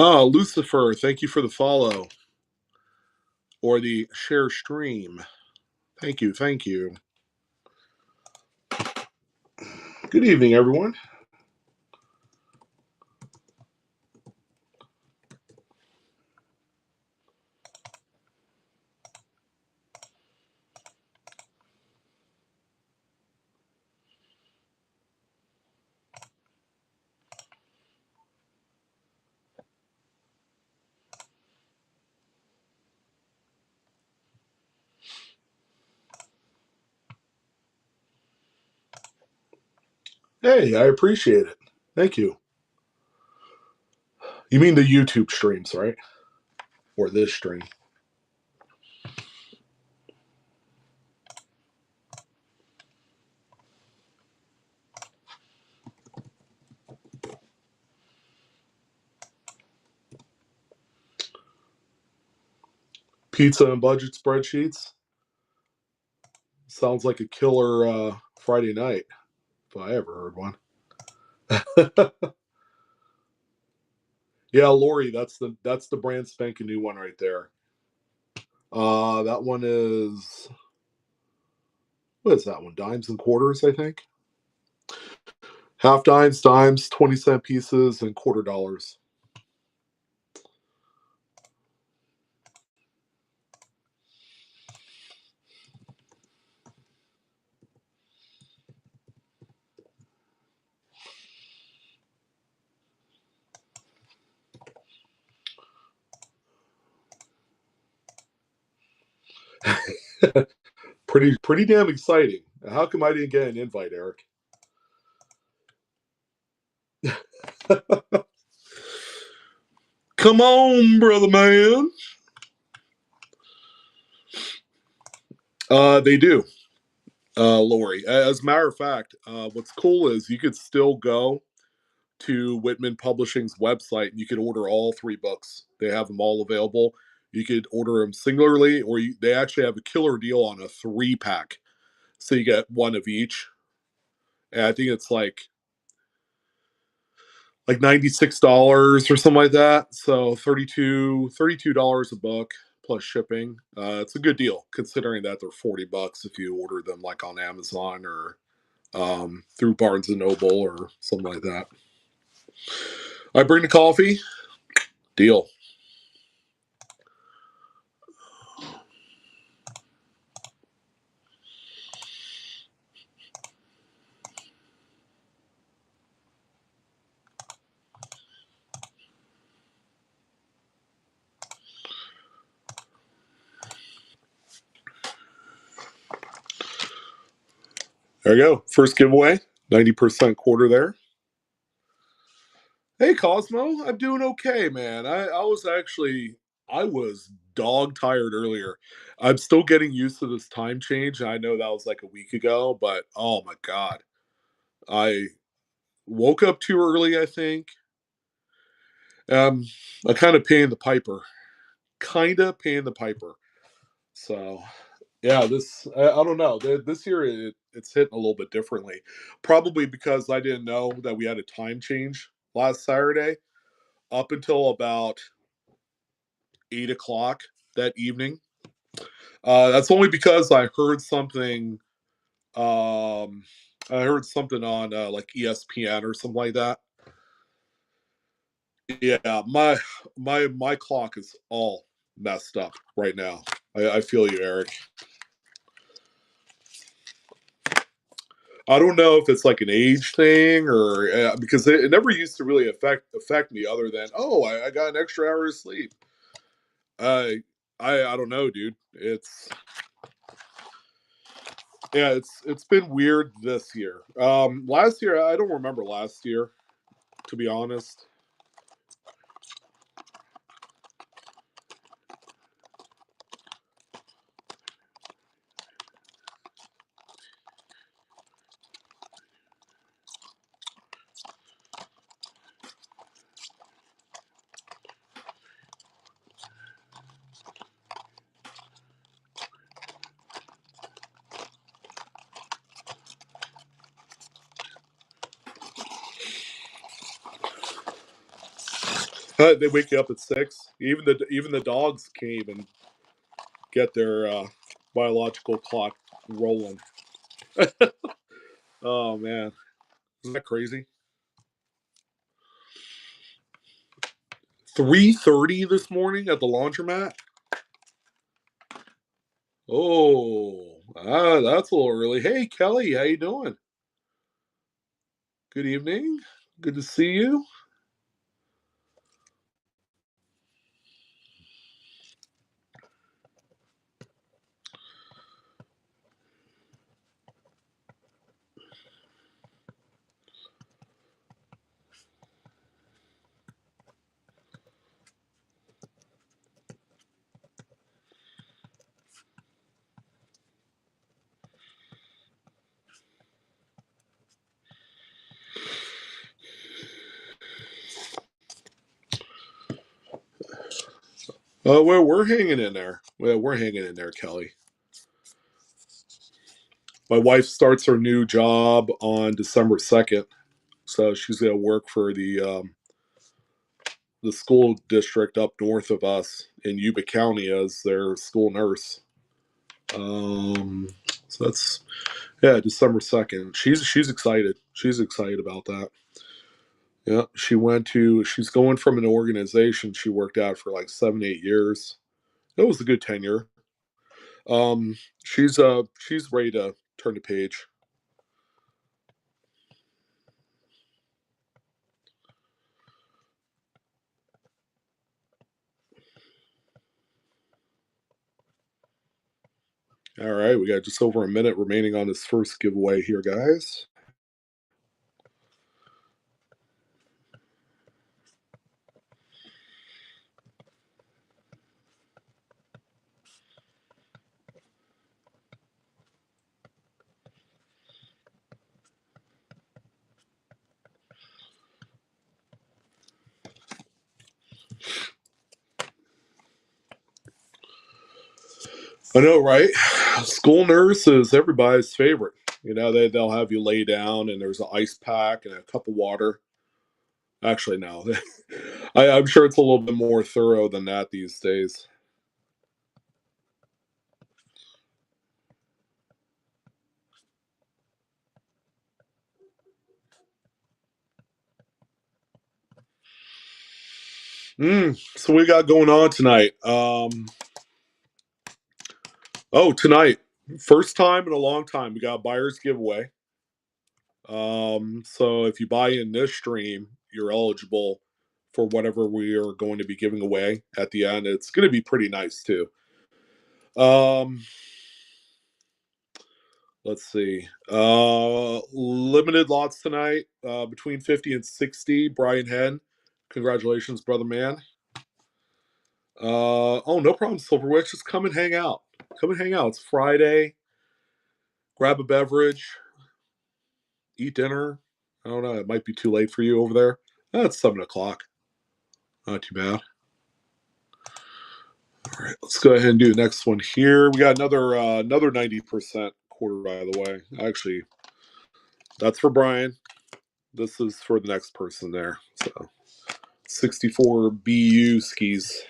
Oh, Lucifer, thank you for the follow or the share stream. Thank you, thank you. Good evening, everyone. Hey, I appreciate it. Thank you. You mean the YouTube streams, right? Or this stream? Pizza and budget spreadsheets? Sounds like a killer Friday night, if I ever heard one. Yeah, Lori, that's the brand spanking new one right there. That one is, what is that one? Dimes and quarters, I think. Half dimes, 20-cent pieces, and quarter dollars. Pretty damn exciting. How come I didn't get an invite, Eric? Come on, brother man. They do, Lori. As a matter of fact, what's cool is you could still go to Whitman Publishing's website and you could order all 3 books. They have them all available. You could order them singularly, or they actually have a killer deal on a 3-pack. So you get one of each. And I think it's like $96 or something like that. So $32 a book plus shipping. It's a good deal considering that they're $40 if you order them like on Amazon or through Barnes and Noble or something like that. I bring the coffee. Deal. There you go. First giveaway. 90% quarter there. Hey, Cosmo. I'm doing okay, man. I was dog tired earlier. I'm still getting used to this time change. I know that was like a week ago, but oh my God. I woke up too early, I think. I kind of paying the piper. Kind of paying the piper. So, yeah, I don't know. This year it's hitting a little bit differently. Probably because I didn't know that we had a time change last Saturday up until about 8 o'clock that evening. That's only because I heard something. Um, I heard something on like ESPN or something like that. Yeah, my clock is all messed up right now. I feel you, Eric. I don't know if it's like an age thing or because it never used to really affect me other than I got an extra hour of sleep. I I don't know, dude. It's been weird this year. Last year I don't remember last year, to be honest. They wake you up at 6. Even the dogs came and get their biological clock rolling. Oh man, isn't that crazy? 3:30 this morning at the laundromat. Oh, that's a little early. Hey Kelly, how you doing? Good evening. Good to see you. We're hanging in there. Well, we're hanging in there, Kelly. My wife starts her new job on December 2nd, so she's going to work for the school district up north of us in Yuba County as their school nurse. So that's December 2nd. She's excited. She's excited about that. Yeah, she's going from an organization she worked at for like 7, 8 years. It was a good tenure. She's ready to turn the page. All right, we got just over a minute remaining on this first giveaway here, guys. I know, right? School nurse is everybody's favorite. You know, they'll have you lay down and there's an ice pack and a cup of water. Actually, no. I'm sure it's a little bit more thorough than that these days. So we got going on tonight. Tonight, first time in a long time, we got a buyer's giveaway. So if you buy in this stream, you're eligible for whatever we are going to be giving away at the end. It's going to be pretty nice too. Um, let's see. Limited lots tonight, between 50 and 60. Brian Hen, congratulations, brother man. No problem, Silverwitch. Just come and hang out. Come and hang out. It's Friday. Grab a beverage, eat dinner. I don't know. It might be too late for you over there. It's 7 o'clock. Not too bad. All right, let's go ahead and do the next one here. We got another 90% quarter, by the way. Actually, that's for Brian. This is for the next person there. So 64 BU skis.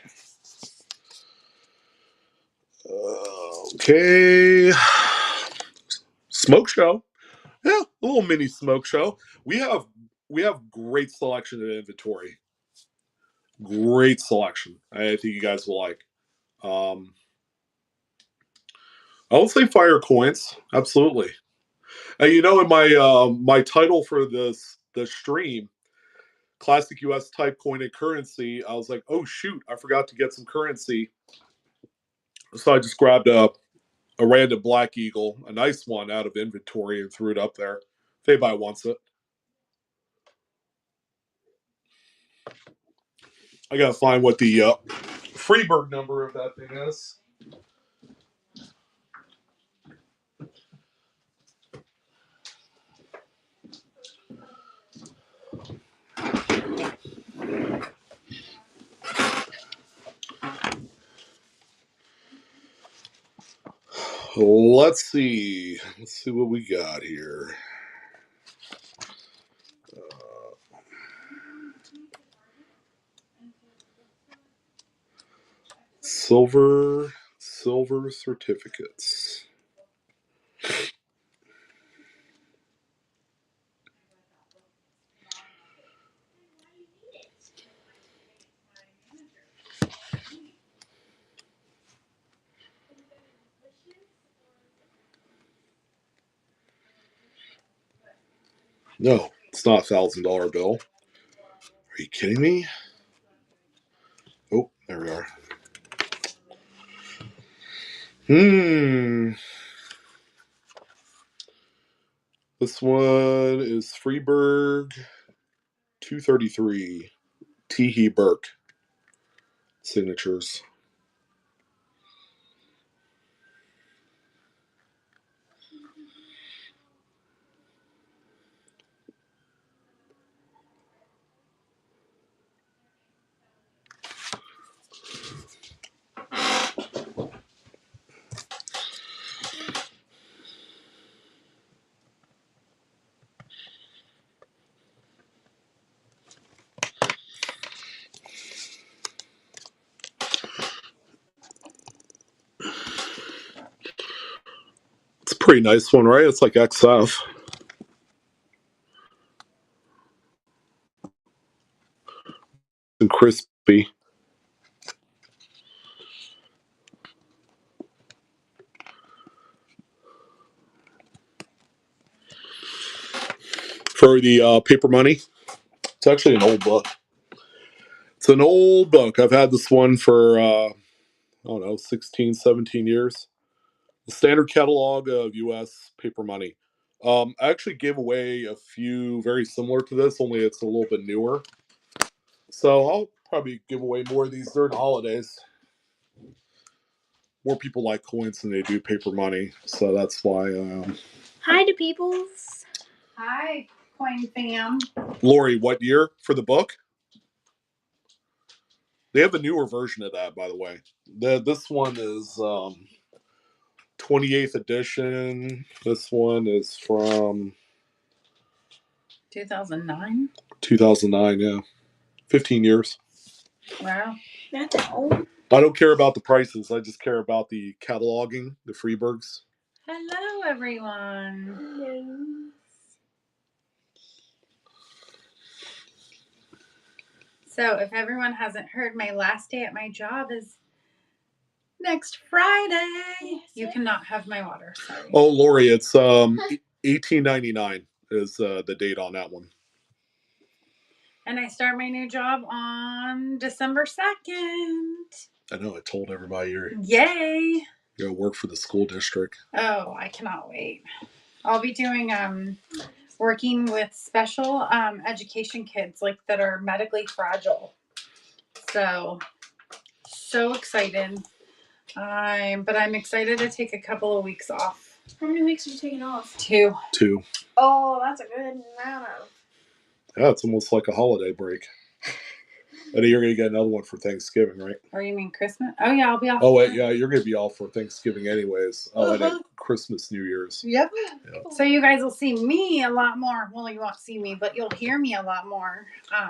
Okay. Smoke show. Yeah, a little mini smoke show. We have great selection of inventory. Great selection. I think you guys will like. Um, I would say fire coins. Absolutely. And in my title for the stream, classic US type coin and currency, I was like, oh shoot, I forgot to get some currency. So I just grabbed a random Black Eagle, a nice one out of inventory, and threw it up there. If anybody wants it. I gotta find what the Freeburg number of that thing is. Let's see. Let's see what we got here. Silver certificates. No, it's not a $1,000 bill. Are you kidding me? Oh, there we are. This one is Freeburg 233. Teehee Burke signatures. It's a pretty nice one, right? It's like XF. And crispy. For the paper money, it's actually an old book. It's an old book. I've had this one for, I don't know, 16, 17 years. The standard catalog of U.S. paper money. I actually gave away a few very similar to this, only it's a little bit newer. So I'll probably give away more of these during the holidays. More people like coins than they do paper money, so that's why. Hi to peoples. Hi, coin fam. Lori, what year for the book? They have a newer version of that, by the way. This one is 28th edition. This one is from 2009. 2009. Yeah, 15 years. Wow, that's old. I don't care about the prices. I just care about the cataloging, the Freeburgs. Hello, everyone. Hello. So, if everyone hasn't heard, my last day at my job is next Friday. You cannot have my water. Sorry. Oh, Lori, it's 1899 is the date on that one. And I start my new job on December 2nd. I know. I told everybody Yay! You're gonna work for the school district. Oh, I cannot wait. I'll be doing working with special education kids like that are medically fragile. So excited. But I'm excited to take a couple of weeks off. How many weeks are you taking off? 2. Oh, that's a good amount of. Yeah, it's almost like a holiday break. And you're going to get another one for Thanksgiving, right? Or you mean Christmas? Oh, yeah, I'll be off. Oh, wait, yeah, you're going to be off for Thanksgiving anyways. Oh, and then Christmas, New Year's. Yep. Yeah. So you guys will see me a lot more. Well, you won't see me, but you'll hear me a lot more.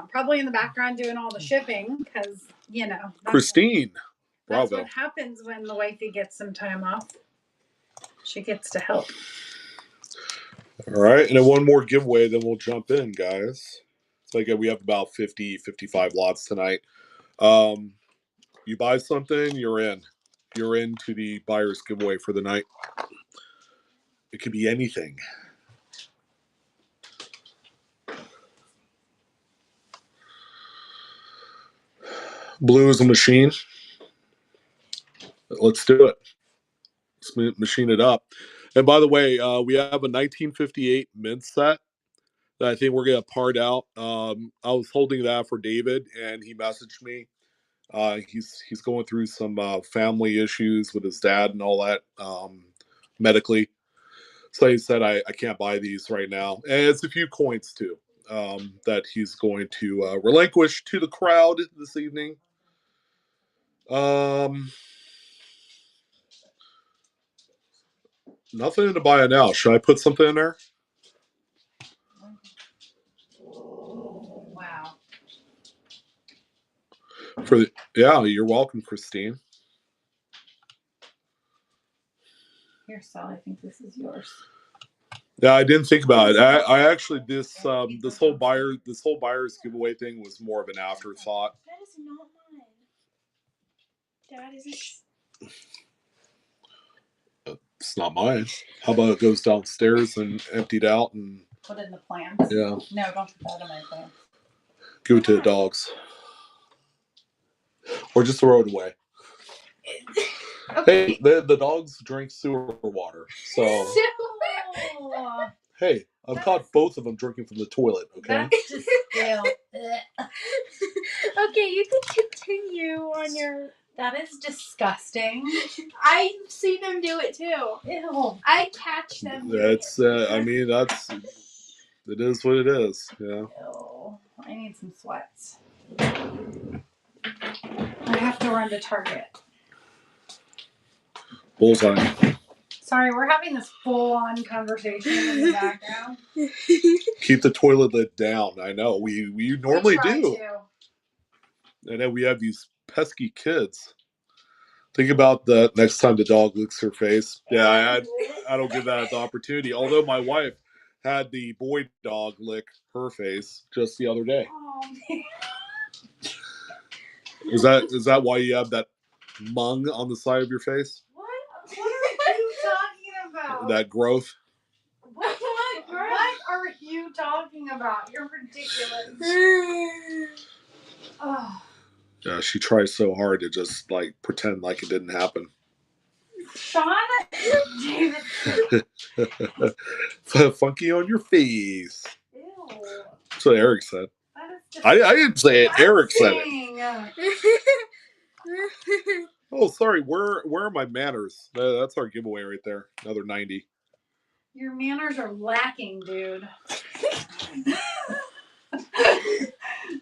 Probably in the background doing all the shipping because, you know. Christine. That's what happens when the wifey gets some time off. She gets to help. All right, and then one more giveaway, then we'll jump in, guys. It's like we have about 50, 55 lots tonight. You buy something, you're in. You're into the buyer's giveaway for the night. It could be anything. Blue is a machine. Let's do it. Let's machine it up. And by the way, we have a 1958 mint set that I think we're going to part out. I was holding that for David, and he messaged me. He's going through some family issues with his dad and all that medically. So he said, I can't buy these right now. And it's a few coins, too, that he's going to relinquish to the crowd this evening. Nothing to buy it now. Should I put something in there? Wow. Yeah, you're welcome, Christine. Here, Sal, I think this is yours. Yeah, I didn't think about it. I actually this whole buyer's giveaway thing was more of an afterthought. That is not mine. Dad, is this? It's not mine. How about it goes downstairs and emptied out and put it in the plants? Yeah. No, don't put that in my plants. Give it to the dogs. Or just throw it away. Okay. Hey, the dogs drink sewer water. So hey, I've caught both of them drinking from the toilet, okay? That's just stale. Okay, you can continue on your. That is disgusting. I've seen them do it too. Ew. I catch them. That's I mean that's it is what it is. Yeah. Ew. I need some sweats. I have to run to Target. Bullseye. Sorry, we're having this full-on conversation in the background. Keep the toilet lid down. I know. We normally try do. to. And then we have these pesky kids. Think about the next time the dog licks her face. Yeah, I don't give that the opportunity. Although my wife had the boy dog lick her face just the other day. Oh, Is that why you have that mung on the side of your face? What are you talking about? That growth? What are you talking about? You're ridiculous. Oh. Yeah, she tries so hard to just like pretend like it didn't happen. Sean, David. Funky on your face. Ew. That's what Eric said. That is just I didn't say it. Eric said it. it. Oh, sorry. Where are my manners? That's our giveaway right there. Another 90. Your manners are lacking, dude.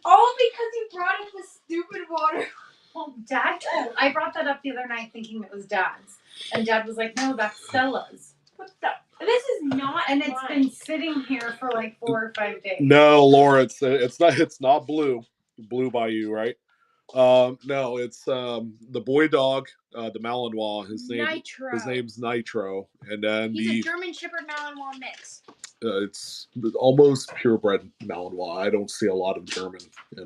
All because you brought up the stupid water. Well, Dad told. I brought that up the other night thinking it was Dad's. And Dad was like, no, that's Stella's. What the? This is not. And it's been sitting here for like 4 or 5 days. No, Laura, it's not blue. Blue by you, right? No, it's the boy dog, the Malinois. His name's Nitro, and then he's a German Shepherd Malinois mix. It's almost purebred Malinois. I don't see a lot of German.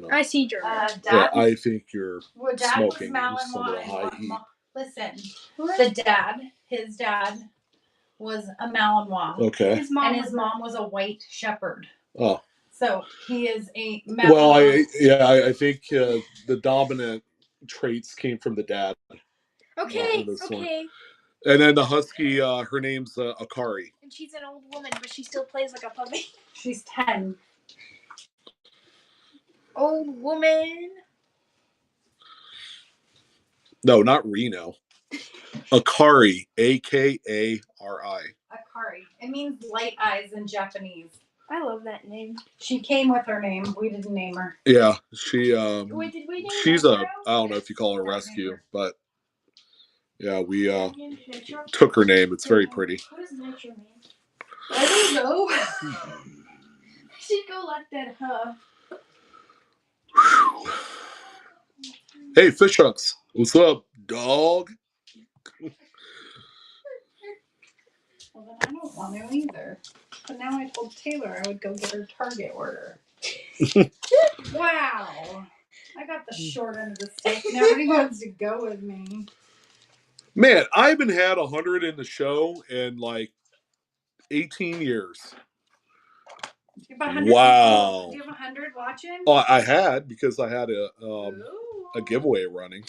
I see German. Yeah, I think you're Dad smoking was some of the high heat. Listen, his dad was a Malinois. Okay. His mom was a white shepherd. Oh. So he is a Malinois. Well, I think the dominant traits came from the dad. Okay. One. And then the husky, her name's Akari. And she's an old woman, but she still plays like a puppy. She's 10. Old woman. No, not Reno. Akari, Akari. Akari. It means light eyes in Japanese. I love that name. She came with her name. We didn't name her. Yeah, she. Wait, did we name she's her? I don't know if you call her a rescue, but yeah, we took her name. It's very pretty. What does Nitro mean? I don't know. I should go let that Hey, fish hooks. What's up, dog? Well, then I don't want to either. But now I told Taylor I would go get her Target order. Wow. I got the short end of the stick. Nobody wants to go with me. Man, I haven't had 100 in the show in like 18 years. You have 100 wow. Do you have 100 watching? Oh, I had because I had a giveaway running.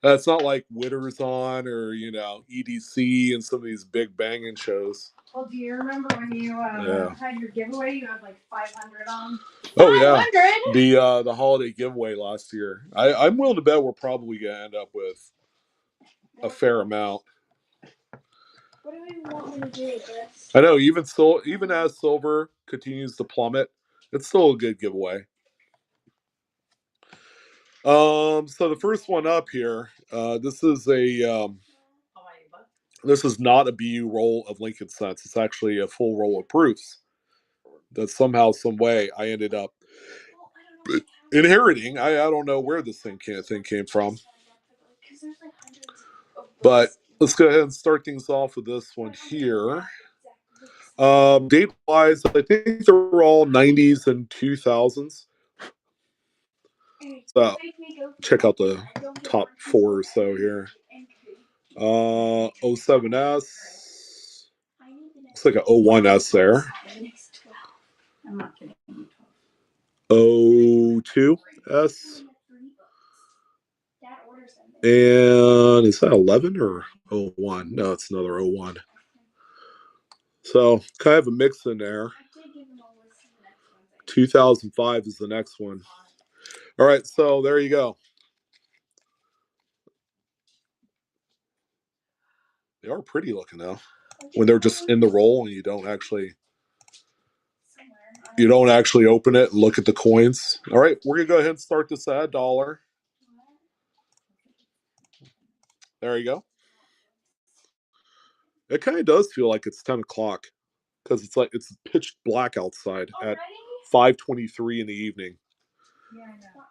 It's not like Witter's on or, EDC and some of these big banging shows. Well, do you remember when you had your giveaway? You had like 500 on. Oh, 500? Yeah. The holiday giveaway last year. I'm willing to bet we're probably going to end up with a fair amount. What do we want me to do with this? I know, even as silver continues to plummet, it's still a good giveaway. So the first one up here, this is not a BU roll of Lincoln Cents. It's actually a full roll of proofs that somehow, some way, I ended up inheriting. I don't know where this thing came from, but let's go ahead and start things off with this one here. Date-wise, I think they're all 90s and 2000s. So check out the top 4 or so here. 07S. Looks like an 01S there. I'm not kidding. 02S. And is that 11 or 01? No, it's another 01. So kind of a mix in there. 2005 is the next one. All right, so there you go. They are pretty looking though. When they're just in the roll and you don't actually open it and look at the coins. All right, we're gonna go ahead and start this at $1. There you go. It kind of does feel like it's 10 o'clock because it's pitch black outside at 5:23 in the evening.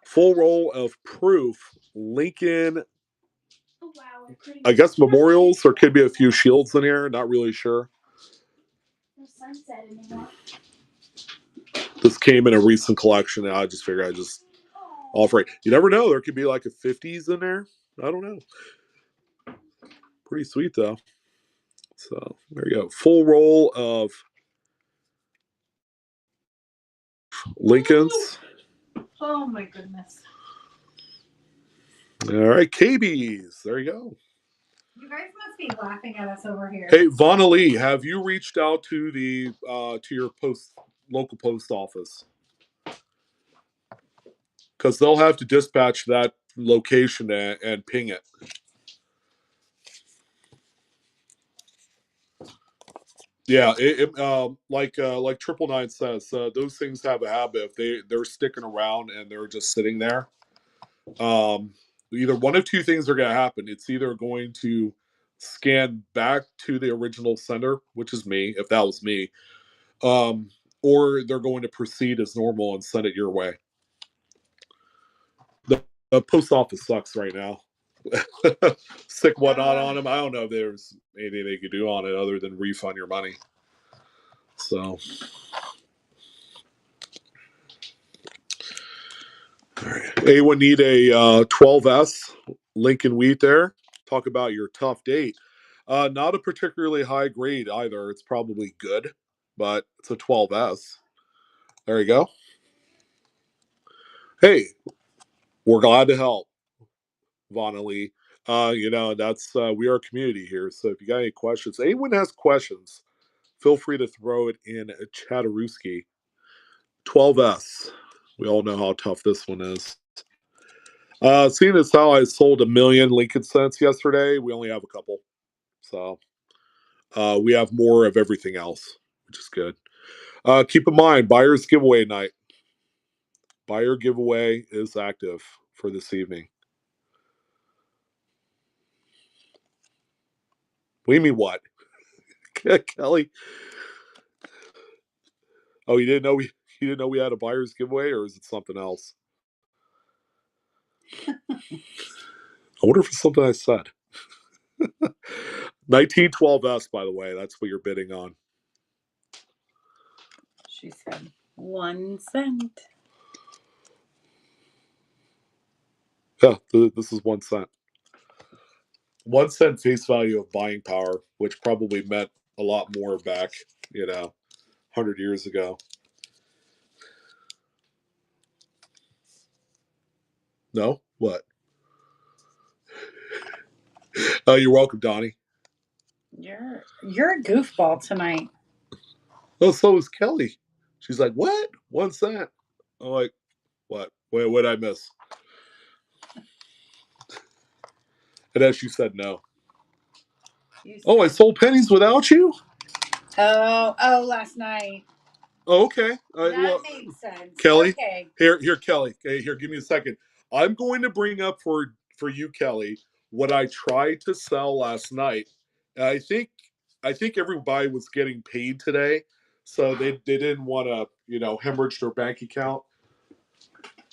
Full roll of proof. Lincoln. I guess memorials, or could be a few shields in here. Not really sure. This came in a recent collection, and I just figured I'd just offer it. You never know. There could be like a 50s in there. I don't know. Pretty sweet, though. So, there you go. Full roll of Lincolns. Oh, my goodness. All right, KBs. There you go. You guys must be laughing at us over here. Hey, Vonna Lee, have you reached out to the to your local post office? Because they'll have to dispatch that location and ping it. Yeah, like 999 says, those things have a habit. If they're sticking around and they're just sitting there, either one of two things are going to happen. It's either going to scan back to the original sender, which is me, if that was me, or they're going to proceed as normal and send it your way. The post office sucks right now. Sick whatnot on them. I don't know if there's anything they could do on it other than refund your money. So, all right. Anyone need a 12S Lincoln wheat there? Talk about your tough date. Not a particularly high grade either. It's probably good, but it's a 12S. There you go. Hey, we're glad to help, Vonna Lee. That's we are a community here. So if you got any questions, anyone has questions, feel free to throw it in a Chatterooski. 12S. We all know how tough this one is. Seeing as how I sold 1 million Lincoln cents yesterday, we only have a couple. So we have more of everything else, which is good. Keep in mind, buyer's giveaway night. Buyer giveaway is active for this evening. What do you mean what? Kelly? Oh, you didn't know we had a buyer's giveaway, or is it something else? I wonder if it's something I said. 1912S, by the way, that's what you're bidding on. She said 1 cent. Yeah, this is 1 cent. 1 cent face value of buying power, which probably meant a lot more back, 100 years ago. No? What? Oh, you're welcome, Donnie. You're a goofball tonight. Oh, so is Kelly. She's like, what? 1 cent? I'm like, what? Wait, what did I miss? And then she said no. Oh, I sold pennies without you? Oh, last night. Oh, okay. That made sense. Kelly, okay. Here, Kelly. Okay, here, give me a second. I'm going to bring up for you, Kelly, what I tried to sell last night. And I think everybody was getting paid today, so they didn't want to hemorrhage their bank account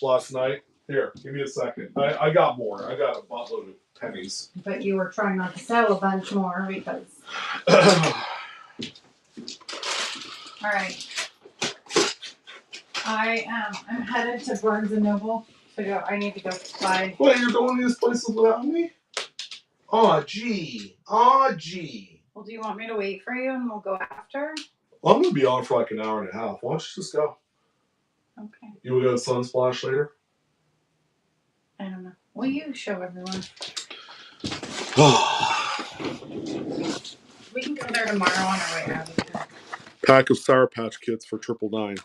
last night. Here, give me a second. I got more. I got a buttload of pennies. But you were trying not to sell a bunch more because. All right. I'm headed to Barnes and Noble to go. I need to go buy. What, you're going to these places without me? Oh, gee. Oh, gee. Well, do you want me to wait for you and we'll go after? Well, I'm going to be on for like an hour and a half. Why don't you just go? Okay. You will go to Sunsplash later? I don't know. Will you show everyone? We can go there tomorrow on our way out of here. Pack of Sour Patch Kids for $9.99.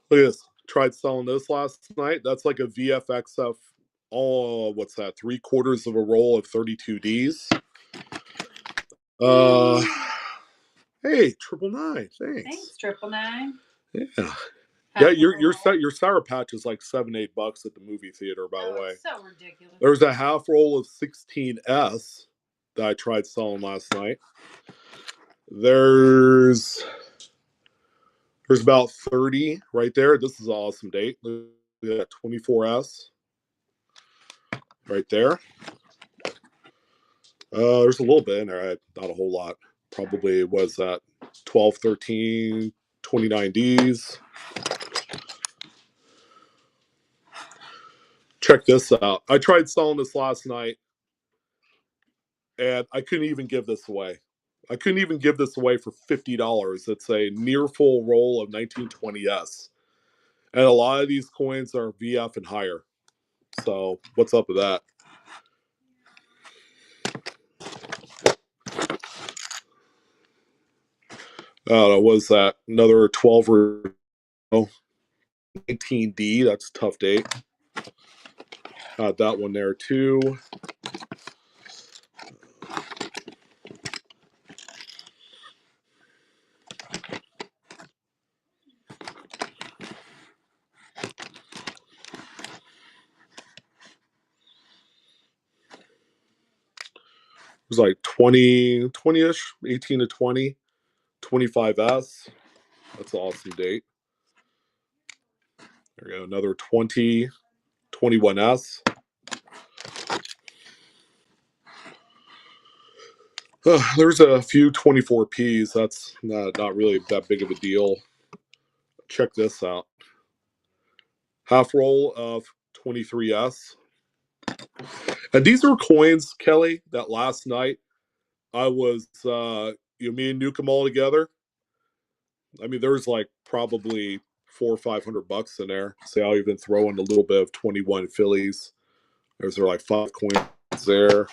Look at this. Tried selling this last night. That's like a VFXF. Oh, what's that? 3/4 of a roll of 32Ds. Hey, $9.99. Thanks. Thanks, $9.99. Yeah. Yeah, your Sour Patch is like $7-8 at the movie theater, by the way. So ridiculous. There's a half roll of 16S that I tried selling last night. There's about 30 right there. This is an awesome date. Look at that 24S right there. There's a little bit in there, not a whole lot. Probably was that 12, 13, 29Ds. Check this out. I tried selling this last night, and I couldn't even give this away. I couldn't even give this away for $50. It's a near full roll of 1920S. And a lot of these coins are VF and higher. So what's up with that? What is that? Another 12 or 19D. That's a tough date. Had that one there too. It was like 20-ish, 18 to 20, 25S. That's an awesome date. There we go. Another 20, 21S. There's a few 24Ps. That's not really that big of a deal. Check this out. Half roll of 23S. And these are coins, Kelly, that last night I was, me and Nuke them all together. I mean, there's like probably $400 or $500 in there. So I'll even throw in a little bit of 21 Phillies. There's like 5 coins there.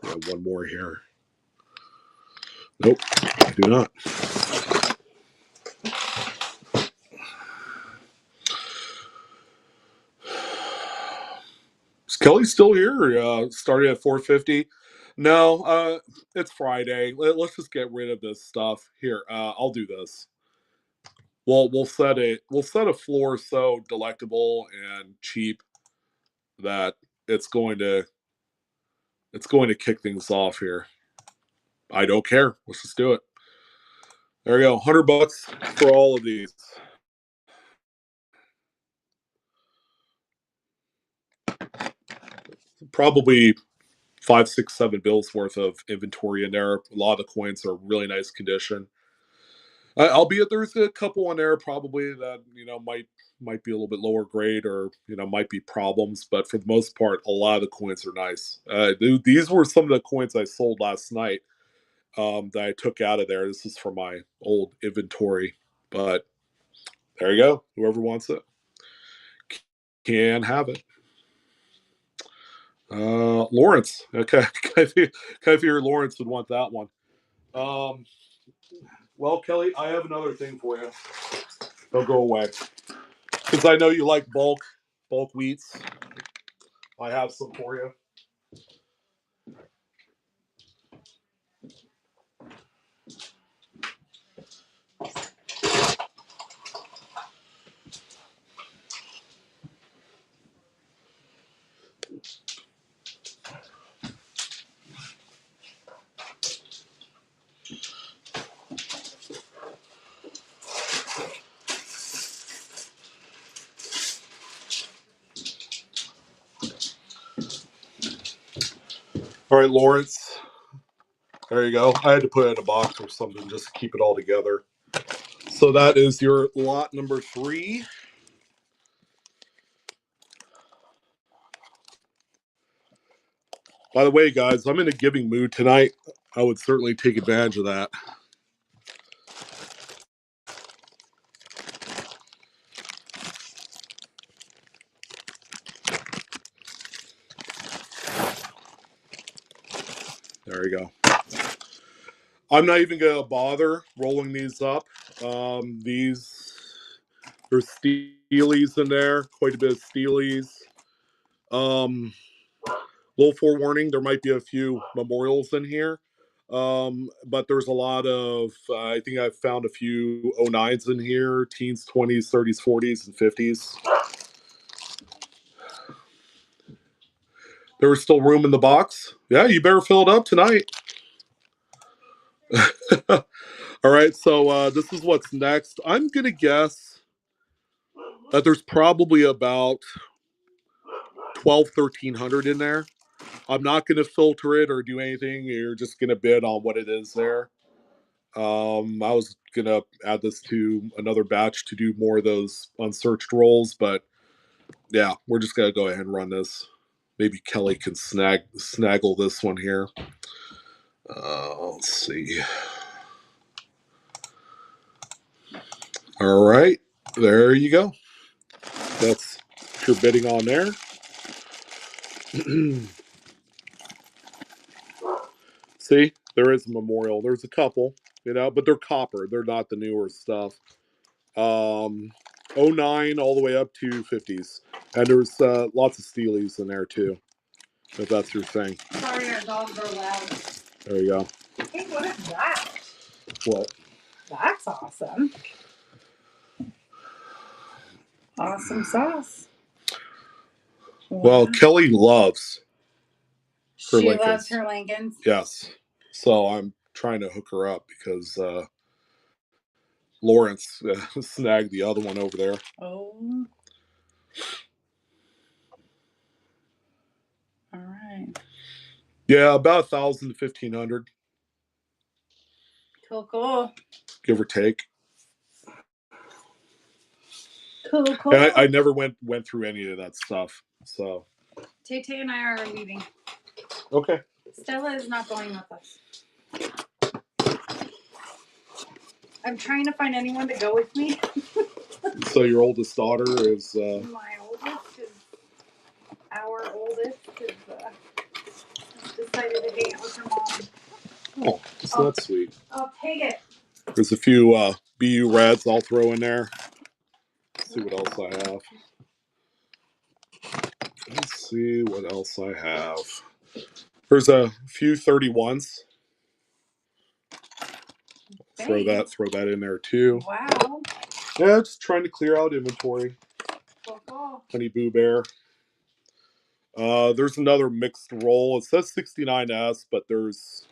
One more here. Nope, I do not. Is Kelly still here? Started at 4:50. No, it's Friday. Let's just get rid of this stuff. Here, I'll do this. We'll set a floor so delectable and cheap that it's going to kick things off here. I don't care. Let's just do it. There we go. $100 for all of these. Probably 5, 6, 7 bills worth of inventory in there. A lot of the coins are really nice condition. Albeit there's a couple in there probably that might be a little bit lower grade or might be problems, but for the most part, a lot of the coins are nice. These were some of the coins I sold last night that I took out of there. This is from my old inventory, but there you go. Whoever wants it can have it. Lawrence. Okay, I figure Lawrence would want that one. Well, Kelly, I have another thing for you. Don't go away. Because I know you like bulk wheats. I have some for you. All right, Lawrence. There you go. I had to put it in a box or something just to keep it all together. So that is your lot number 3. By the way, guys, I'm in a giving mood tonight. I would certainly take advantage of that. There you go. I'm not even going to bother rolling these up. There's steelies in there, quite a bit of steelies. Little forewarning, there might be a few memorials in here. But there's a lot of, I think I've found a few 09s in here, teens, 20s, 30s, 40s, and 50s. There was still room in the box. Yeah, you better fill it up tonight. All right, so this is what's next. I'm going to guess that there's probably about 1,300 in there. I'm not going to filter it or do anything. You're just going to bid on what it is there. I was going to add this to another batch to do more of those unsearched rolls, but yeah, we're just going to go ahead and run this. Maybe Kelly can snaggle this one here. Let's see. All right, there you go. That's your bidding on there. See, there is a memorial. There's a couple, but they're copper. They're not the newer stuff. 09 all the way up to 50s. And there's lots of steelies in there too, if that's your thing. Sorry, our dogs are loud. There you go. Hey, what is that? What? That's awesome. Awesome sauce. Well, Kelly loves her She Lincolns. loves her Lincolns. Yes. So I'm trying to hook her up because Lawrence snagged the other one over there. Oh. All right. Yeah, about 1,000 to 1,500. Cool. Give or take. Cool. And I never went through any of that stuff. So Tay and I are leaving. okay. Stella is not going with us. I'm trying to find anyone to go with me. So your oldest daughter is My oldest is our oldest is decided to hang out with her mom. oh, so that's sweet. I'll take it. There's a few BU Reds I'll throw in there. Let's see what else I have. Let's see what else I have. There's a few 31s. Throw that in there too. Wow. Yeah, just trying to clear out inventory. Cool. Honey Boo Bear. There's another mixed roll. It says 69S, but there's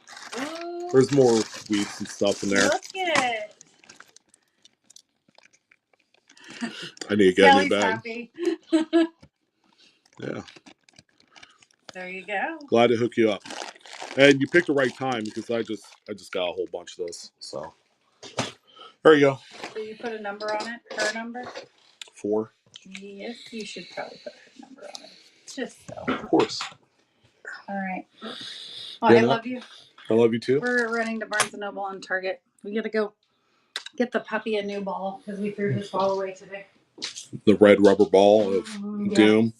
more wheats and stuff in there. Look at it. I need to get a new Kelly's bag. happy. Yeah. There you go. Glad to hook you up. And you picked the right time because I just got a whole bunch of this. So there you go. So you put a number on it? Her number? 4. Yes, you should probably put her number on it. Just so. Of course. All right. Well, I love you. I love you too. We're running to Barnes & Noble on Target. We got to go get the puppy a new ball because we threw his ball away today. The red rubber ball of doom.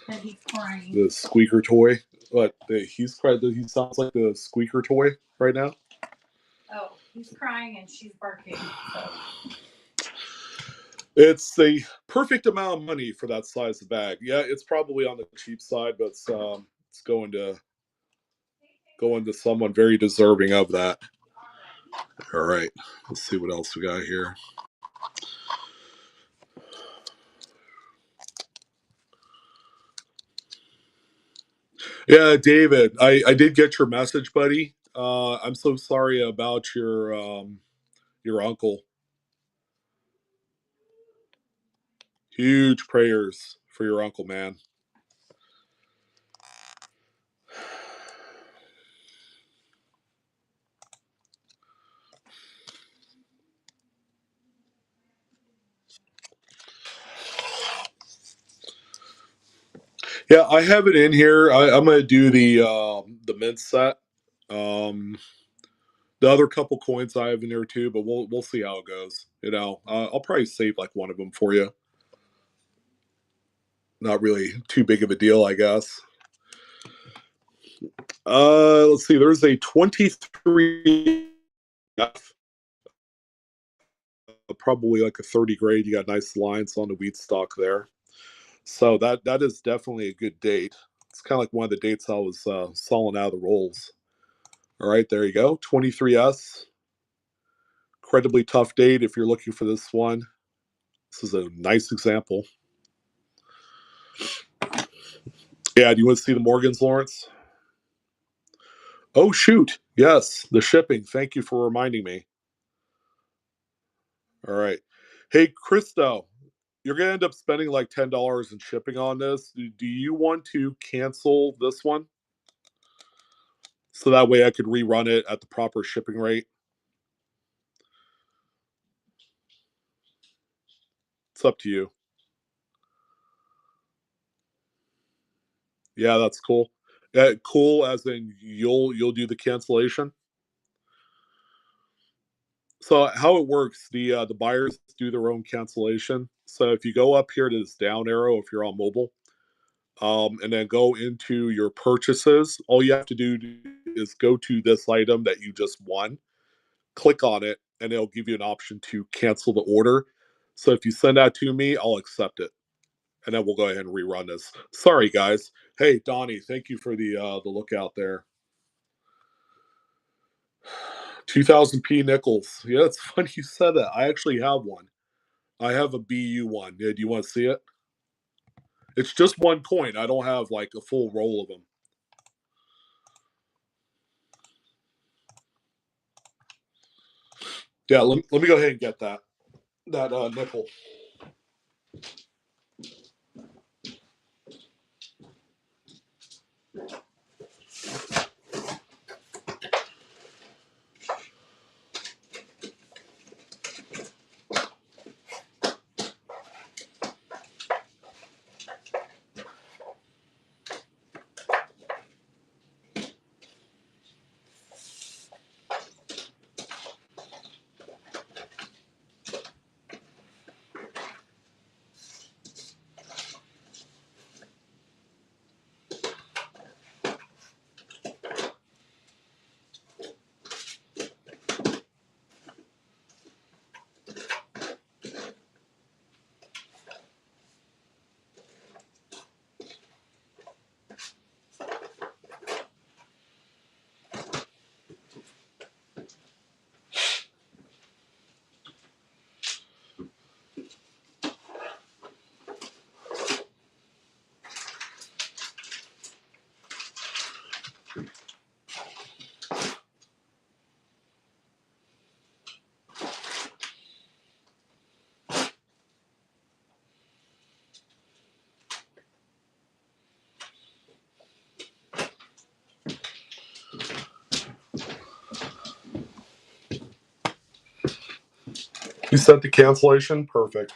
And he's crying. The squeaker toy. What? He's crying. He sounds like the squeaker toy right now. Oh, he's crying and she's barking. So. It's the perfect amount of money for that size of bag. Yeah, it's probably on the cheap side, but it's going to someone very deserving of that. All right, let's see what else we got here. Yeah, David, I did get your message, buddy. I'm so sorry about your uncle. Huge prayers for your uncle, man. Yeah, I have it in here. I'm gonna do the mint set. Um, the other couple coins I have in there too, but we'll see how it goes. You know, I'll probably save like one of them for you. Not really too big of a deal, I guess. Let's see. There's a 23, probably like a 30 grade. You got nice lines on the wheat stalk there. So that is definitely a good date. It's kind of like one of the dates I was sawing out of the rolls. All right, there you go. 23S. Incredibly tough date if you're looking for this one. This is a nice example. Yeah, do you want to see the Morgans, Lawrence? Oh, shoot. Yes, the shipping. Thank you for reminding me. All right. Hey, Christo, you're going to end up spending like $10 in shipping on this. Do you want to cancel this one? So that way I could rerun it at the proper shipping rate. It's up to you. Yeah, that's cool. Cool as in you'll do the cancellation. So how it works, the buyers do their own cancellation. So if you go up here to this down arrow, if you're on mobile, and then go into your purchases, all you have to do is go to this item that you just won, click on it, and it'll give you an option to cancel the order. So if you send that to me, I'll accept it, and then we'll go ahead and rerun this. Sorry, guys. Hey, Donnie, thank you for the lookout there. 2000p nickels. Yeah, it's funny you said that. I actually have one. I have a BU one. Yeah, do you want to see it? It's just one coin. I don't have like a full roll of them. Yeah, let me go ahead and get that nickel. You sent the cancellation? Perfect.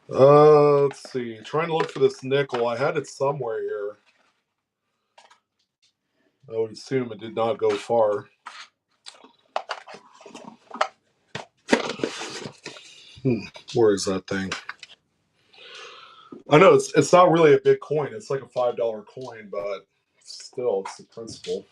Let's see. Trying to look for this nickel. I had it somewhere here. I would assume it did not go far. Where is that thing? I know it's not really a big coin. It's like a $5 coin, but still, it's the principle.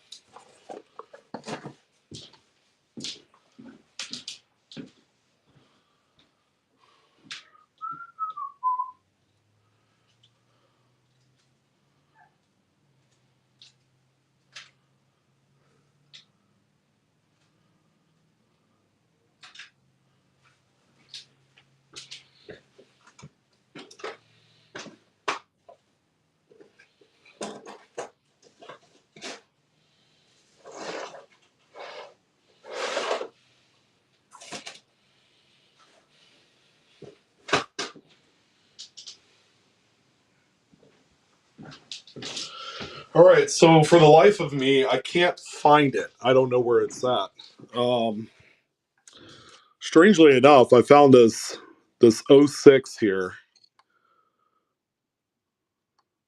All right, so for the life of me, I can't find it. I don't know where it's at. Strangely enough, I found this 06 here.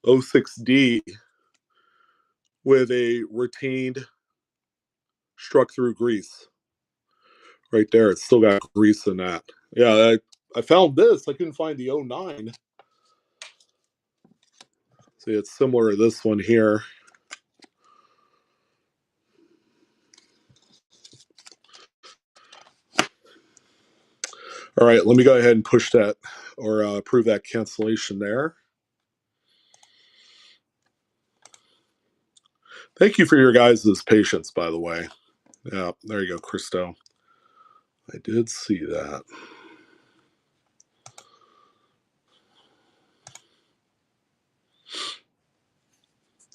06D with a retained struck through grease. Right there, it's still got grease in that. Yeah, I found this. I couldn't find the 09. See, it's similar to this one here. All right, let me go ahead and push that or approve that cancellation there. Thank you for your guys' patience, by the way. Yeah, there you go, Christo. I did see that.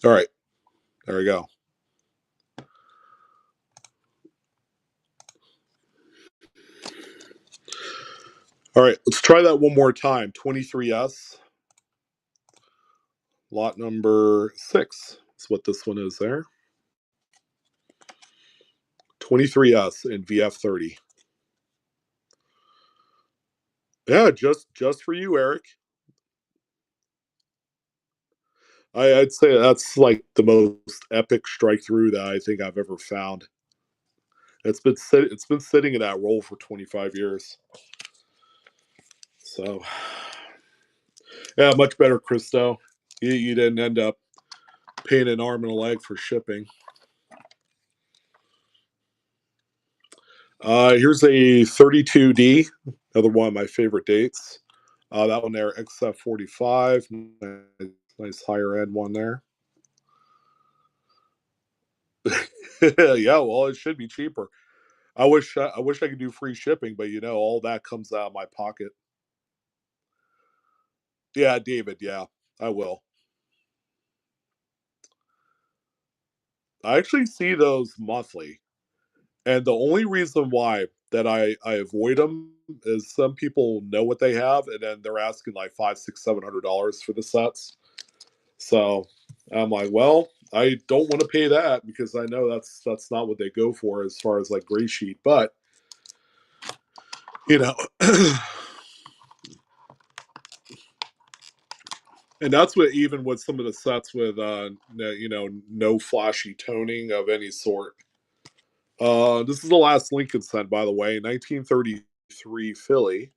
All right, there we go. All right, let's try that one more time. 23S, lot number 6. That's what this one is there. 23S in VF30. Yeah, just for you, Eric. I'd say that's like the most epic strike through that I think I've ever found. It's been sitting in that roll for 25 years. So, yeah, much better, Christo. You didn't end up paying an arm and a leg for shipping. Here's a 32D, another one of my favorite dates. That one there, XF45, nice higher end one there. Yeah, well, it should be cheaper. I wish I could do free shipping, but all that comes out of my pocket. Yeah, David. Yeah, I will. I actually see those monthly, and the only reason why that I avoid them is some people know what they have, and then they're asking like $500, $600, $700 for the sets. So I'm like, well, I don't want to pay that because I know that's not what they go for as far as like gray sheet, but you know. And that's what even with some of the sets with no flashy toning of any sort. This is the last Lincoln set, by the way, 1933 Philly.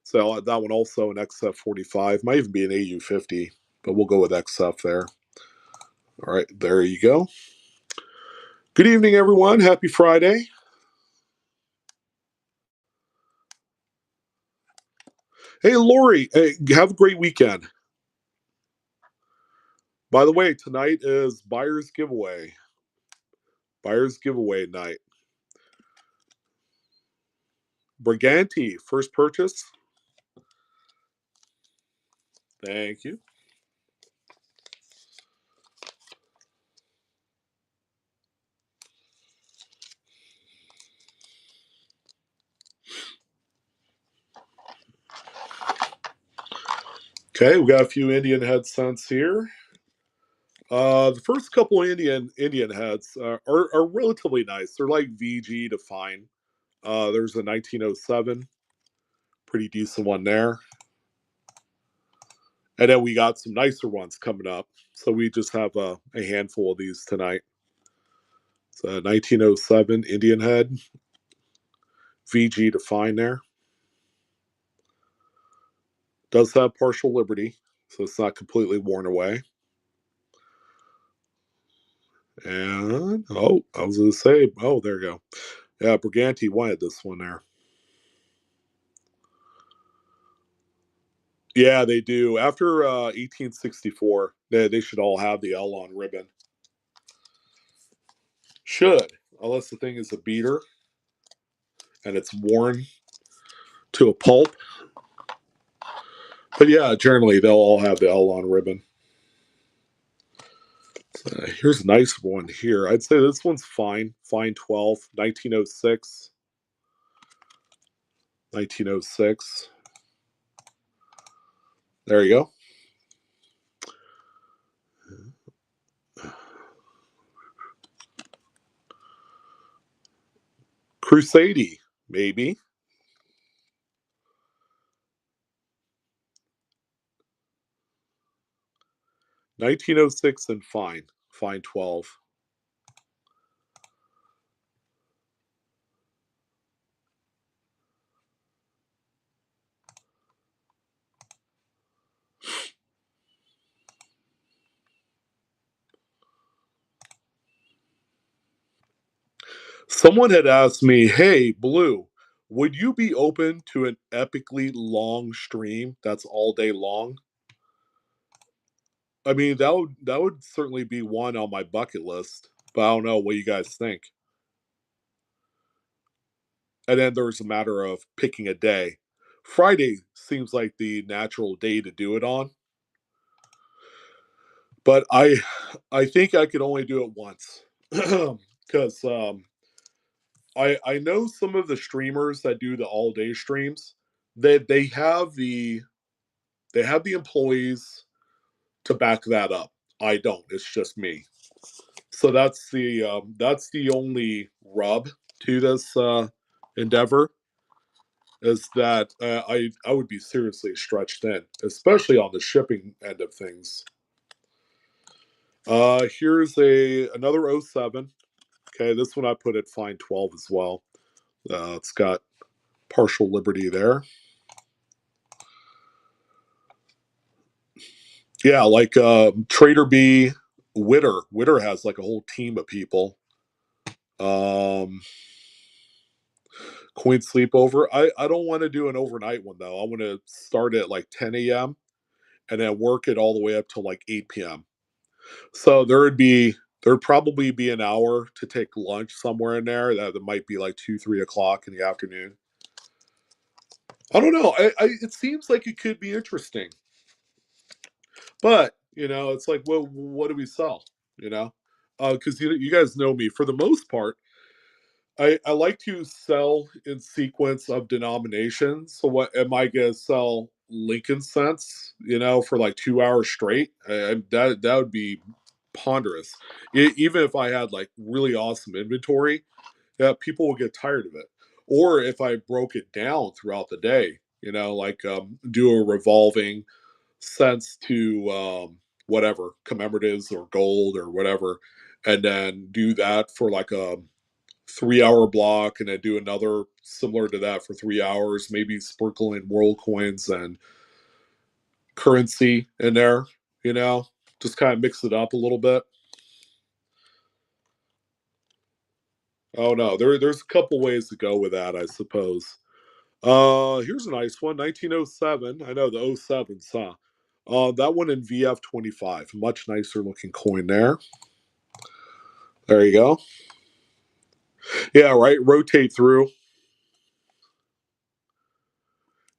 So that one also an XF45, might even be an AU50, but we'll go with XF there. All right, there you go. Good evening, everyone. Happy Friday. Hey, Lori, hey, have a great weekend. By the way, tonight is buyer's giveaway. Buyer's giveaway night. Briganti, first purchase. Thank you. Okay, we got a few Indian head scents here. The first couple of Indian heads are relatively nice. They're like VG to fine. There's a 1907, pretty decent one there. And then we got some nicer ones coming up. So we just have a handful of these tonight. So 1907 Indian head, VG to fine there. Does have partial liberty, so it's not completely worn away. And I was gonna say, there you go. Yeah, Briganti wanted this one there. Yeah, they do. After 1864, they should all have the L on ribbon. Should, unless the thing is a beater and it's worn to a pulp. But yeah, generally they'll all have the L on ribbon. Here's a nice one here. I'd say this one's fine. Fine 12, 1906. 1906. There you go. Crusade, maybe. 1906 and fine. Fine 12. Someone had asked me, "Hey, Blue, would you be open to an epically long stream that's all day long?" I mean, that would certainly be one on my bucket list, but I don't know what you guys think. And then there's a matter of picking a day. Friday seems like the natural day to do it on, but I think I could only do it once because I know some of the streamers that do the all day streams. They have the employees to back that up. I don't. It's just me. So that's the only rub to this endeavor is that I would be seriously stretched thin, especially on the shipping end of things. Here's another '07. Okay, this one I put at fine 12 as well. It's got partial liberty there. Yeah, like Trader B, Witter. Witter has like a whole team of people. Um, Coin sleepover. I don't want to do an overnight one though. I want to start at like 10 a.m. and then work it all the way up to like 8 p.m. So there'd probably be an hour to take lunch somewhere in there. That might be like 2, 3 o'clock in the afternoon. I don't know. It seems like it could be interesting, but it's like, well, what do we sell? You know, because you guys know me for the most part. I like to sell in sequence of denominations. So what am I gonna sell Lincoln cents? For like 2 hours straight. That would be ponderous. Even if I had like really awesome inventory, yeah, people would get tired of it. Or if I broke it down throughout the day, like do a revolving cents to whatever commemoratives or gold or whatever, and then do that for like a 3 hour block and then do another similar to that for 3 hours, maybe sprinkle in world coins and currency in there, you know, just kind of mix it up a little bit. Oh no, there's a couple ways to go with that, I suppose. Here's a nice one, 1907. I know the '07s, huh? That one in VF25, much nicer looking coin there. There you go. Yeah, right. Rotate through.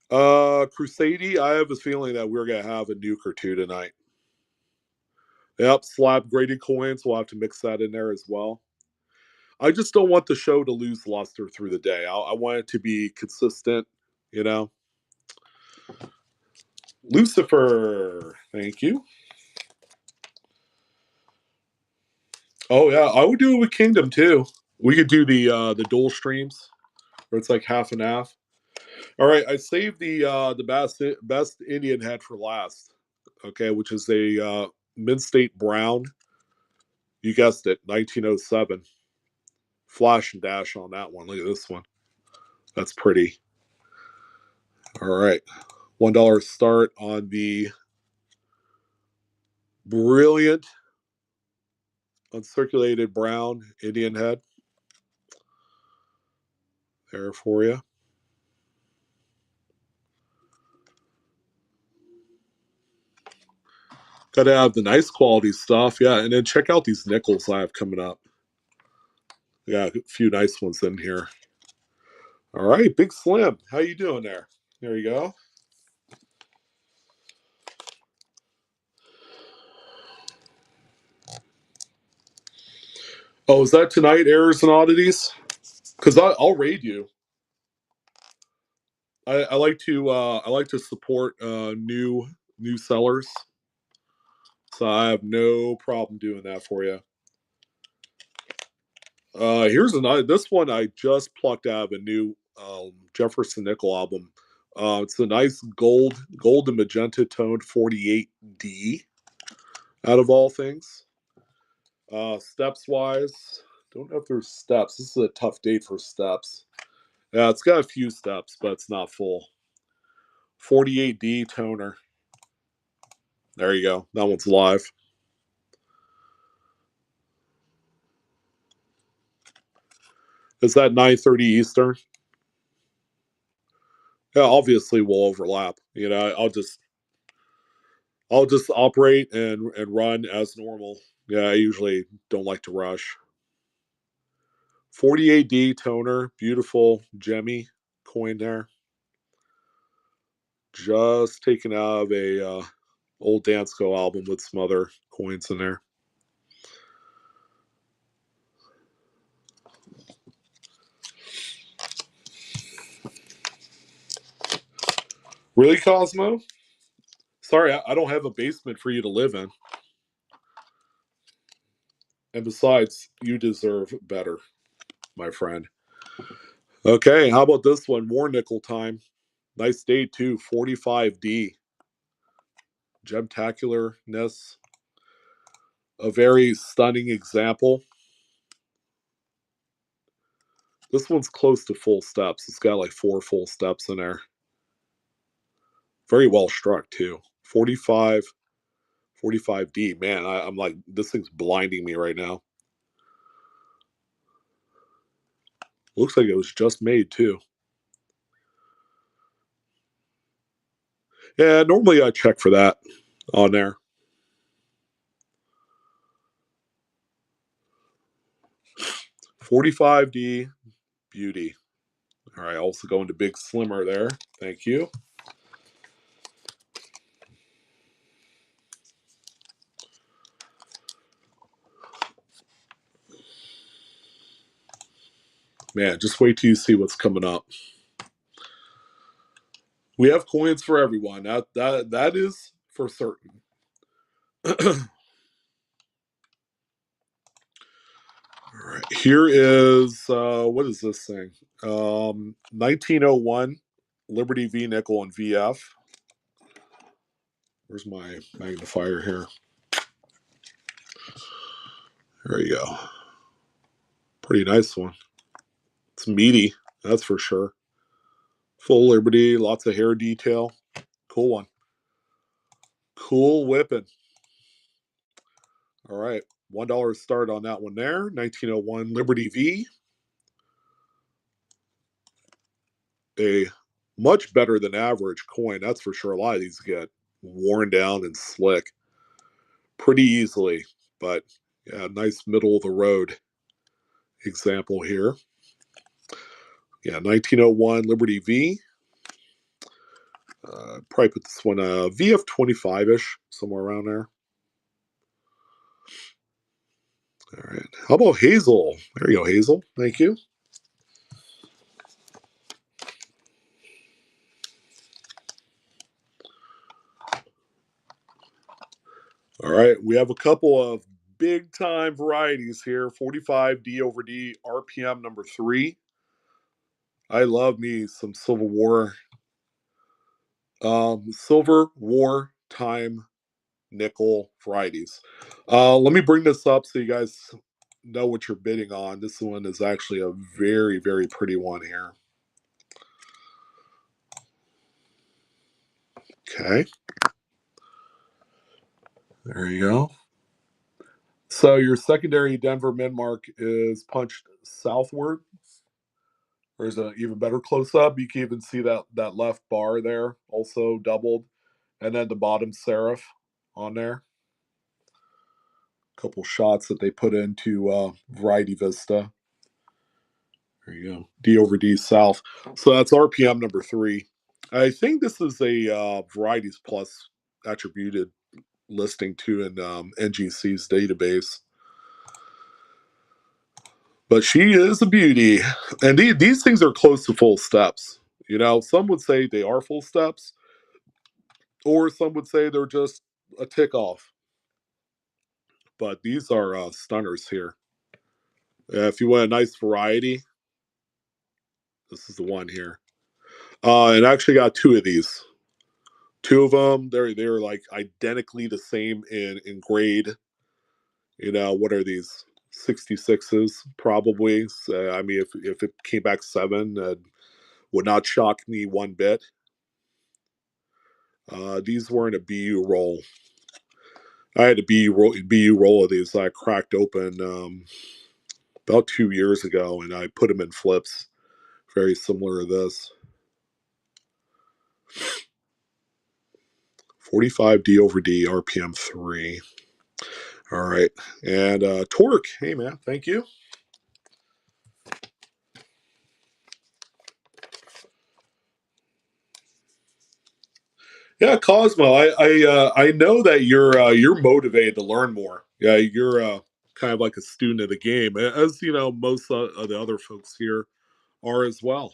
Crusade, I have a feeling that we're gonna have a nuke or two tonight. Yep, slab graded coins. We'll have to mix that in there as well. I just don't want the show to lose luster through the day. I want it to be consistent, you know. Lucifer, thank you. Oh yeah, I would do it with Kingdom too. We could do the dual streams where it's like half and half. All right, I saved the best Indian head for last. Okay, which is a Mid State Brown. You guessed it, 1907. Flash and dash on that one. Look at this one. That's pretty. All right. $1 start on the brilliant uncirculated brown Indian head. There for you. Got to have the nice quality stuff. Yeah. And then check out these nickels I have coming up. Yeah, a few nice ones in here. All right. Big Slim. How you doing there? There you go. Oh, is that tonight, Errors and Oddities? Because I'll raid you. I like to support new sellers, so I have no problem doing that for you. Here's another. This one I just plucked out of a new Jefferson Nickel album. It's a nice gold and magenta toned 48D. out of all things. Steps wise, don't know if there's steps. This is a tough date for steps. Yeah, it's got a few steps, but it's not full. 48D toner. There you go. That one's live. Is that 9:30 Eastern? Yeah, obviously we'll overlap. You know, I'll just operate and run as normal. Yeah, I usually don't like to rush. 48D toner, beautiful gemmy coin there. Just taken out of a old Dansko album with some other coins in there. Really, Cosmo? Sorry, I don't have a basement for you to live in. And besides, you deserve better, my friend. Okay, how about this one? More nickel time. Nice day, too. 45D. Gemtacularness. A very stunning example. This one's close to full steps. It's got like 4 full steps in there. Very well struck, too. 45D. Man, I'm like, this thing's blinding me right now. Looks like it was just made, too. Yeah, normally I check for that on there. 45D beauty. All right, also going to big slimmer there. Thank you. Man, just wait till you see what's coming up. We have coins for everyone. That is for certain. All right, here is what is this thing? 1901 Liberty V nickel and VF. Where's my magnifier here? There you go. Pretty nice one. It's meaty, that's for sure. Full Liberty, lots of hair detail. Cool one. Cool whipping. All right. $1 start on that one there. 1901 Liberty V. A much better than average coin, that's for sure. A lot of these get worn down and slick pretty easily. But yeah, nice middle of the road example here. Yeah, 1901 Liberty V. Probably put this one VF 25-ish, somewhere around there. All right. How about Hazel? There you go, Hazel. Thank you. All right. We have a couple of big time varieties here. 45 D over D, RPM number 3. I love me some Silver War time nickel varieties. Let me bring this up so you guys know what you're bidding on. This one is actually a very, very pretty one here. Okay. There you go. So your secondary Denver Minmark is punched southward. There's an even better close up. You can even see that left bar there, also doubled, and then the bottom serif on there. A couple shots that they put into Variety Vista. There you go. D over D South. So that's RPM number 3. I think this is a Varieties Plus attributed listing too in NGC's database. But she is a beauty. And these things are close to full steps. You know, some would say they are full steps, or some would say they're just a tick off. But these are stunners here. If you want a nice variety, this is the one here. And I actually got 2 of these. Two of them, they're like identically the same in grade. What are these? 66s probably. So, I mean, if it came back 7, would not shock me one bit. These were in a BU roll. I had a BU roll of these I cracked open about 2 years ago, and I put them in flips, very similar to this. 45 D over D, RPM 3. All right. And Torque, hey man, thank you. Yeah, Cosmo, I know that you're motivated to learn more. Yeah, you're kind of like a student of the game, as most of the other folks here are as well.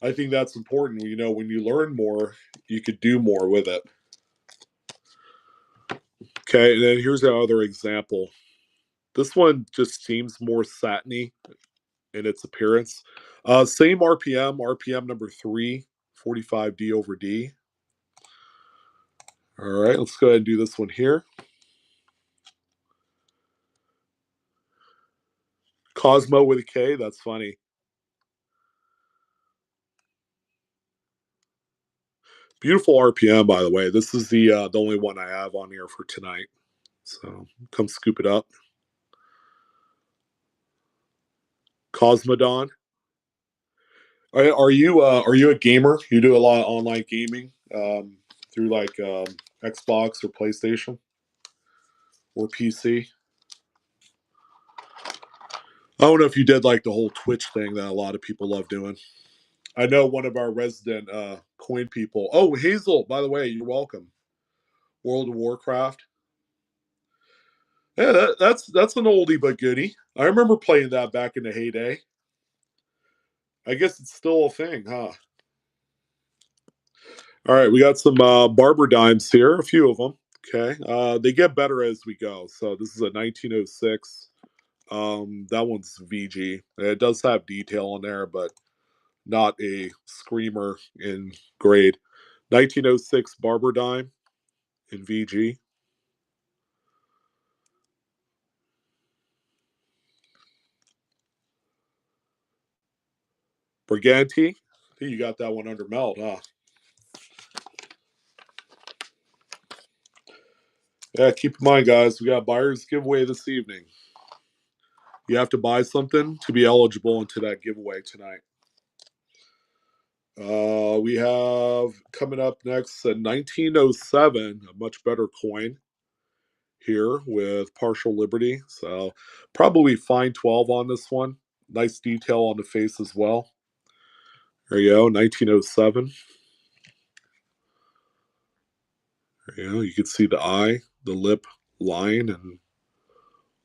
I think that's important. When you learn more, you could do more with it. Okay, and then here's the other example. This one just seems more satiny in its appearance. Same RPM number 3, 45 D over D. All right, let's go ahead and do this one here. Cosmo with a K, that's funny. Beautiful RPM, by the way. This is the only one I have on here for tonight. So come scoop it up. Cosmodon. Are you a gamer? You do a lot of online gaming through like Xbox or PlayStation or PC? I don't know if you did like the whole Twitch thing that a lot of people love doing. I know one of our resident coin people. Oh, Hazel, by the way, you're welcome. World of Warcraft. Yeah, that's an oldie but goodie. I remember playing that back in the heyday. I guess it's still a thing, huh? All right, we got some Barber dimes here, a few of them. Okay, they get better as we go. So this is a 1906. That one's VG. It does have detail on there, but not a screamer in grade. 1906 Barber dime in VG. Briganti. I think you got that one under melt, huh? Yeah, keep in mind, guys, we got buyer's giveaway this evening. You have to buy something to be eligible into that giveaway tonight. We have coming up next a 1907, a much better coin here with partial liberty. So probably fine 12 on this one. Nice detail on the face as well. There you go, 1907. There you go. You can see the eye, the lip line, and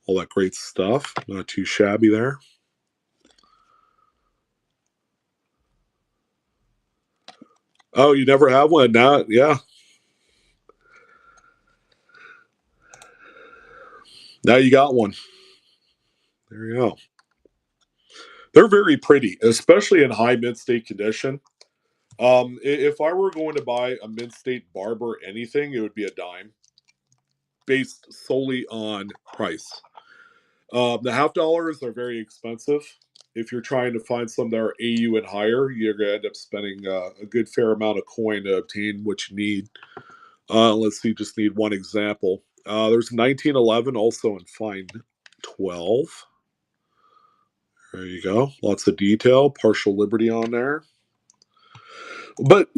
all that great stuff. Not too shabby there. Oh, you never have one? Now, yeah. Now you got one. There you go. They're very pretty, especially in high mint state condition. If I were going to buy a mint state Barber anything, it would be a dime, based solely on price. The half dollars are very expensive. If you're trying to find some that are AU and higher, you're going to end up spending a good fair amount of coin to obtain what you need. Let's see, just need one example. There's 1911 also in fine 12. There you go. Lots of detail, partial liberty on there. But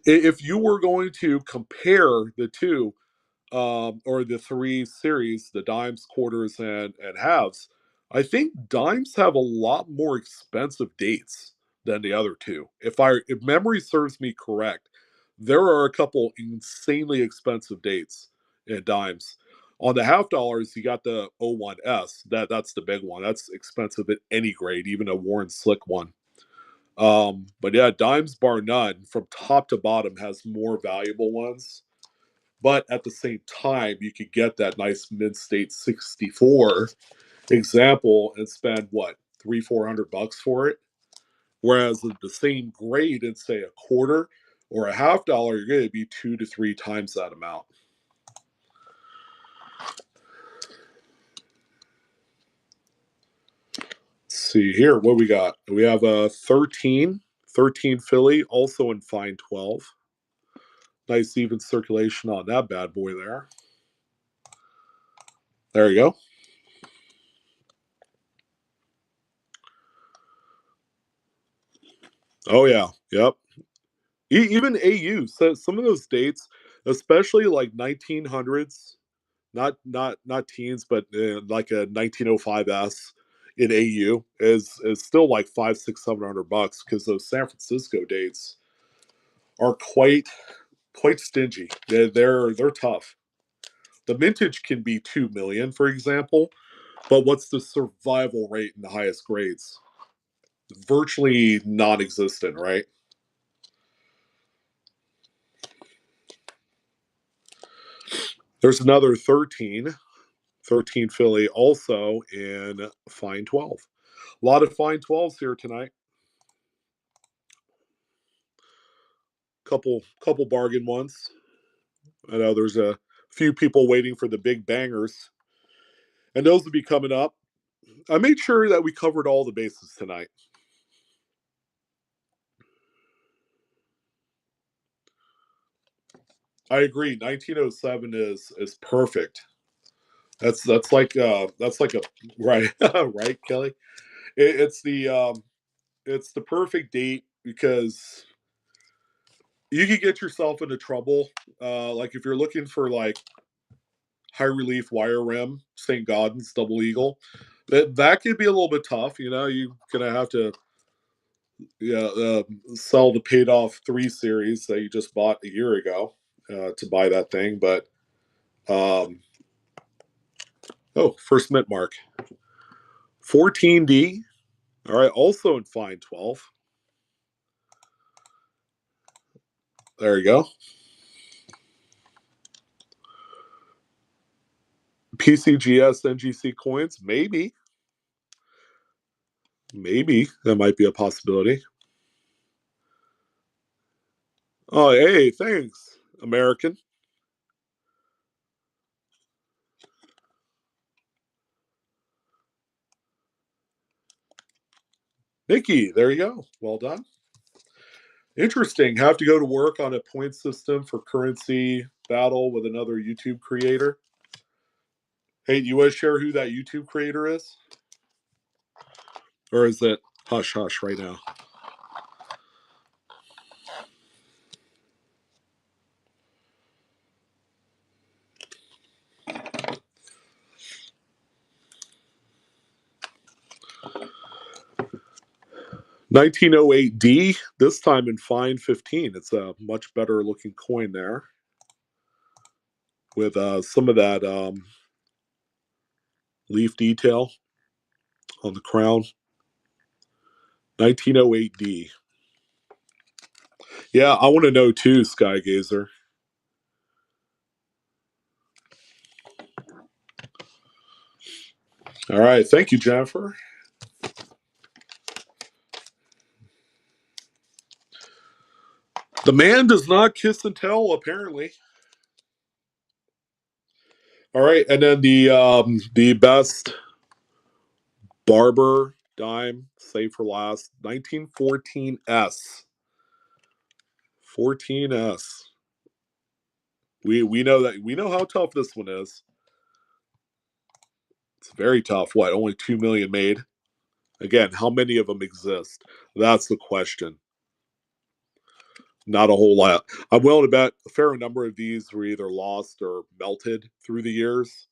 if you were going to compare the two, or the three series, the dimes, quarters, and halves, I think dimes have a lot more expensive dates than the other two. If memory serves me correct, there are a couple insanely expensive dates in dimes. On the half dollars, you got the O1S. That's the big one. That's expensive at any grade, even a Warren Slick one. But yeah, dimes bar none, from top to bottom, has more valuable ones. But at the same time, you could get that nice mid state 64 example and spend what, 300-400 bucks for it. Whereas the same grade in say a quarter or a $half, you're going to be 2 to 3 times that amount. Let's see here, what we got? We have a 13 Philly, also in fine 12. Nice even circulation on that bad boy there. There you go. Oh yeah, yep. Even AU. So some of those dates, especially like 1900s, not teens, but like a 1905S in AU is still like 5, 6, $700 because those San Francisco dates are quite stingy. They're tough. The mintage can be 2 million, for example, but what's the survival rate in the highest grades? Virtually non-existent, right? There's another 13 Philly, also in fine 12. A lot of fine 12s here tonight. Couple bargain ones. I know there's a few people waiting for the big bangers, and those will be coming up. I made sure that we covered all the bases tonight. I agree. 1907 is perfect. That's like a right right, Kelly. It's the perfect date because you could get yourself into trouble. Like if you're looking for like high relief wire rim, St. Gaudens double eagle, that could be a little bit tough. You know, you're gonna have to sell the paid off 3 series that you just bought a year ago to buy that thing. But first mint mark 14D. All right, also in fine 12. There you go. PCGS NGC coins, maybe that might be a possibility. Oh, hey, thanks, American. Nikki, there you go. Well done. Interesting. Have to go to work on a point system for currency battle with another YouTube creator. Hey, do you want to share who that YouTube creator is? Or is it hush hush right now? $1908D, this time in fine 15. It's a much better looking coin there with some of that leaf detail on the crown. 1908D. Yeah, I want to know too, Skygazer. All right, thank you, Jennifer. The man does not kiss and tell, apparently. All right, and then the best Barber dime, save for last, 1914S. 14S. We know how tough this one is. It's very tough. What, only 2 million made? Again, how many of them exist? That's the question. Not a whole lot. I'm willing to bet a fair number of these were either lost or melted through the years.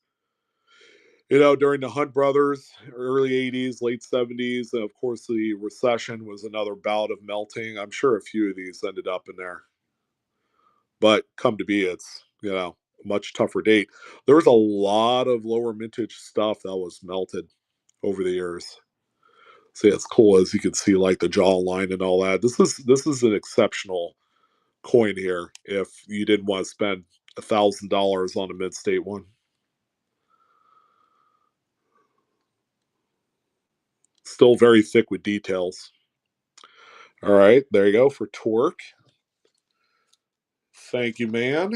You know, during the Hunt brothers, early 80s, late 70s, and of course the recession was another bout of melting. I'm sure a few of these ended up in there. But come to be, it's, a much tougher date. There was a lot of lower mintage stuff that was melted over the years. See, it's cool as you can see, like the jawline and all that. This is an exceptional coin here. If you didn't want to spend $1,000 on a mid-state one, still very thick with details. All right, there you go for torque. Thank you, man.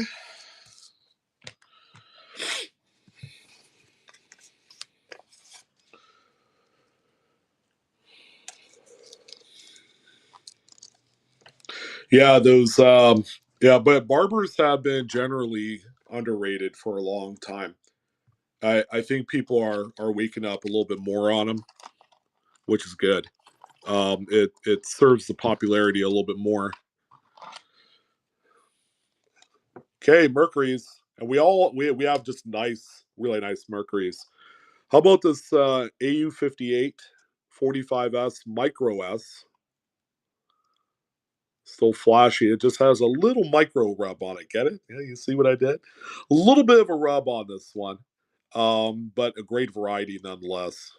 Yeah, those but barbers have been generally underrated for a long time. I think people are waking up a little bit more on them, which is good. It serves the popularity a little bit more. Okay, Mercuries, and we have just nice, really nice Mercuries. How about this AU58 45S Micro S? Still flashy. It just has a little micro rub on it. Get it? Yeah, you see what I did? A little bit of a rub on this one, but a great variety nonetheless.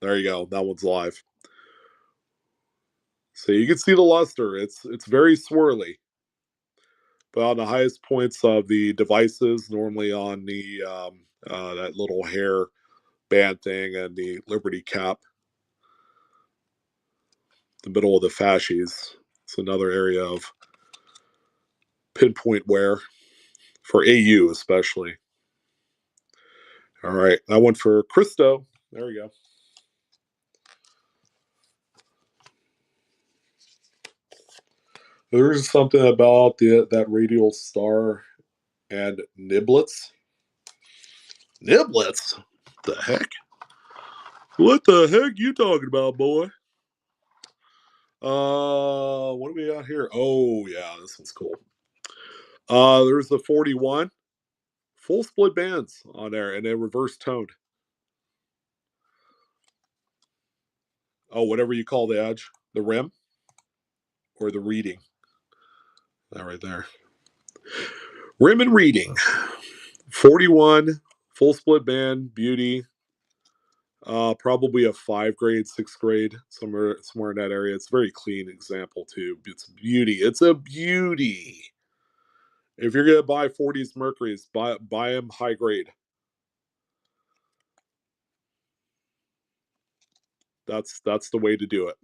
There you go. That one's live. So you can see the luster. It's very swirly. But on the highest points of the devices, normally on the that little hair band thing and the Liberty cap, the middle of the fascies. It's another area of pinpoint wear for AU especially. All right, that one for Christo. There we go. There's something about that radial star and niblets. Niblets? The heck? What the heck you talking about, boy? What do we got here? Oh yeah, this one's cool. There's the 41 full split bands on there, and then reverse toned. Oh, whatever you call the edge, the rim, or the reading. That right there. Rim and reading. 41 full split band beauty. Probably a 5th grade, 6th grade, somewhere in that area. It's a very clean example too. It's beauty. It's a beauty. If you're gonna buy 40s Mercuries, buy them high grade. That's the way to do it.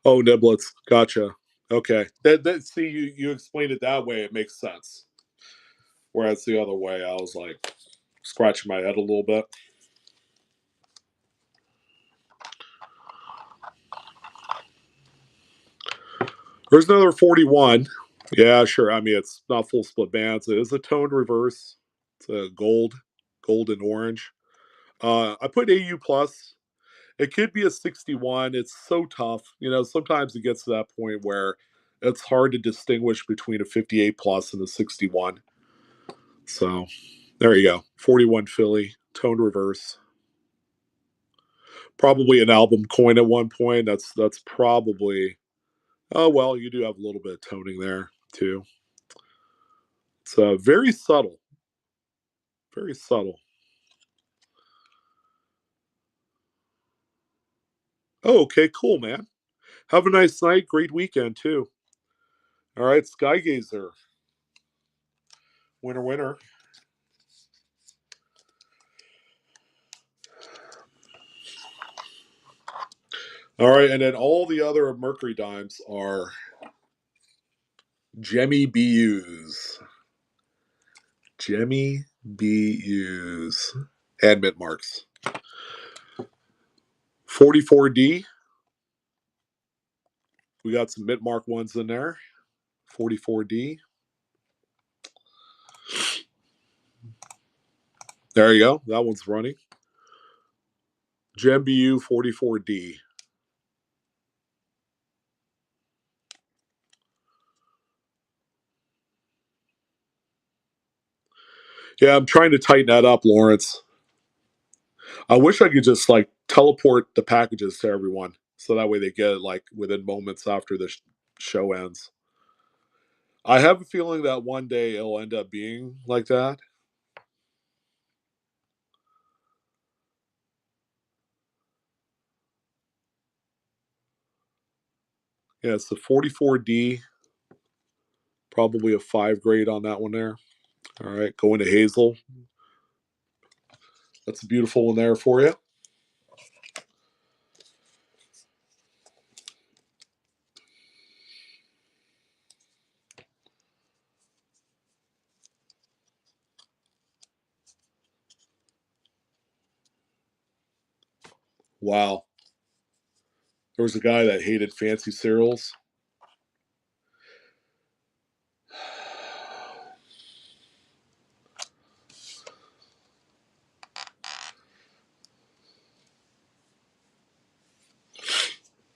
Oh, niblets. Gotcha. Okay. That see you explained it that way, it makes sense. Whereas the other way, I was like scratching my head a little bit. There's another 41. Yeah, sure. I mean, it's not full split bands. It is a toned reverse. It's a gold and orange. I put AU plus. It could be a 61. It's so tough. Sometimes it gets to that point where it's hard to distinguish between a 58 plus and a 61. So there you go. 41 Philly, toned reverse. Probably an album coin at one point. That's probably, oh well, you do have a little bit of toning there too. It's very subtle. Very subtle. Oh, okay, cool, man. Have a nice night. Great weekend too. All right, Skygazer. Winner, winner. All right, and then all the other Mercury dimes are Jemmy BUs. Jemmy BUs. And mint marks. 44D. We got some mint mark ones in there. 44D. There you go. That one's running. Gem BU 44D. Yeah, I'm trying to tighten that up, Lawrence. I wish I could just like teleport the packages to everyone so that way they get it like within moments after the show ends. I have a feeling that one day it'll end up being like that. Yeah, it's the 44D, probably a 5 grade on that one there. All right, going to Hazel. That's a beautiful one there for you. Wow. There was a guy that hated fancy cereals.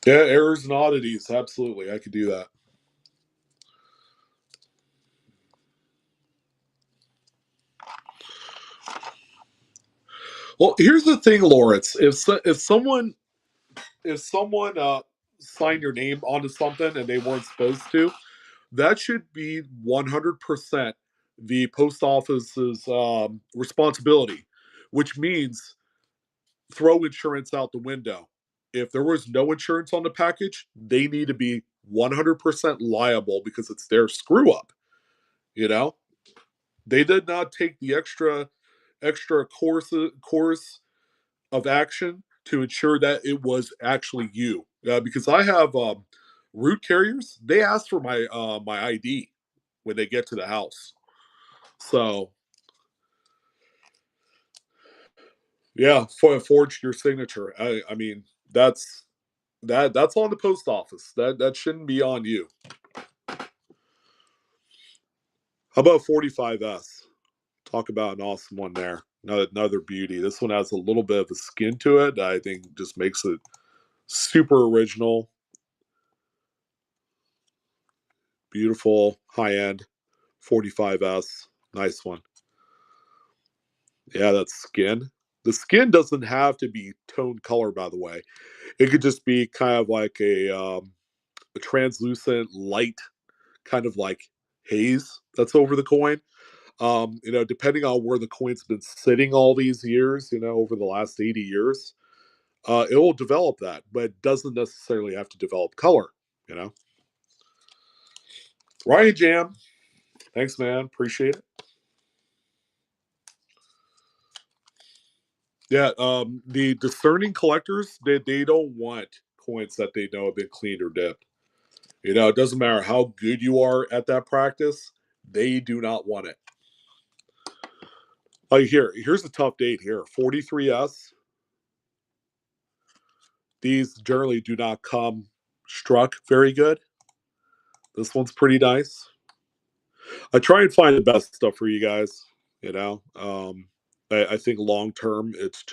Yeah, errors and oddities. Absolutely. I could do that. Well, here's the thing, Lawrence. If someone signed your name onto something and they weren't supposed to, that should be 100% the post office's responsibility, which means throw insurance out the window. If there was no insurance on the package, they need to be 100% liable because it's their screw up. You know, they did not take the extra course of action to ensure that it was actually you. Because I have root carriers, they ask for my ID when they get to the house. So yeah, forged your signature. I mean that's on the post office. That shouldn't be on you. How about 45S? Talk about an awesome one there. Another beauty. This one has a little bit of a skin to it. I think just makes it super original, beautiful, high end. 45S, nice one. Yeah, that's skin. The skin doesn't have to be toned color, by the way. It could just be kind of like a translucent, light, kind of like haze that's over the coin. Depending on where the coin's been sitting all these years, over the last 80 years, it will develop that, but it doesn't necessarily have to develop color, you know. Ryan Jam, thanks, man. Appreciate it. Yeah, the discerning collectors, they don't want coins that they know have been cleaned or dipped. It doesn't matter how good you are at that practice, they do not want it. Like here's a tough date here. 43S. These generally do not come struck very good. This one's pretty nice. I try and find the best stuff for you guys. You know, I think long term, it's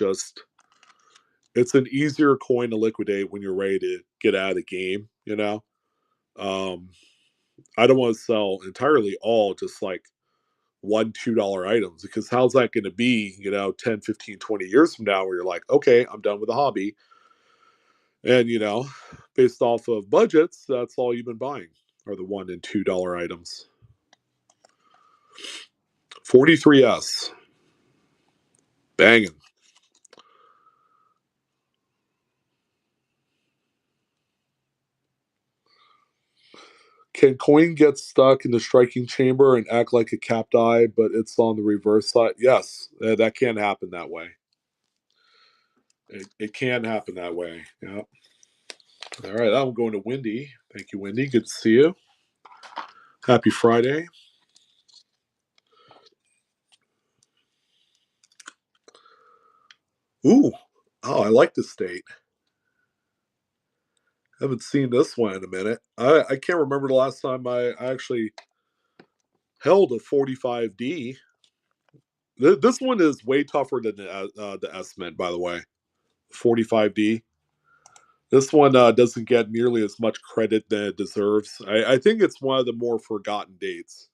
an easier coin to liquidate when you're ready to get out of the game. Um, I don't want to sell entirely all just like $1, $2 items because how's that going to be, 10, 15, 20 years from now where you're like, okay, I'm done with the hobby. And, based off of budgets, that's all you've been buying are the $1 and $2 items. 43S. Banging. Can coin get stuck in the striking chamber and act like a capped eye, but it's on the reverse side? Yes, that can happen that way. It can happen that way. Yeah. All right, I'm going to Wendy. Thank you, Wendy. Good to see you. Happy Friday. Ooh, oh, I like this state. Haven't seen this one in a minute. I can't remember the last time I actually held a 45D. This one is way tougher than the S Mint, by the way. 45D. This one doesn't get nearly as much credit than it deserves. I think it's one of the more forgotten dates.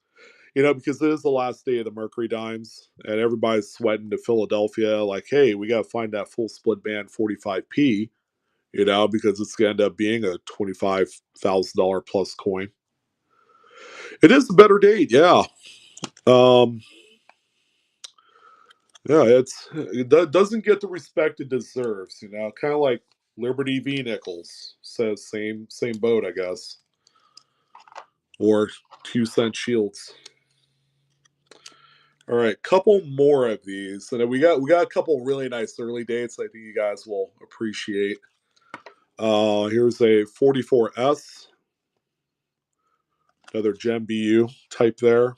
Because it is the last day of the Mercury dimes, and everybody's sweating to Philadelphia, like, hey, we got to find that full split band 45p, because it's going to end up being a $25,000 plus coin. It is a better date, yeah. Um, yeah, it doesn't get the respect it deserves, kind of like Liberty V Nichols says, same boat, I guess, or 2 cent shields. All right, couple more of these, and then we got a couple really nice early dates. I think you guys will appreciate. Here's a 44S, another Gem BU type there.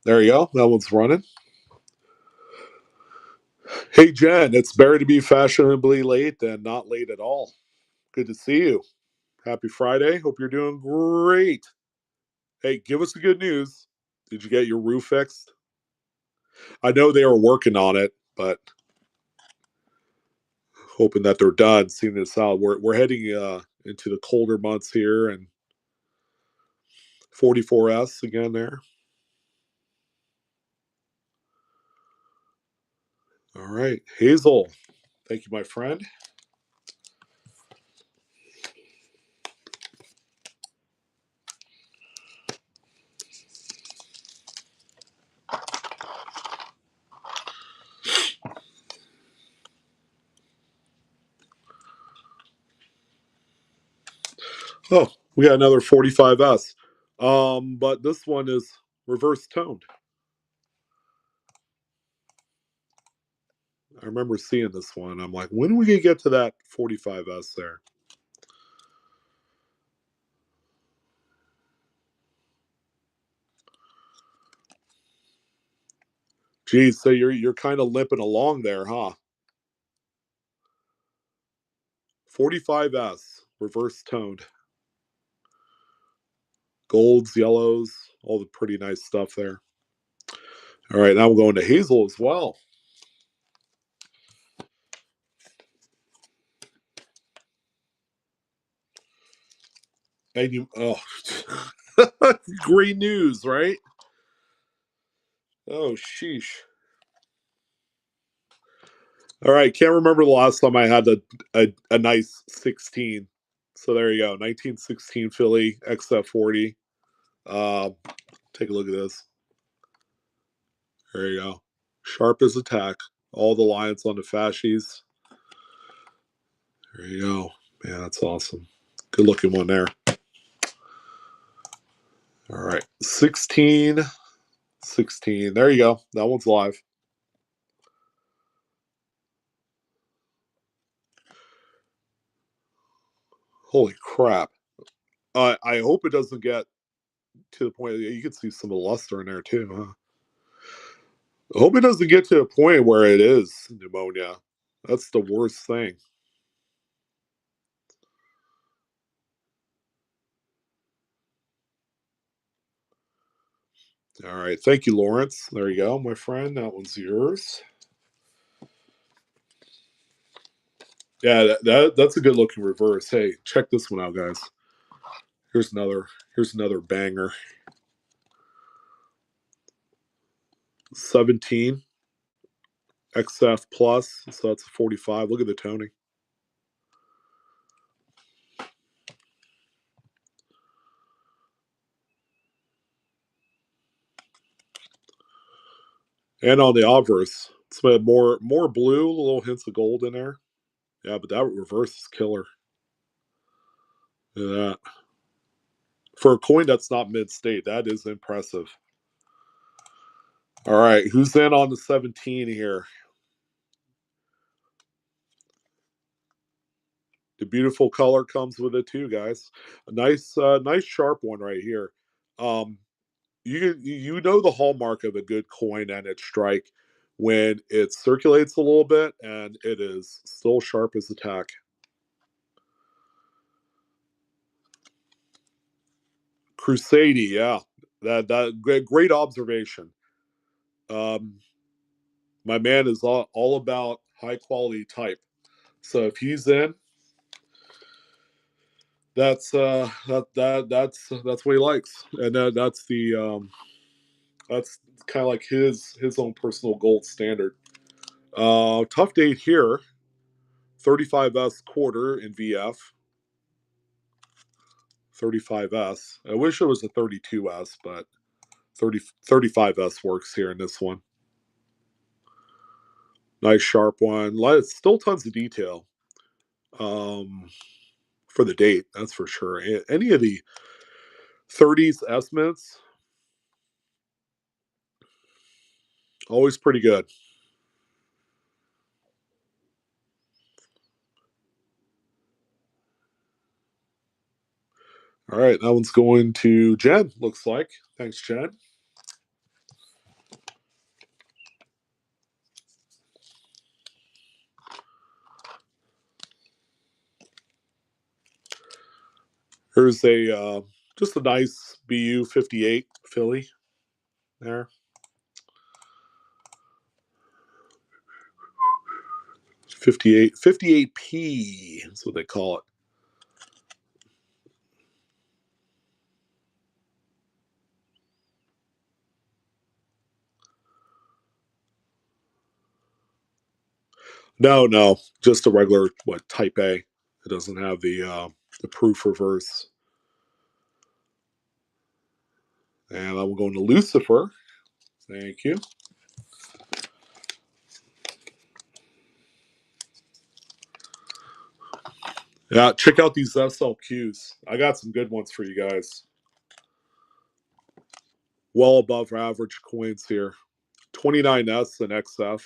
There you go. That one's running. Hey, Jen, it's better to be fashionably late than not late at all. Good to see you. Happy Friday. Hope you're doing great. Hey, give us the good news. Did you get your roof fixed? I know they were working on it, but hoping that they're done. Seeing this out, we're heading into the colder months here, and 44S again there. All right, Hazel. Thank you, my friend. Oh, we got another 45S. But this one is reverse toned. I remember seeing this one. I'm like, when are we gonna get to that 45S there? Geez, so you're kind of limping along there, huh? 45S, reverse toned. Golds, yellows, all the pretty nice stuff there. All right, now we're going to Hazel as well. And you, oh, great news, right? Oh, sheesh. All right, can't remember the last time I had a nice 16. So there you go, 1916 Philly XF40. Uh, take a look at this. There you go. Sharp as a tack. All the lines on the fascies. There you go. Man, that's awesome. Good looking one there. All right. 16. 16. There you go. That one's live. Holy crap. I hope it doesn't get to the point you can see some of the luster in there too, huh? I hope it doesn't get to a point where it is pneumonia. That's the worst thing. All right. Thank you, Lawrence. There you go, my friend. That one's yours. Yeah, that's a good looking reverse. Hey, check this one out, guys. Here's another banger. 17 XF plus, so that's a 45. Look at the toning. And on the obverse, it's more blue, little hints of gold in there. Yeah, but that reverse is killer. Look at that. For a coin that's not mid-state, that is impressive. All right, who's in on the 17 here? The beautiful color comes with it too, guys. A nice sharp one right here. Um, you know the hallmark of a good coin and its strike when it circulates a little bit and it is still sharp as a tack. Crusade, yeah, that great observation. Um, my man is all about high quality type. So if he's in, that's what he likes, and that's kind of like his own personal gold standard. Tough date here. 35S quarter in VF. 35S. I wish it was a 32S, but 35S works here in this one. Nice sharp one. Still tons of detail. For the date, that's for sure. Any of the 30s estimates, always pretty good. All right, that one's going to Jen, looks like. Thanks, Jen. Here's a just a nice BU 58 Philly there. 58P. That's what they call it. No, just a regular type A. It doesn't have the proof reverse. And I'm going to Lucifer. Thank you. Yeah, check out these SLQs. I got some good ones for you guys. Well above average coins here. 29S and XF.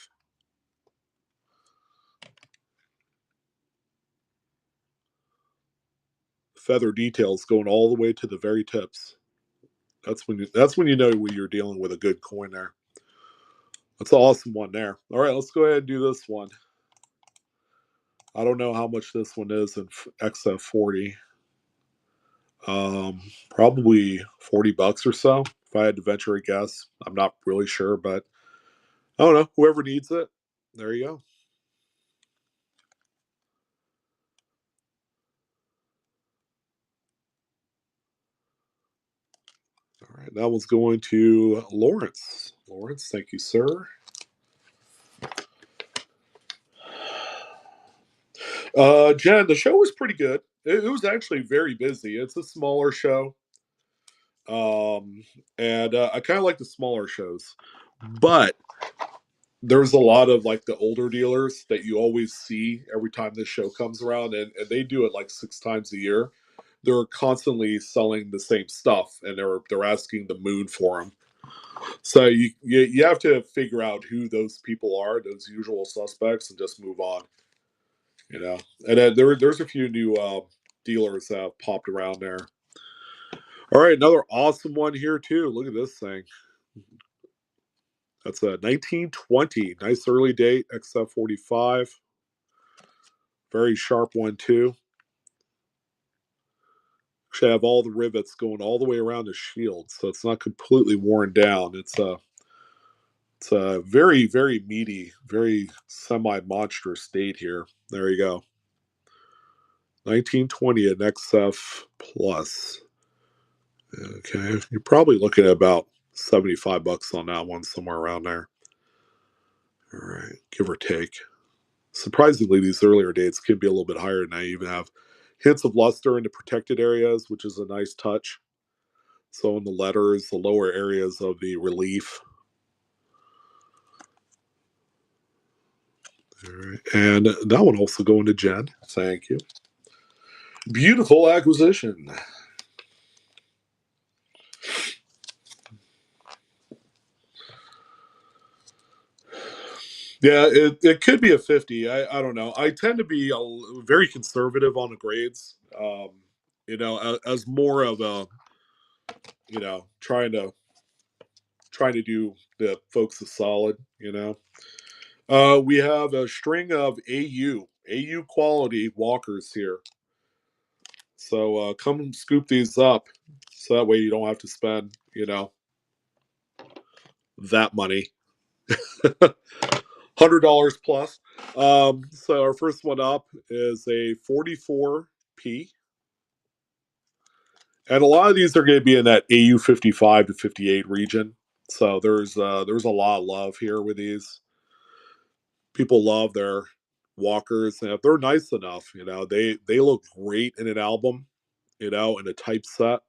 Feather details going all the way to the very tips. That's when you know when you're dealing with a good coin there. That's an awesome one there. All right, let's go ahead and do this one. I don't know how much this one is in XF40. Probably $40 or so, if I had to venture a guess. I'm not really sure, but I don't know. Whoever needs it, there you go. All right, that one's going to Lawrence. Lawrence, thank you, sir. Jen, the show was pretty good. It was actually very busy. It's a smaller show. And I kind of like the smaller shows, but there's a lot of like the older dealers that you always see every time this show comes around, and they do it like 6 times a year. They're constantly selling the same stuff, and they're asking the moon for them. So you have to figure out who those people are, those usual suspects, and just move on. You know, and then there's a few new dealers that have popped around there. All right, another awesome one here too. Look at this thing. That's a 1920. Nice early date, XF45. Very sharp one too. Actually, I have all the rivets going all the way around the shield, so it's not completely worn down. It's a very, very meaty, very semi-monster state here. There you go. 1920 an XF plus. Okay, you're probably looking at about $75 on that one, somewhere around there. All right, give or take. Surprisingly, these earlier dates can be a little bit higher, and I even have hints of luster in the protected areas, which is a nice touch. So in the letters, the lower areas of the relief. All right. And that one also going to Jen. Thank you. Beautiful acquisition. Yeah, it could be a 50. I don't know. I tend to be very conservative on the grades. As more of a, trying to do the folks a solid. We have a string of AU quality walkers here. So come scoop these up, so that way you don't have to spend, that money. $100 plus. So our first one up is a 44P. And a lot of these are going to be in that AU 55 to 58 region. So there's a lot of love here with these. People love their walkers, and if they're nice enough, they look great in an album, in a typeset.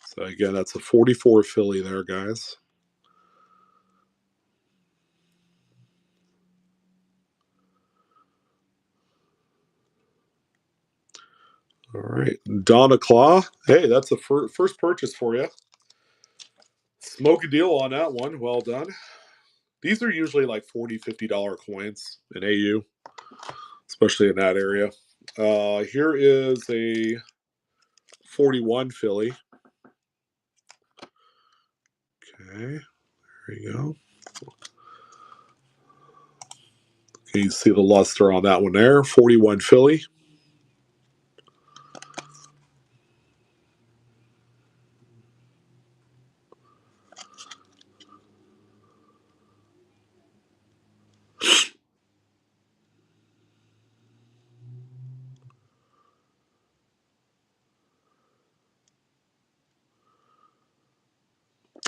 So again, that's a 44 Philly there, guys. All right, Donna Claw. Hey, that's a first purchase for you. Smoke a deal on that one. Well done. These are usually like $40, $50 coins in AU, especially in that area. Here is a 41 Philly. Okay, there you go. You see the luster on that one there. 41 Philly.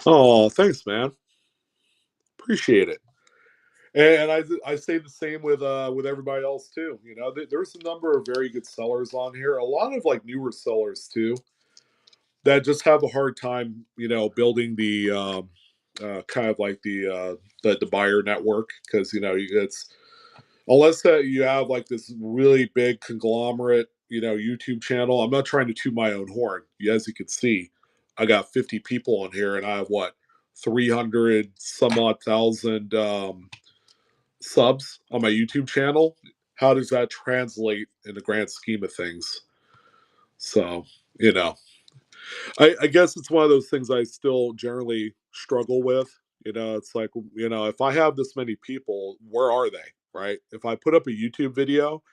Oh, thanks, man. Appreciate it. And I say the same with everybody else too. You know, there's a number of very good sellers on here. A lot of like newer sellers too that just have a hard time, you know, building the kind of like the buyer network because you know it's unless that you have like this really big conglomerate, you know, YouTube channel. I'm not trying to toot my own horn. As you can see, I got 50 people on here, and I have what 300 some odd thousand subs on my YouTube channel. How does that translate in the grand scheme of things? So, you know, I guess it's one of those things I still generally struggle with. You know, it's like, you know, if I have this many people, where are they? Right? If I put up a YouTube video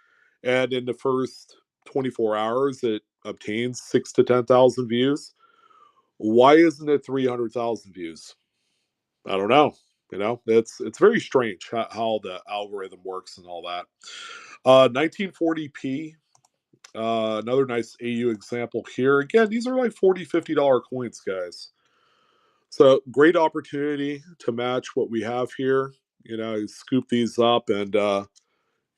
and in the first 24 hours it obtains 6 to 10,000 views, why isn't it 300,000 views? I don't know. You know, it's very strange how the algorithm works and all that. 1940p, another nice AU example here. Again, these are like $40, $50 coins, guys. So great opportunity to match what we have here. You know, you scoop these up and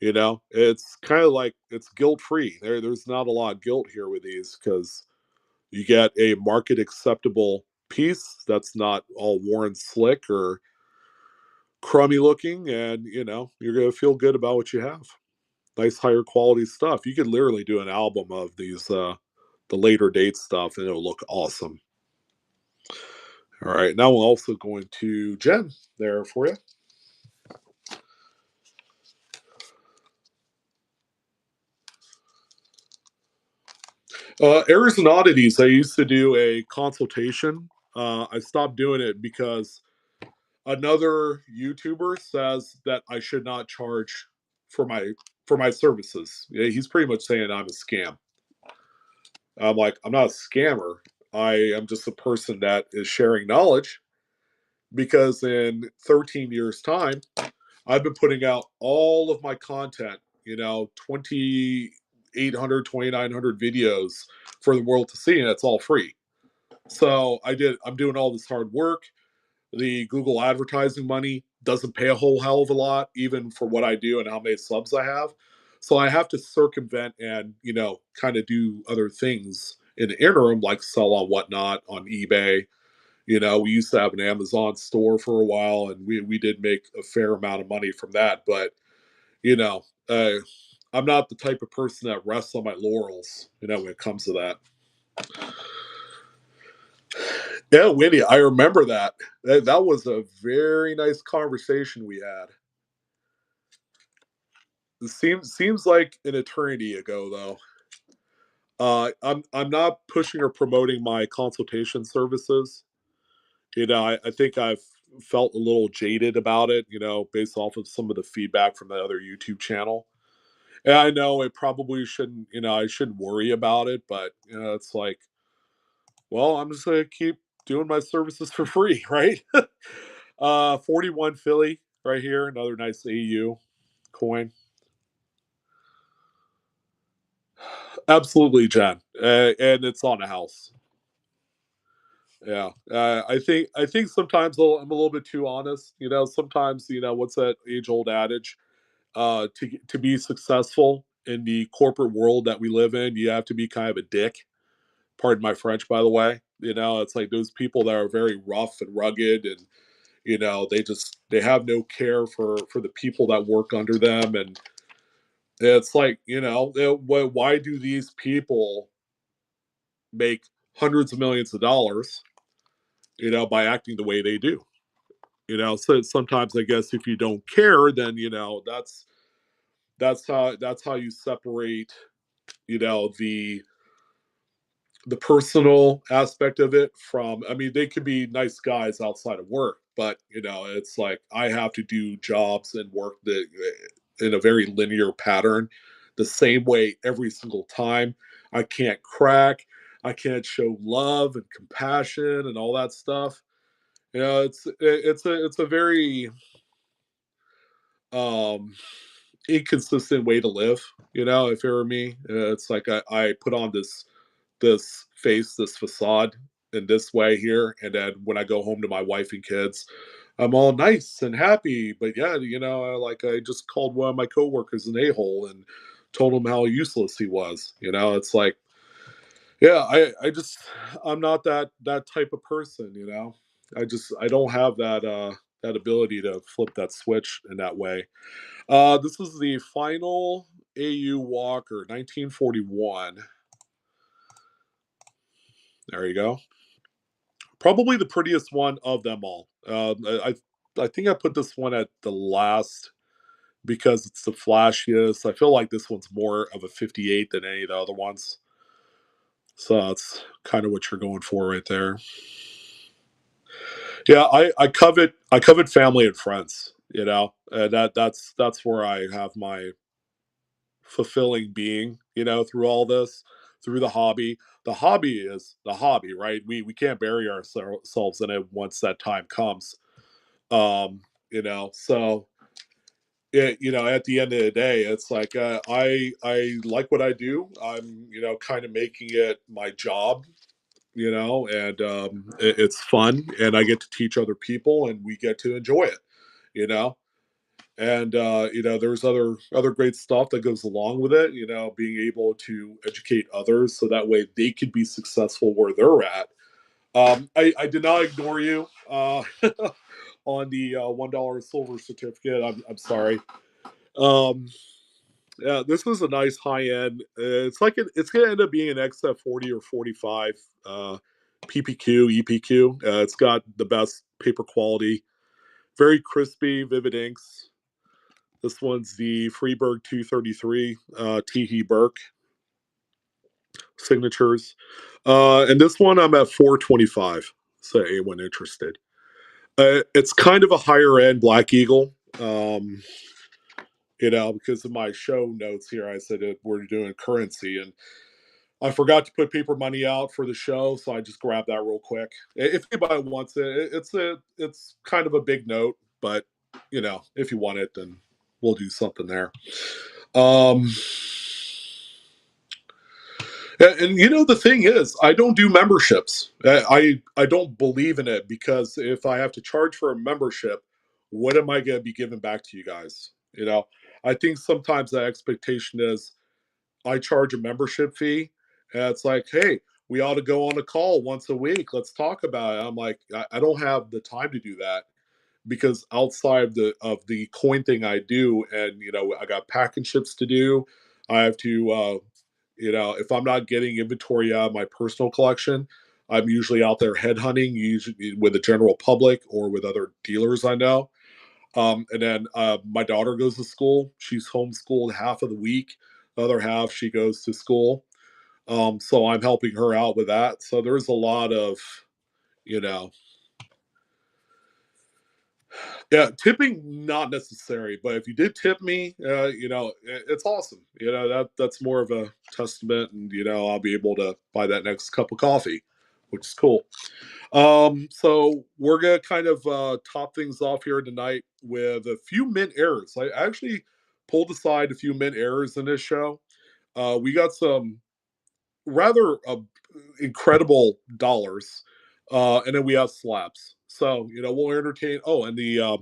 you know, it's kind of like it's guilt free. There's not a lot of guilt here with these because you get a market acceptable piece that's not all worn slick or crummy looking, and you know you're gonna feel good about what you have. Nice higher quality stuff. You could literally do an album of these the later date stuff, and it'll look awesome. All right, now we're also going to Jen there for you. Errors and oddities. I used to do a consultation. I stopped doing it because another YouTuber says that I should not charge for my services. Yeah, he's pretty much saying I'm a scam. I'm like, I'm not a scammer. I am just a person that is sharing knowledge because in 13 years' time, I've been putting out all of my content, you know, 2,800, 2,900 videos for the world to see, and it's all free. So I'm doing all this hard work. The Google advertising money doesn't pay a whole hell of a lot, even for what I do and how many subs I have. So I have to circumvent and, you know, kind of do other things in the interim, like sell on whatnot on eBay. You know, we used to have an Amazon store for a while, and we did make a fair amount of money from that. But you know, I'm not the type of person that rests on my laurels. You know, when it comes to that. Yeah, Winnie, I remember that. That was a very nice conversation we had. It seems like an eternity ago, though. I'm not pushing or promoting my consultation services. You know, I think I've felt a little jaded about it. You know, based off of some of the feedback from the other YouTube channel. And I know it probably shouldn't. You know, I shouldn't worry about it, but you know, it's like, well, I'm just gonna keep doing my services for free, right? 41 Philly right here, another nice AU coin. Absolutely, Jen, and it's on a house. Yeah, I think sometimes I'm a little bit too honest. You know, sometimes you know what's that age old adage? To be successful in the corporate world that we live in, you have to be kind of a dick. Pardon my French, by the way. You know, it's like those people that are very rough and rugged, and you know they have no care for the people that work under them, and it's like you know why do these people make hundreds of millions of dollars, you know, by acting the way they do? You know, so sometimes I guess if you don't care, then you know that's how you separate, you know, the personal aspect of it from, I mean, they could be nice guys outside of work, but you know, it's like I have to do jobs and work that in a very linear pattern, the same way every single time. I can't crack. I can't show love and compassion and all that stuff. It's a very um inconsistent way to live. If it were me, it's like I put on this face, this facade in this way here, and then when I go home to my wife and kids, I'm all nice and happy. But yeah, I just called one of my coworkers an a-hole and told him how useless he was. It's like, yeah, I'm not that type of person. I don't have that ability to flip that switch in that way. This is the final AU Walker, 1941. There you go. Probably the prettiest one of them all. I think I put this one at the last because it's the flashiest. I feel like this one's more of a 58 than any of the other ones. So that's kind of what you're going for right there. Yeah, I covet family and friends. That's where I have my fulfilling being. Through all this, through the hobby. The hobby is the hobby, right? We can't bury ourselves in it once that time comes. So at the end of the day, it's like I like what I do. I'm kind of making it my job. And it's fun, and I get to teach other people, and we get to enjoy it. You know, and there's other great stuff that goes along with it. Being able to educate others so that way they could be successful where they're at. I did not ignore you on the $1 silver certificate. I'm sorry. Um, yeah, this was a nice high end. It's gonna end up being an XF40 or 45 PPQ EPQ. It's got the best paper quality, very crispy, vivid inks. This one's the Freeburg 233 Teehee Burke signatures, and this one I'm at 425. So anyone interested? It's kind of a higher end Black Eagle. Because of my show notes here, I said we're doing currency, and I forgot to put paper money out for the show, so I just grabbed that real quick. If anybody wants it's kind of a big note, but if you want it, then we'll do something there. Um, and the thing is, I don't do memberships. I don't believe in it because if I have to charge for a membership, what am I going to be giving back to you guys? I think sometimes the expectation is I charge a membership fee, and it's like, hey, we ought to go on a call once a week. Let's talk about it. I'm like, I don't have the time to do that because outside of the coin thing I do, and I got pack and ships to do. I have to, if I'm not getting inventory out of my personal collection, I'm usually out there headhunting, usually with the general public or with other dealers I know. And then my daughter goes to school. She's homeschooled half of the week. The other half she goes to school. So I'm helping her out with that. So there's a lot of, you know, yeah, tipping not necessary, but if you did tip me, it's awesome. That's more of a testament, and I'll be able to buy that next cup of coffee, which is cool. So we're gonna kind of top things off here tonight with a few mint errors. I actually pulled aside a few mint errors in this show. We got some rather incredible dollars, and then we have slaps. So we'll entertain. Oh, and the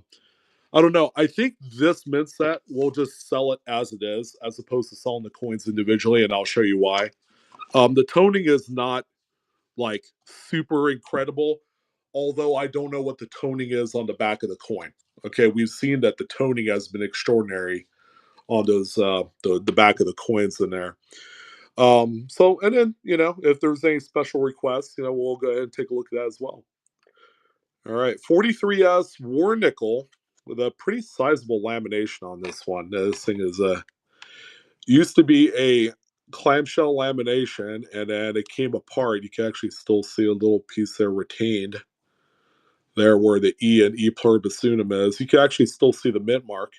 I don't know. I think this mint set we'll just sell it as it is, as opposed to selling the coins individually, and I'll show you why. The toning is not like super incredible, although I don't know what the toning is on the back of the coin. Okay, we've seen that the toning has been extraordinary on those the back of the coins in there. So and then if there's any special requests, we'll go ahead and take a look at that as well. All right, 43S War Nickel with a pretty sizable lamination on this one. This thing is used to be a clamshell lamination, and then it came apart. You can actually still see a little piece there retained there where the E and E pluribus unum is. You can actually still see the mint mark,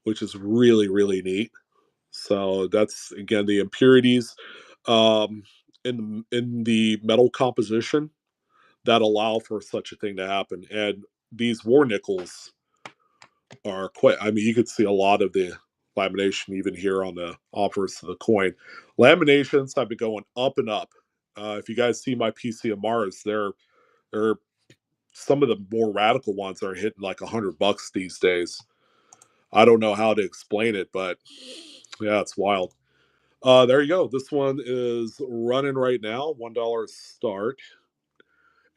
which is really, really neat. So that's again the impurities um, in the metal composition that allow for such a thing to happen. And these war nickels are quite. I mean, you could see a lot of the lamination even here on the obverse of the coin. Laminations have been going up and up. If you guys see my PCMRs, they're some of the more radical ones are hitting like $100 these days. I don't know how to explain it, but yeah, it's wild. There you go. This one is running right now, $1 start.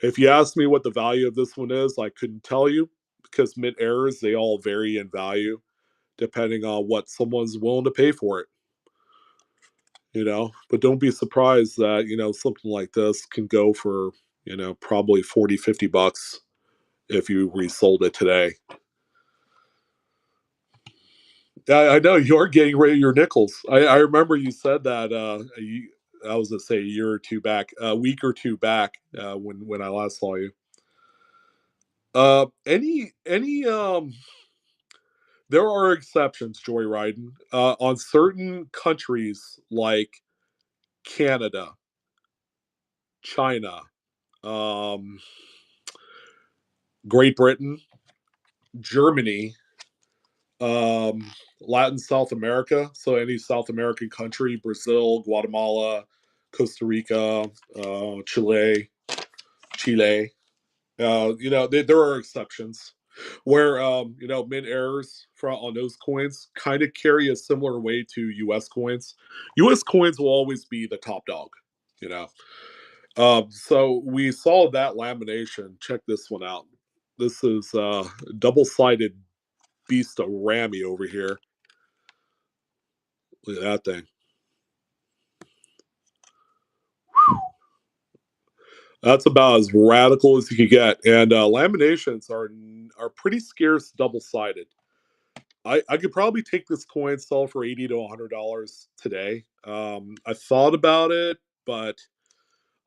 If you ask me what the value of this one is, I couldn't tell you because mint errors they all vary in value depending on what someone's willing to pay for it. But don't be surprised that something like this can go for probably 40, $50 if you resold it today. I know you're getting rid of your nickels. I remember you said that. I was gonna say a year or two back, a week or two back, when I last saw you. Any there are exceptions, joyriding, on certain countries like Canada, China, um, Great Britain, Germany, um, Latin South America. So any South American country, Brazil, Guatemala, Costa Rica, Chile. There are exceptions where mint errors on those coins kind of carry a similar way to U.S. coins. U.S. coins will always be the top dog. You know, so we saw that lamination. Check this one out. This is double-sided beast of Rammy over here. Look at that thing. That's about as radical as you could get. And laminations are pretty scarce, double-sided. I could probably take this coin, sell for $80 to $100 today. I thought about it, but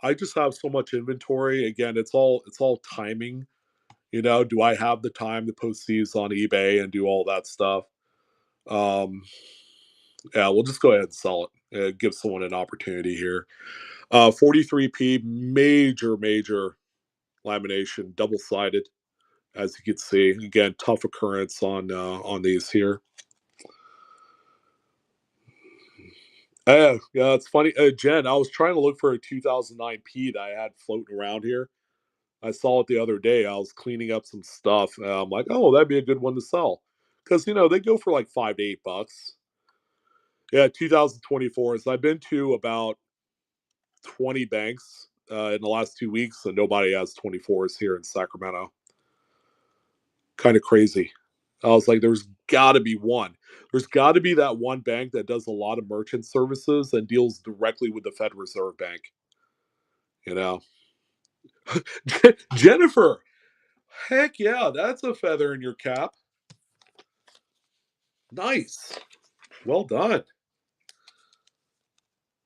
I just have so much inventory. Again, it's all timing. Do I have the time to post these on eBay and do all that stuff? Um, yeah, we'll just go ahead and sell it. Give someone an opportunity here. 43p, major lamination, double sided, as you can see. Again, tough occurrence on these here. Yeah, it's funny. Jen, I was trying to look for a 2009p that I had floating around here. I saw it the other day. I was cleaning up some stuff. I'm like, oh, that'd be a good one to sell. Because, they go for like $5 to $8. Yeah, 2024. So I've been to about 20 banks in the last 2 weeks, and nobody has 24s here in Sacramento. Kind of crazy. I was like, there's got to be one. There's got to be that one bank that does a lot of merchant services and deals directly with the Fed Reserve Bank. You know, Jennifer, heck yeah, that's a feather in your cap. Nice. Well done.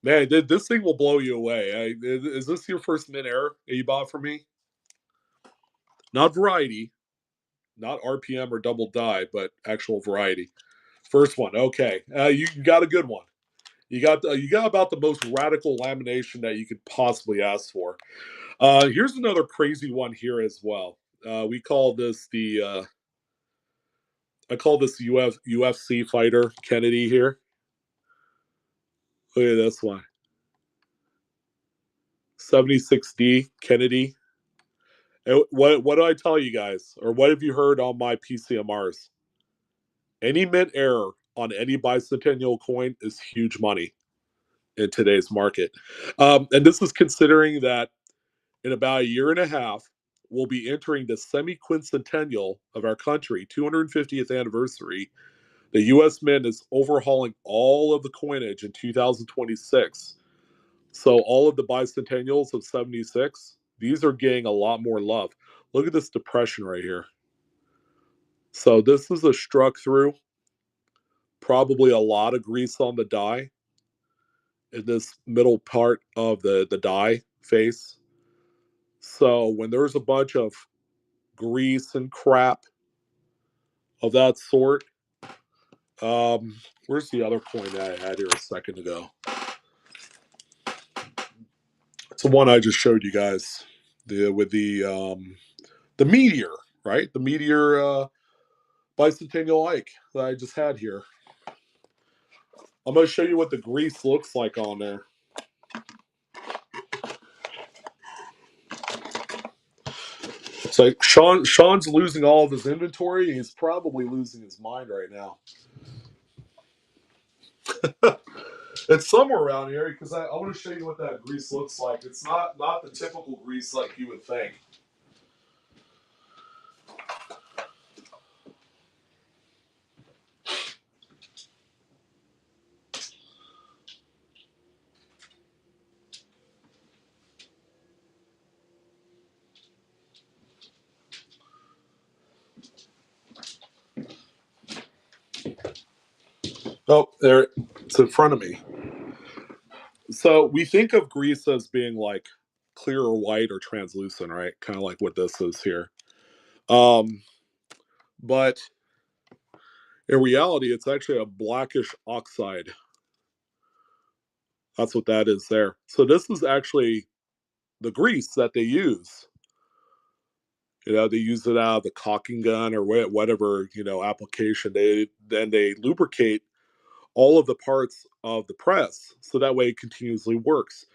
Man, this thing will blow you away. Is this your first mint air that you bought from me? Not variety, not RPM or double die, but actual variety. First one. Okay. You got a good one. You got about the most radical lamination that you could possibly ask for. Here's another crazy one here as well. We call this I call this UFC fighter Kennedy here. Look at this one. 76D Kennedy. And what do I tell you guys? Or what have you heard on my PCMRs? Any mint error on any bicentennial coin is huge money in today's market. And this is considering that in about a year and a half, we'll be entering the semi-quincentennial of our country, 250th anniversary. The U.S. Mint is overhauling all of the coinage in 2026. So all of the bicentennials of 76, these are getting a lot more love. Look at this depression right here. So this is a struck through, probably a lot of grease on the die in this middle part of the die face. So when there's a bunch of grease and crap of that sort, Where's the other coin that I had here a second ago? It's the one I just showed you guys. With the meteor, right? The meteor bicentennial Ike that I just had here. I'm going to show you what the grease looks like on there. It's like Sean's losing all of his inventory. He's probably losing his mind right now. It's somewhere around here because I want to show you what that grease looks like. It's not the typical grease like you would think. Oh, there, it's in front of me. So we think of grease as being like clear or white or translucent, right? Kind of like what this is here. But in reality, it's actually a blackish oxide. That's what that is there. So this is actually the grease that they use. They use it out of the caulking gun or whatever, application. They lubricate all of the parts of the press so that way it continuously works.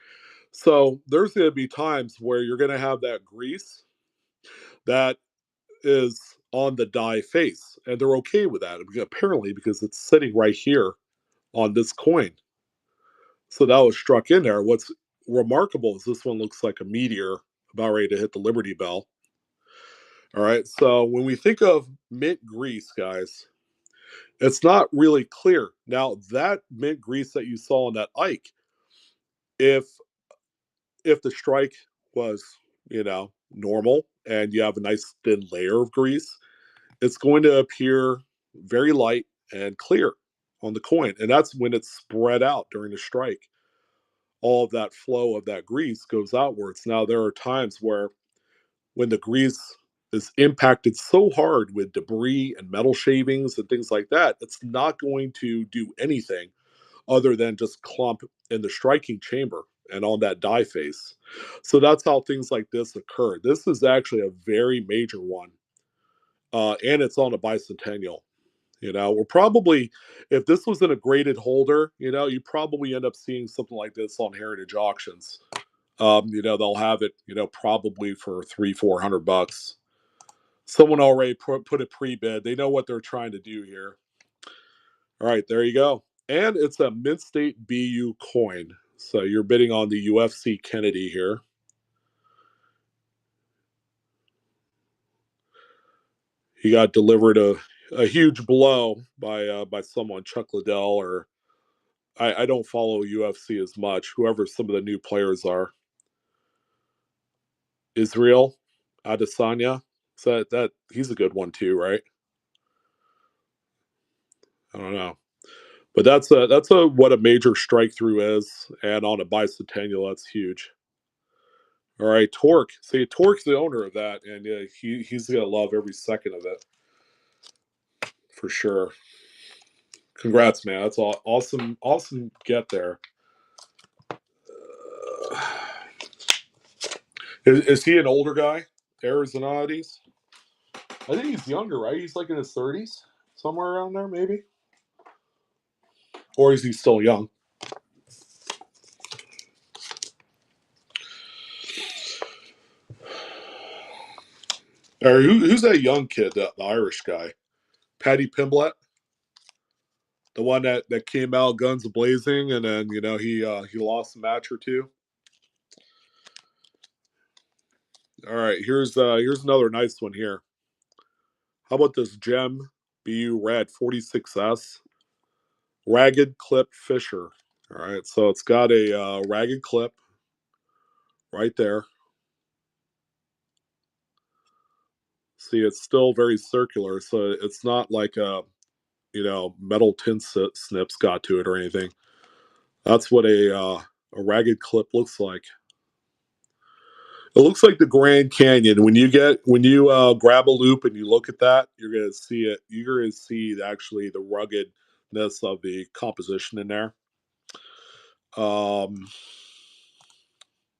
So there's going to be times where you're going to have that grease that is on the die face, and they're okay with that apparently because it's sitting right here on this coin. So that was struck in there. What's remarkable is this one looks like a meteor about ready to hit the Liberty Bell. All right. So when we think of mint grease, guys, it's not really clear. Now that mint grease that you saw on that Ike, if the strike was, normal and you have a nice thin layer of grease, it's going to appear very light and clear on the coin. And that's when it's spread out during the strike. All of that flow of that grease goes outwards. Now, there are times where when the grease is impacted so hard with debris and metal shavings and things like that, it's not going to do anything other than just clump in the striking chamber and on that die face. So that's how things like this occur. This is actually a very major one. And it's on a bicentennial. We're probably, if this was in a graded holder, you probably end up seeing something like this on heritage auctions. They'll have it, probably for $300-400. Someone already put a pre-bid. They know what they're trying to do here. All right, there you go. And it's a Mint State BU coin. So you're bidding on the UFC Kennedy here. He got delivered a huge blow by someone, Chuck Liddell, or I don't follow UFC as much. Whoever some of the new players are. Israel Adesanya. So that he's a good one too, right? I don't know. But that's what a major strike through is, and on a bicentennial, that's huge. All right, Torque. See, Torque's the owner of that, and he's gonna love every second of it for sure. Congrats, man. That's all awesome. Awesome get there. Is he an older guy? Errors and oddities. I think he's younger, right? He's like in his 30s, somewhere around there, maybe. Or is he still young? Or who's that young kid, the Irish guy? Paddy Pimblett? The one that came out guns blazing, and then he lost a match or two. All right, here's another nice one here. How about this Gem BU Red 46S Ragged Clip Fisher? All right, so it's got a ragged clip right there. See, it's still very circular, so it's not like a metal tin snips got to it or anything. That's what a ragged clip looks like. It looks like the Grand Canyon. When you grab a loop and you look at that, you're gonna see it. You're gonna see actually the rugged of the composition in there. Um,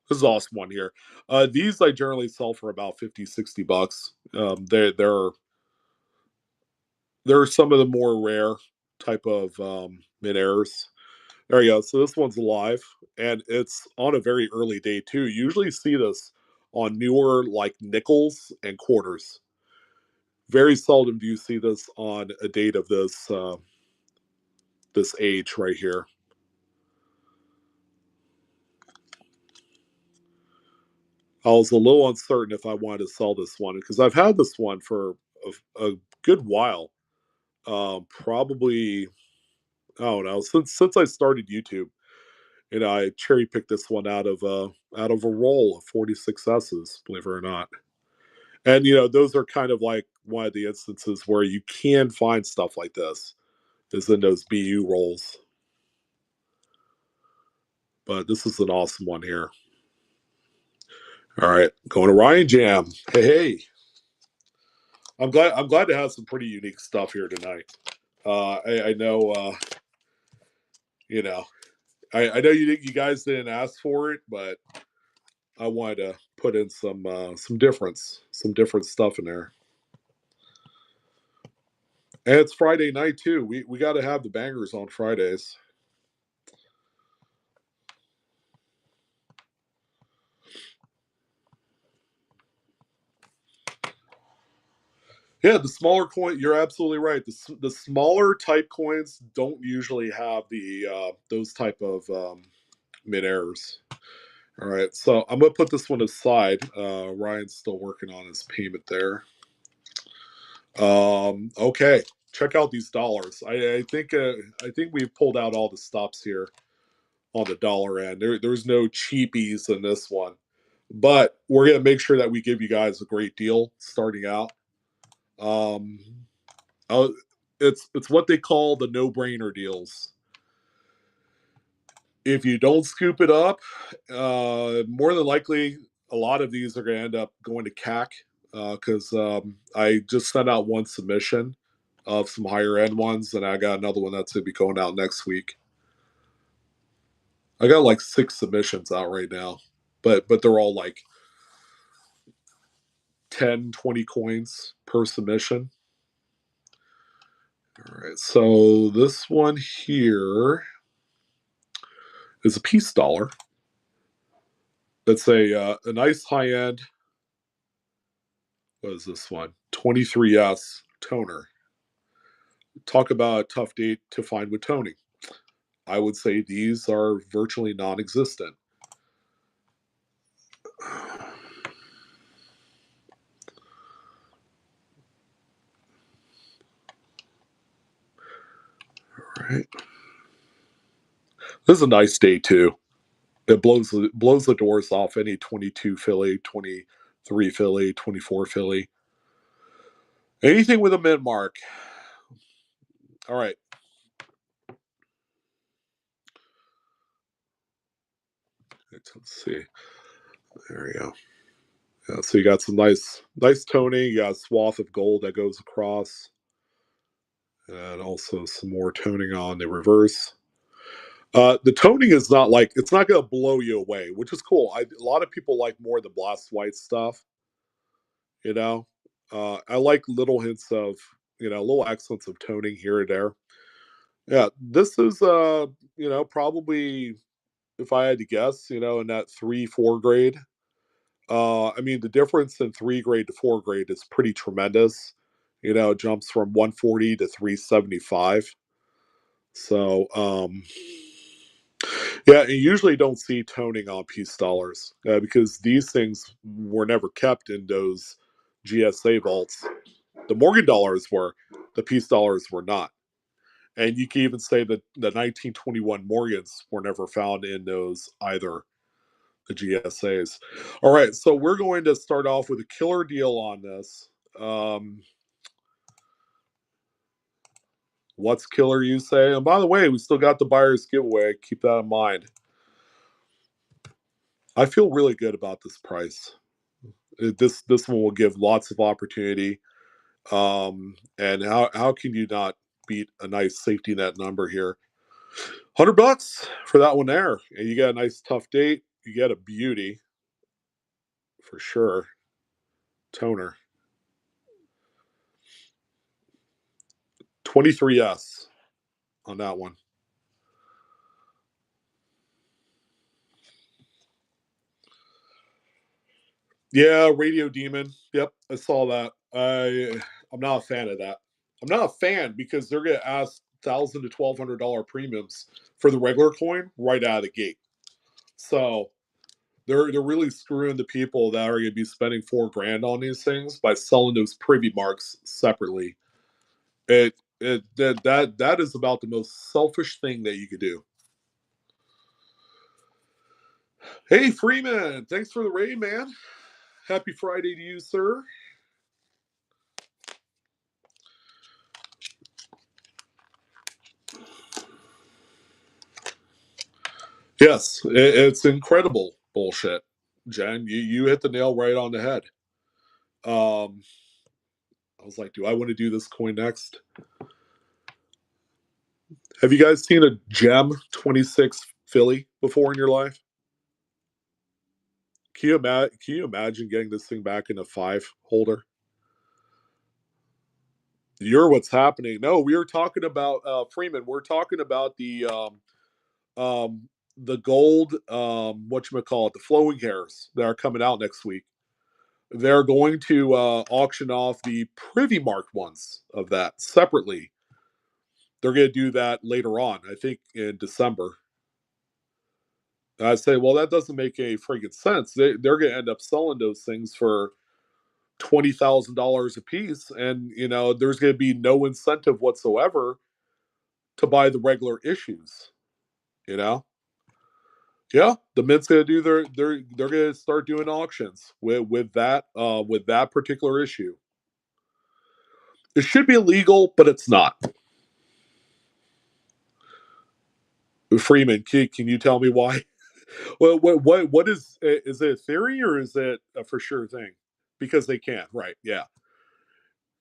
this is an awesome one here. These I generally sell for about 50, $60. They're some of the more rare type of mid airs. There you go. So this one's live, and it's on a very early day too. You usually see this on newer like nickels and quarters. Very seldom do you see this on a date of this age right here. I was a little uncertain if I wanted to sell this one because I've had this one for a good while. Probably I don't know since I started YouTube. I cherry picked this one out of a roll of 46 S's, believe it or not. And those are kind of like one of the instances where you can find stuff like this is in those BU rolls. But this is an awesome one here. All right, going to Ryan Jam. Hey, hey. I'm glad to have some pretty unique stuff here tonight. I know you know I know you guys didn't ask for it, but I wanted to put in some different stuff in there. And it's Friday night too. We got to have the bangers on Fridays. Yeah, the smaller coin. You're absolutely right. The smaller type coins don't usually have the those type of mid errors. All right, so I'm gonna put this one aside. Ryan's still working on his payment there. Okay, check out these dollars. I think we've pulled out all the stops here on the dollar end. There's no cheapies in this one, but we're gonna make sure that we give you guys a great deal starting out. Um, it's what they call the no brainer deals. If you don't scoop it up, more than likely a lot of these are going to end up going to CAC because I just sent out one submission of some higher end ones, and I got another one that's going to be going out next week. I got like 6 submissions out right now, but they're all like 10, 20 coins per submission. All right, so this one here is a peace dollar. It's a nice high end. What is this one? 23S toner. Talk about a tough date to find with toning. I would say these are virtually non-existent. All right. This is a nice day too. It blows the doors off any 22 Philly, 23 Philly, 24 Philly. Anything with a mid mark. All right. Let's see. There we go. Yeah, so you got some nice toning. You got a swath of gold that goes across. And also some more toning on the reverse. The toning is not like it's not going to blow you away, which is cool. A lot of people like more of the blast white stuff. You know, I like little hints of little accents of toning here and there. Yeah, this is probably if I had to guess, in that 3-4 grade. I mean, the difference in 3 grade to 4 grade is pretty tremendous. It jumps from 140 to 375. So, yeah, you usually don't see toning on peace dollars because these things were never kept in those GSA vaults. The Morgan dollars were, the peace dollars were not. And you can even say that the 1921 Morgans were never found in those either, the GSAs. All right, so we're going to start off with a killer deal on this. What's killer, you say? And by the way, we still got the buyer's giveaway. Keep that in mind. I feel really good about this price. This one will give lots of opportunity. And how can you not beat a nice safety net number here. $100 for that one there. And you got a nice tough date. You get a beauty for sure. Toner. 23S on that one. Yeah, Radio Demon. Yep, I saw that. I'm not a fan of that. I'm not a fan because they're gonna ask $1,000 to $1,200 premiums for the regular coin right out of the gate. So they're really screwing the people that are gonna be spending $4,000 on these things by selling those privy marks separately. That is about the most selfish thing that you could do. Hey Freeman, thanks for the raid, man. Happy Friday to you, sir. Yes, it's incredible bullshit, Jen. You hit the nail right on the head. I was like, do I want to do this coin next? Have you guys seen a Gem 26 Philly before in your life? Can you imagine getting this thing back in a 5 holder? You're what's happening. No, we were talking about Freeman. We're talking about the gold whatchamacallit, the flowing hairs that are coming out next week. They're going to auction off the privy marked ones of that separately. They're going to do that later on, I think in December. And I say, well, that doesn't make any freaking sense. They're going to end up selling those things for $20,000 a piece, and there's going to be no incentive whatsoever to buy the regular issues. Yeah, the Mint's going to do they're going to start doing auctions with that particular issue. It should be illegal, but it's not. Freeman, can you tell me why? Well, what is it a theory or is it a for sure thing? Because they can, right? Yeah,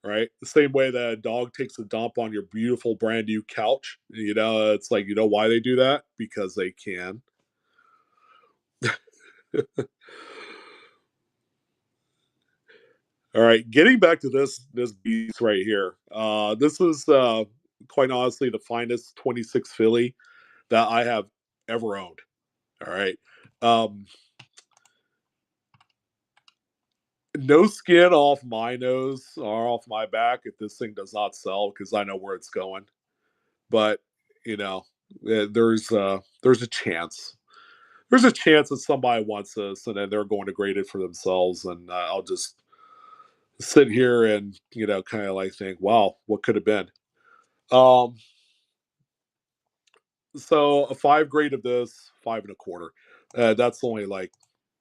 right. The same way that a dog takes a dump on your beautiful brand new couch. It's like why they do that? Because they can. All right, getting back to this beast right here. This is quite honestly the finest 26 Philly that I have ever owned. All right. No skin off my nose or off my back if this thing does not sell because I know where it's going. But there's a chance. There's a chance that somebody wants this and then they're going to grade it for themselves, and I'll just sit here and kind of like think, wow, what could have been. Um, so a 5 grade of this, 5.25. That's only like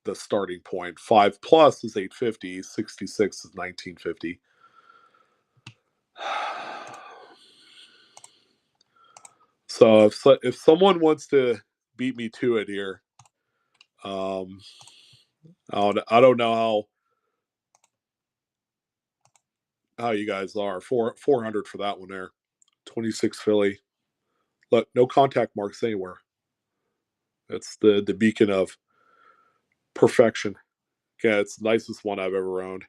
the starting point. 5 plus is 850. 66 is 1950. So if someone wants to beat me to it here, I don't know how you guys are. 400 for that one there. 26 Philly. Look, no contact marks anywhere. That's the beacon of perfection. Yeah, it's the nicest one I've ever owned.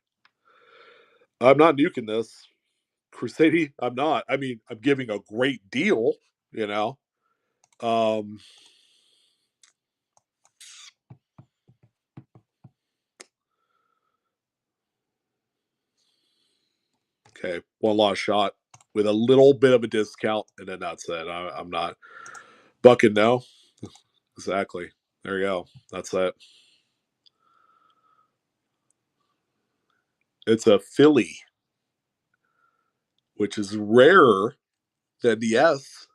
I'm not nuking this. Crusade, I'm not. I mean, I'm giving a great deal, you know. Um, okay, one last shot with a little bit of a discount, and then that's it. I'm not bucking no. Exactly. There you go. That's it. It's a Philly, which is rarer than the S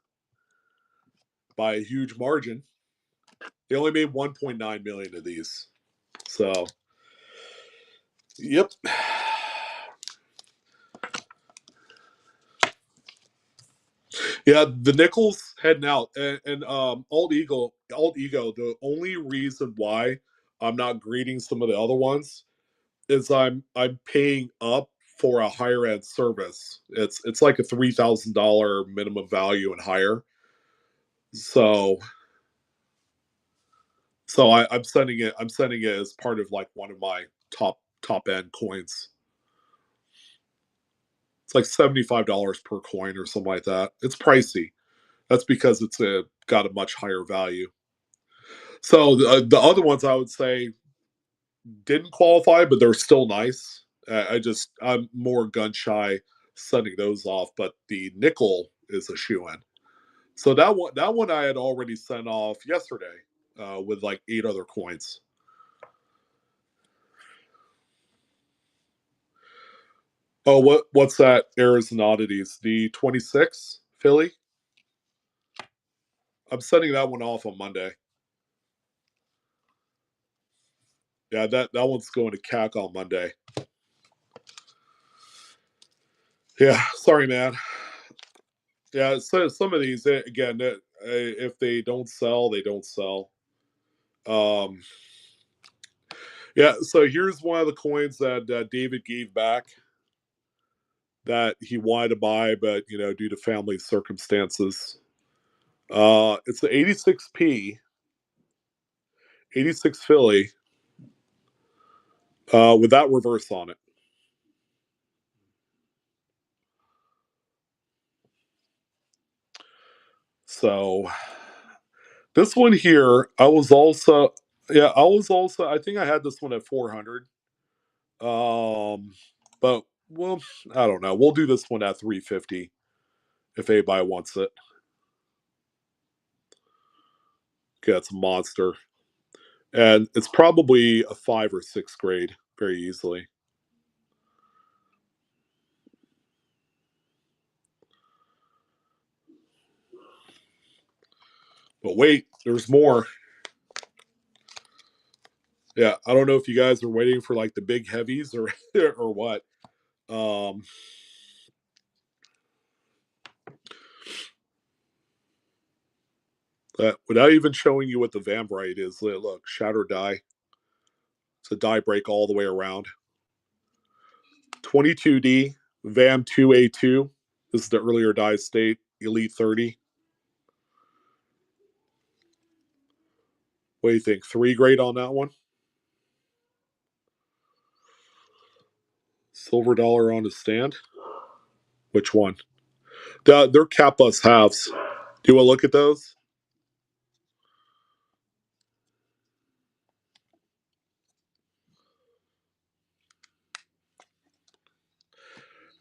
by a huge margin. They only made 1.9 million of these. So, yep. Yeah, the nickels heading out, and Alt Ego. The only reason why I'm not greeting some of the other ones is I'm paying up for a higher end service. It's like a $3,000 minimum value and higher. So I'm sending it. I'm sending it as part of like one of my top end coins. It's like $75 per coin or something like that. It's pricey. That's because it's got a much higher value. So the other ones I would say didn't qualify, but they're still nice. I'm more gun shy sending those off, but the nickel is a shoe in. So that one I had already sent off yesterday with like 8 other coins. Oh, what's that? Errors and oddities. The 26 Philly. I'm sending that one off on Monday. Yeah, that one's going to CAC on Monday. Yeah, sorry, man. Yeah, so some of these again, if they don't sell, they don't sell. Um, yeah, so here's one of the coins that David gave back that he wanted to buy, but due to family circumstances, it's the 86p, 86 Philly, with that reverse on it. So this one here, I think I had this one at 400. But well, I don't know. We'll do this one at 350 if anybody wants it. Okay, it's a monster. And it's probably a 5 or 6 grade very easily. But wait, there's more. Yeah, I don't know if you guys are waiting for like the big heavies or or what. Um, without even showing you what the Vambrite is, look, shatter die. It's a die break all the way around. 22D, VAM 2A2. This is the earlier die state, Elite 30. What do you think? 3 grade on that one? Silver dollar on the stand? Which one? They're cap bus halves. Do you want to look at those?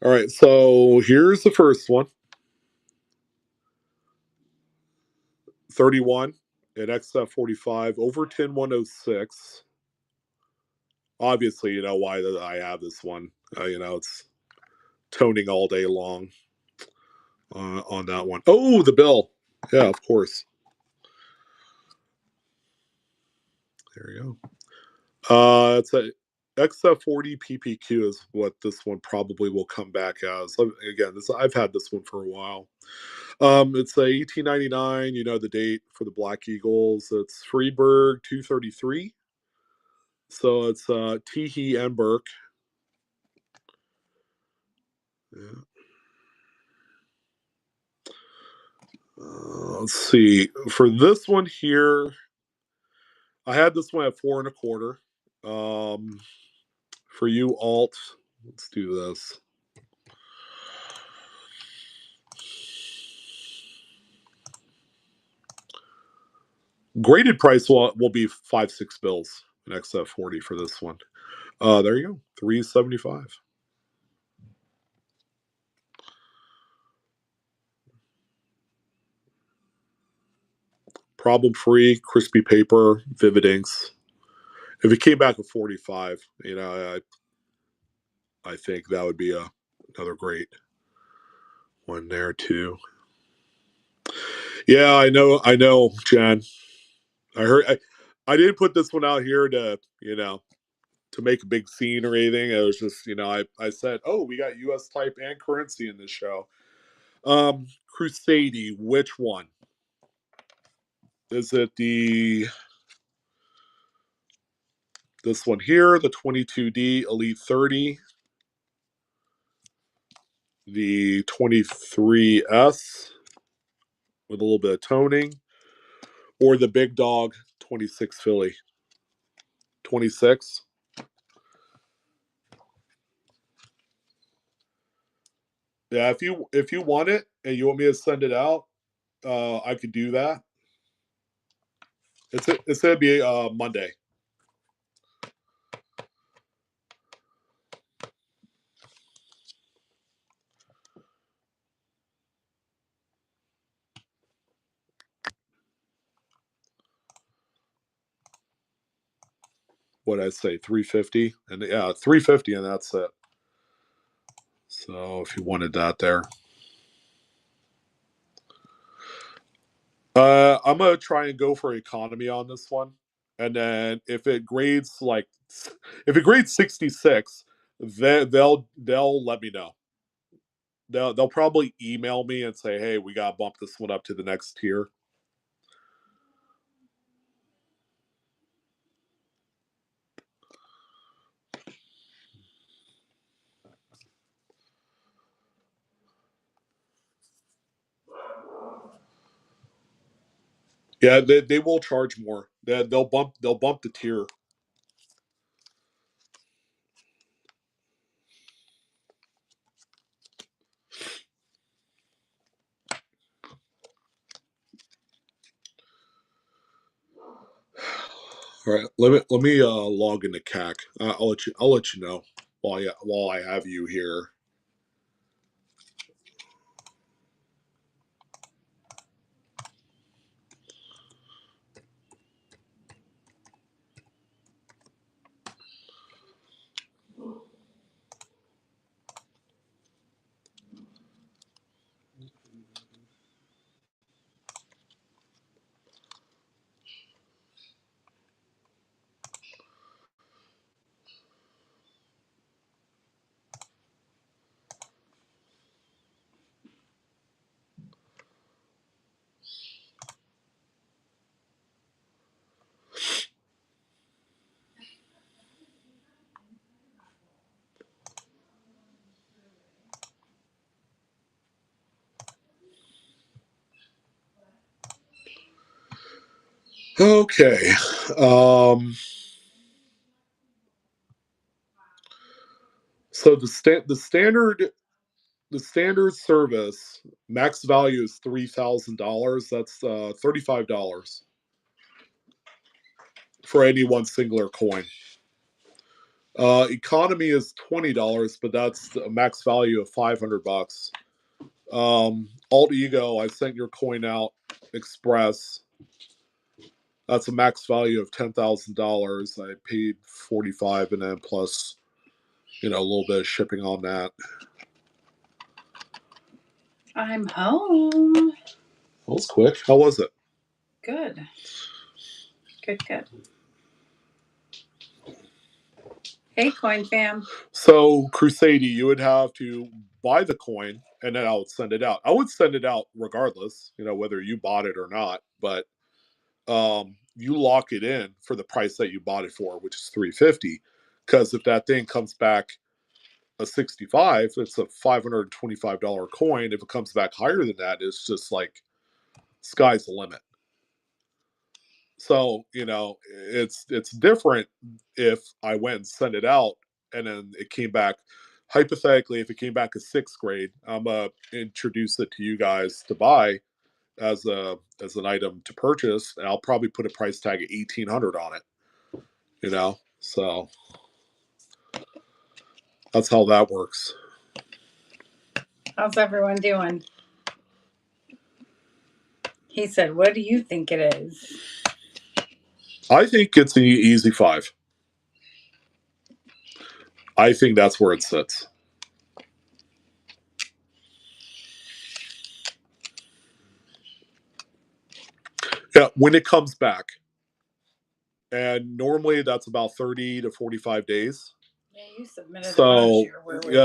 All right, so here's the first one. 31 at XF45 over 10106. Obviously, you know why I have this one. It's toning all day long on that one. Oh, the bill. Yeah, of course. There you go. It's a XF40 PPQ is what this one probably will come back as. Again, I've had this one for a while. It's a 1899. You know the date for the Black Eagles. It's Freeburg 233. So it's Teehee and Burke. Yeah. Let's see. For this one here, I had this one at 4 1/4. For you alt, let's do this. Graded price will be 5-6 bills in XF40 for this one. There you go, 375. Problem free, crispy paper, vivid inks. If it came back at 45, I think that would be another great one there too. Yeah, I know, Jen. I heard. I didn't put this one out here to make a big scene or anything. It was just, I said, oh, we got U.S. type and currency in this show. Crusade, which one? Is it this one here, the 22D Elite 30? the 23S with a little bit of toning, or the big dog 26 Philly. 26. Yeah, if you want it and you want me to send it out, I could do that. It's gonna be Monday. What I say, 350, and yeah, 350, and that's it. So if you wanted that there, I'm gonna try and go for economy on this one, and then if it grades 66, they'll let me know. They'll probably email me and say, hey, we gotta bump this one up to the next tier. Yeah, they will charge more. They'll bump the tier. All right, let me log into CAC. I'll let you know while I have you here. Okay. So the standard service max value is $3,000. That's $35 for any one singular coin. Economy is $20, but that's a max value of $500. Alt Ego, I sent your coin out express. That's a max value of $10,000. I paid 45, and then plus, a little bit of shipping on that. I'm home. That was quick. How was it? Good. Good. Hey, Coin Fam. So, Crusady, you would have to buy the coin, and then I would send it out. I would send it out regardless, whether you bought it or not. But you lock it in for the price that you bought it for, which is $350. Because if that thing comes back a 65, it's a $525 coin. If it comes back higher than that, it's just like sky's the limit. So, it's different if I went and sent it out and then it came back. Hypothetically, if it came back as sixth grade, I'm gonna introduce it to you guys to buy as an item to purchase, and I'll probably put a price tag of 1,800 on it. So that's how that works. How's everyone doing? He said, what do you think it is? I think it's an easy 5. I think that's where it sits. Yeah, when it comes back. And normally that's about 30 to 45 days. Yeah, you submitted it last So, year.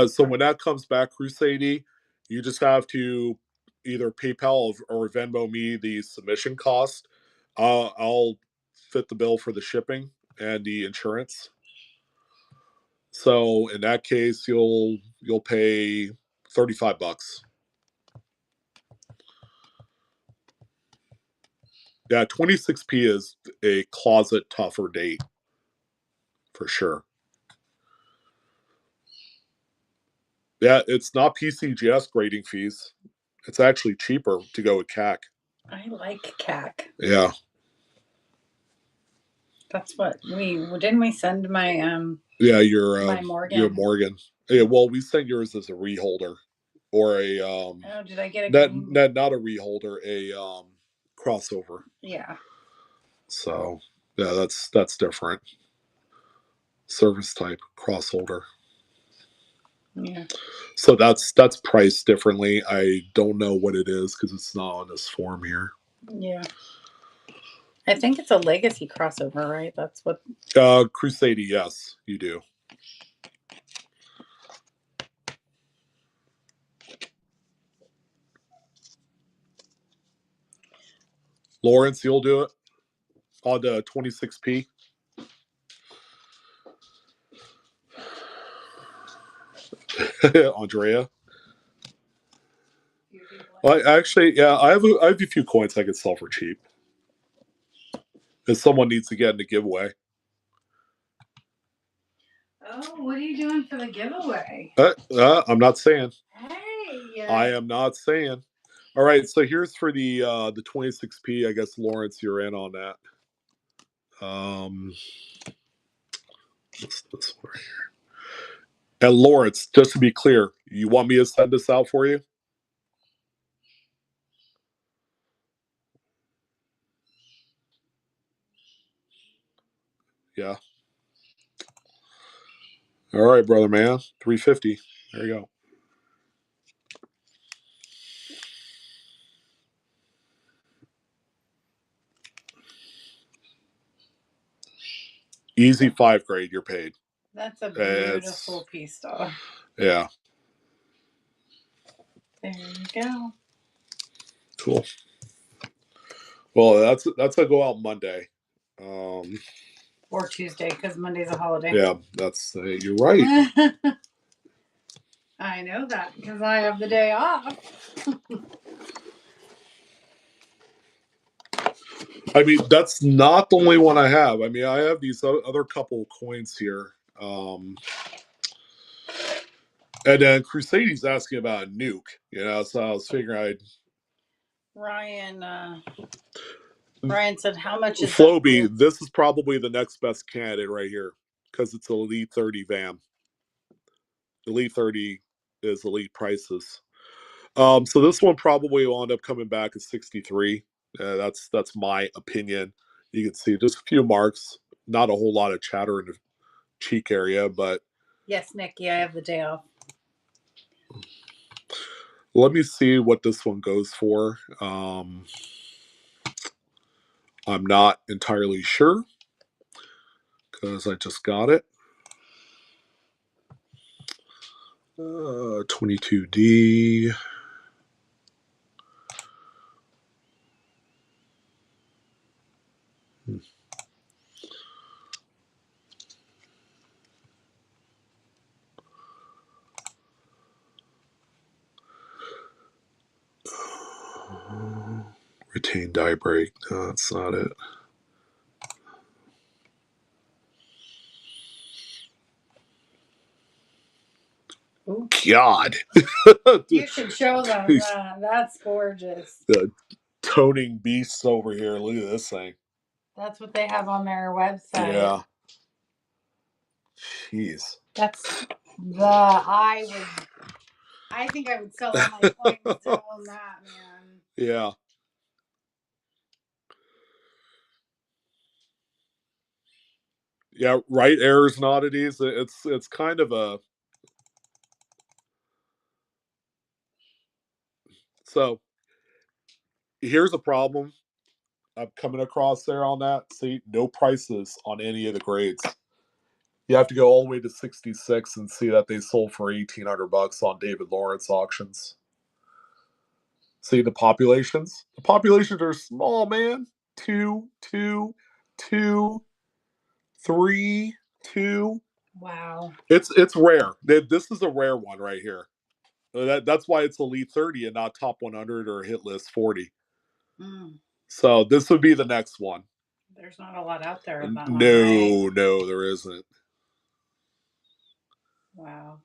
so when that comes back, Crusady, you just have to either PayPal or Venmo me the submission cost. I'll fit the bill for the shipping and the insurance. So in that case, you'll pay $35. Yeah, 26p is a closet tougher date for sure. Yeah, it's not PCGS grading fees. It's actually cheaper to go with CAC. I like CAC. Yeah. That's what didn't we send my Yeah, my Morgan. your Morgan. Yeah, well, we sent yours as a reholder or a Oh, did I get a not a reholder, a crossover. Yeah. So yeah, that's different. Service type crossholder. Yeah. So that's priced differently. I don't know what it is because it's not on this form here. Yeah. I think it's a legacy crossover, right? That's what. Crusade, yes, you do. Lawrence, you'll do it on the 26p. Andrea. Well, actually, yeah, I have a few coins I could sell for cheap. If someone needs to get in the giveaway. Oh, what are you doing for the giveaway? I'm not saying. Hey. I am not saying. All right, so here's for the 26p. I guess Lawrence, you're in on that. What's this one right here? And Lawrence, just to be clear, you want me to send this out for you? Yeah. All right, brother man. 350. There you go. Easy 5 grade, you're paid. That's a beautiful piece, though. Yeah. There you go. Cool. Well, that's a go out Monday. Or Tuesday, because Monday's a holiday. Yeah, that's you're right. I know that because I have the day off. I mean, that's not the only one I have. I mean, I have these other couple of coins here. And then Crusade's asking about a nuke, so I was figuring Ryan said, how much is Floby, this is probably the next best candidate right here because it's Elite 30 VAM. Elite 30 is elite prices. So this one probably will end up coming back at 63. That's my opinion. You can see just a few marks, not a whole lot of chatter in the cheek area, but yes, Nikki, I have the day off. Let me see what this one goes for. I'm not entirely sure because I just got it. 22D. Retain die break. No, that's not it. Ooh. God. You should show them that. That's gorgeous. The toning beasts over here. Look at this thing. That's what they have on their website. Yeah. Jeez. That's I think I would sell all my coins to own that, man. Yeah. Yeah, right, errors and oddities. It's kind of a so here's a problem I'm coming across there on that. See, no prices on any of the grades. You have to go all the way to 66 and see that they sold for $1,800 on David Lawrence auctions. See the populations? The populations are small, man. 2, 2, 2, 3, 2. Wow. It's rare. This is a rare one right here. That's why it's Elite 30 and not Top 100 or Hit List 40. Mm. So this would be the next one. There's not a lot out there of that one, right? No, there isn't. Wow.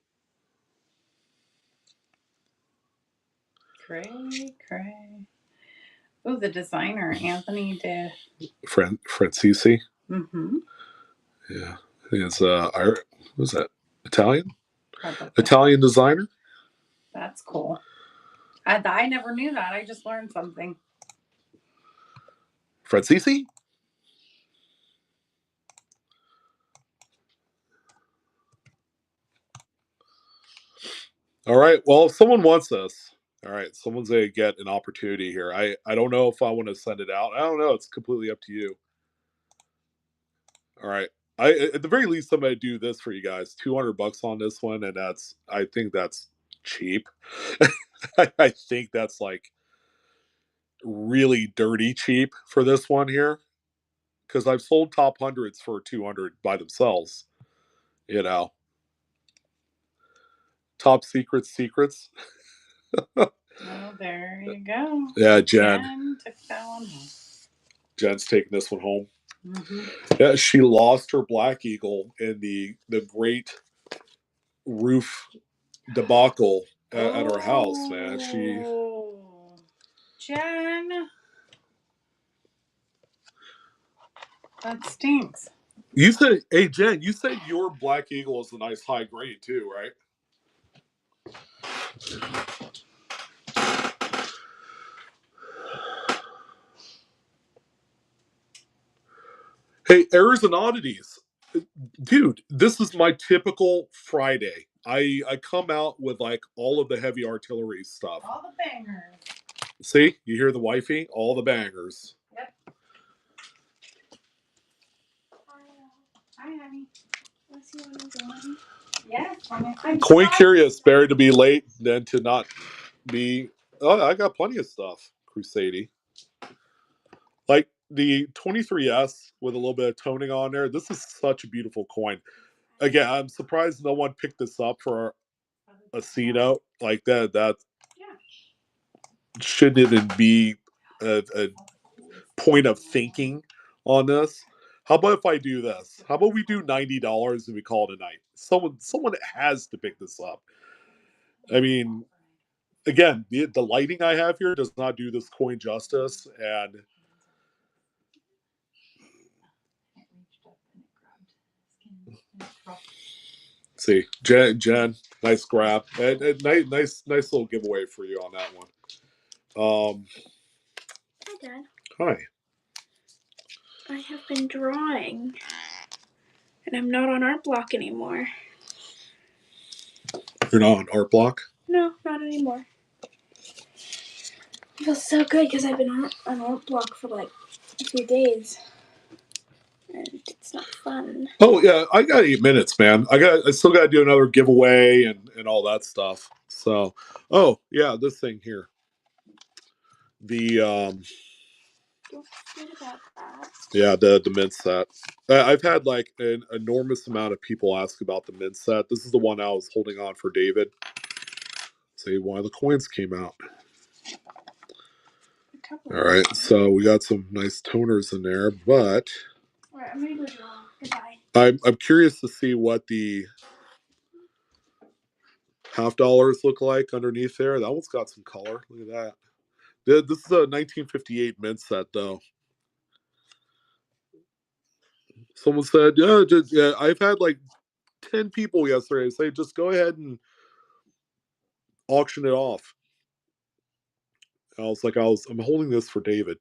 Cray. Oh, the designer, Anthony de... Francisi. Mm-hmm. Yeah. I think it's, what was that? Italian? Probably. Italian designer? That's cool. I never knew that. I just learned something. Francisi? All right. Well, if someone wants this, all right, someone's going to get an opportunity here. I don't know if I want to send it out. I don't know. It's completely up to you. All right. At the very least, I'm going to do this for you guys. $200 on this one, and I think that's cheap. I think that's like really dirty cheap for this one here, because I've sold top hundreds for 200 by themselves. You know, top secrets. Oh, there you go. Yeah, Jen. Jen took that one home. Jen's taking this one home. Mm-hmm. Yeah, she lost her Black Eagle in the great roof debacle at her house, man. Jen. That stinks. You said, hey, Jen, you said your Black Eagle is a nice high grade too, right? Hey, errors and oddities. Dude, this is my typical Friday. I come out with like all of the heavy artillery stuff. All the bangers. See, you hear the wifey? All the bangers. Yep. Hi, honey. Let's see what I'm doing. Yes. Coin curious, better to be late than to not be. Oh, I got plenty of stuff, Crusade. Like the 23S with a little bit of toning on there. This is such a beautiful coin. Again, I'm surprised no one picked this up for a C note like that. That shouldn't even be a point of thinking on this. How about if I do this? How about we do $90 and we call it a night? Someone has to pick this up. I mean, again, the lighting I have here does not do this coin justice, and see, Jen, nice grab, and nice little giveaway for you on that one. Hi, Dad. Hi. I have been drawing, and I'm not on art block anymore. You're not on art block? No, not anymore. It feels so good because I've been on art block for like a few days, and it's not fun. Oh yeah, I got 8 minutes, man. I still got to do another giveaway and all that stuff. So, oh yeah, this thing here, the Don't forget about that. yeah, the mint set. I've had like an enormous amount of people ask about the mint set. This is the one I was holding on for David. See, one of the coins came out. All right, so we got some nice toners in there, but All right, I'm gonna go draw. Goodbye. I'm curious to see what the $50 look like underneath there. That one's got some color. Look at that. This is a 1958 mint set, though. Someone said, yeah, I've had like 10 people yesterday say, just go ahead and auction it off. I'm holding this for David.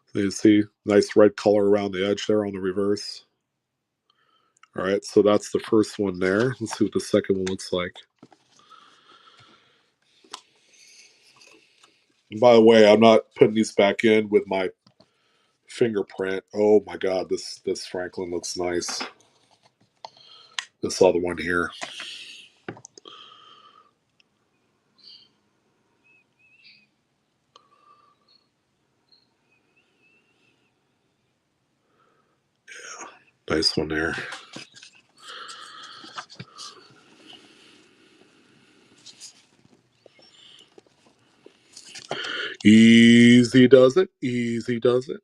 So you see, nice red color around the edge there on the reverse. All right, so that's the first one there. Let's see what the second one looks like. And by the way, I'm not putting these back in with my fingerprint. Oh my God, this Franklin looks nice. This other one here. Nice one there. Easy does it. Easy does it.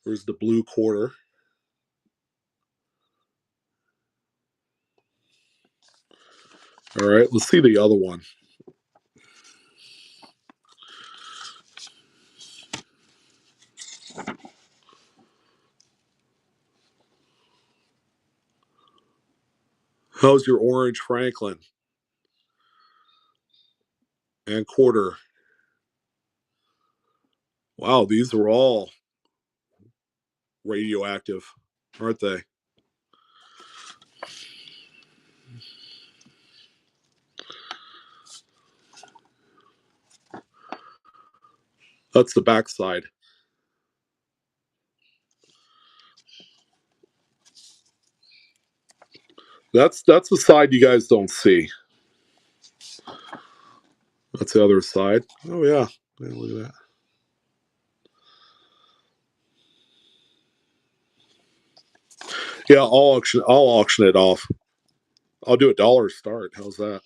There's the blue quarter. All right, let's see the other one. How's your orange Franklin and quarter? Wow, these are all radioactive, aren't they? That's the backside. That's the side you guys don't see. That's the other side. Oh yeah, look at that. Yeah, I'll auction it off. I'll do $1 start. How's that?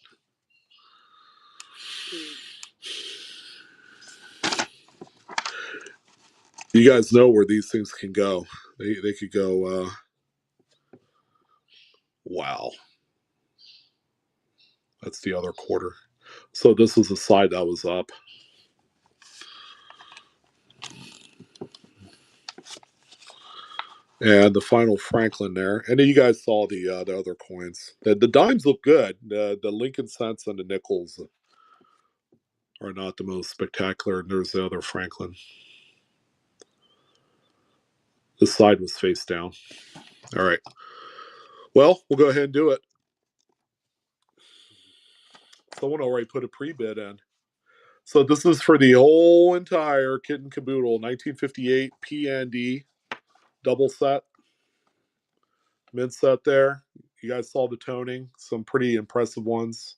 You guys know where these things can go. They could go. Wow, that's the other quarter. So this is the side that was up. And the final Franklin there. And then you guys saw the other coins. The dimes look good. The Lincoln cents and the nickels are not the most spectacular. And there's the other Franklin. This side was face down. All right. Well, we'll go ahead and do it. Someone already put a pre-bid in. So this is for the whole entire kit and caboodle 1958 PND double set. Mint set there. You guys saw the toning. Some pretty impressive ones.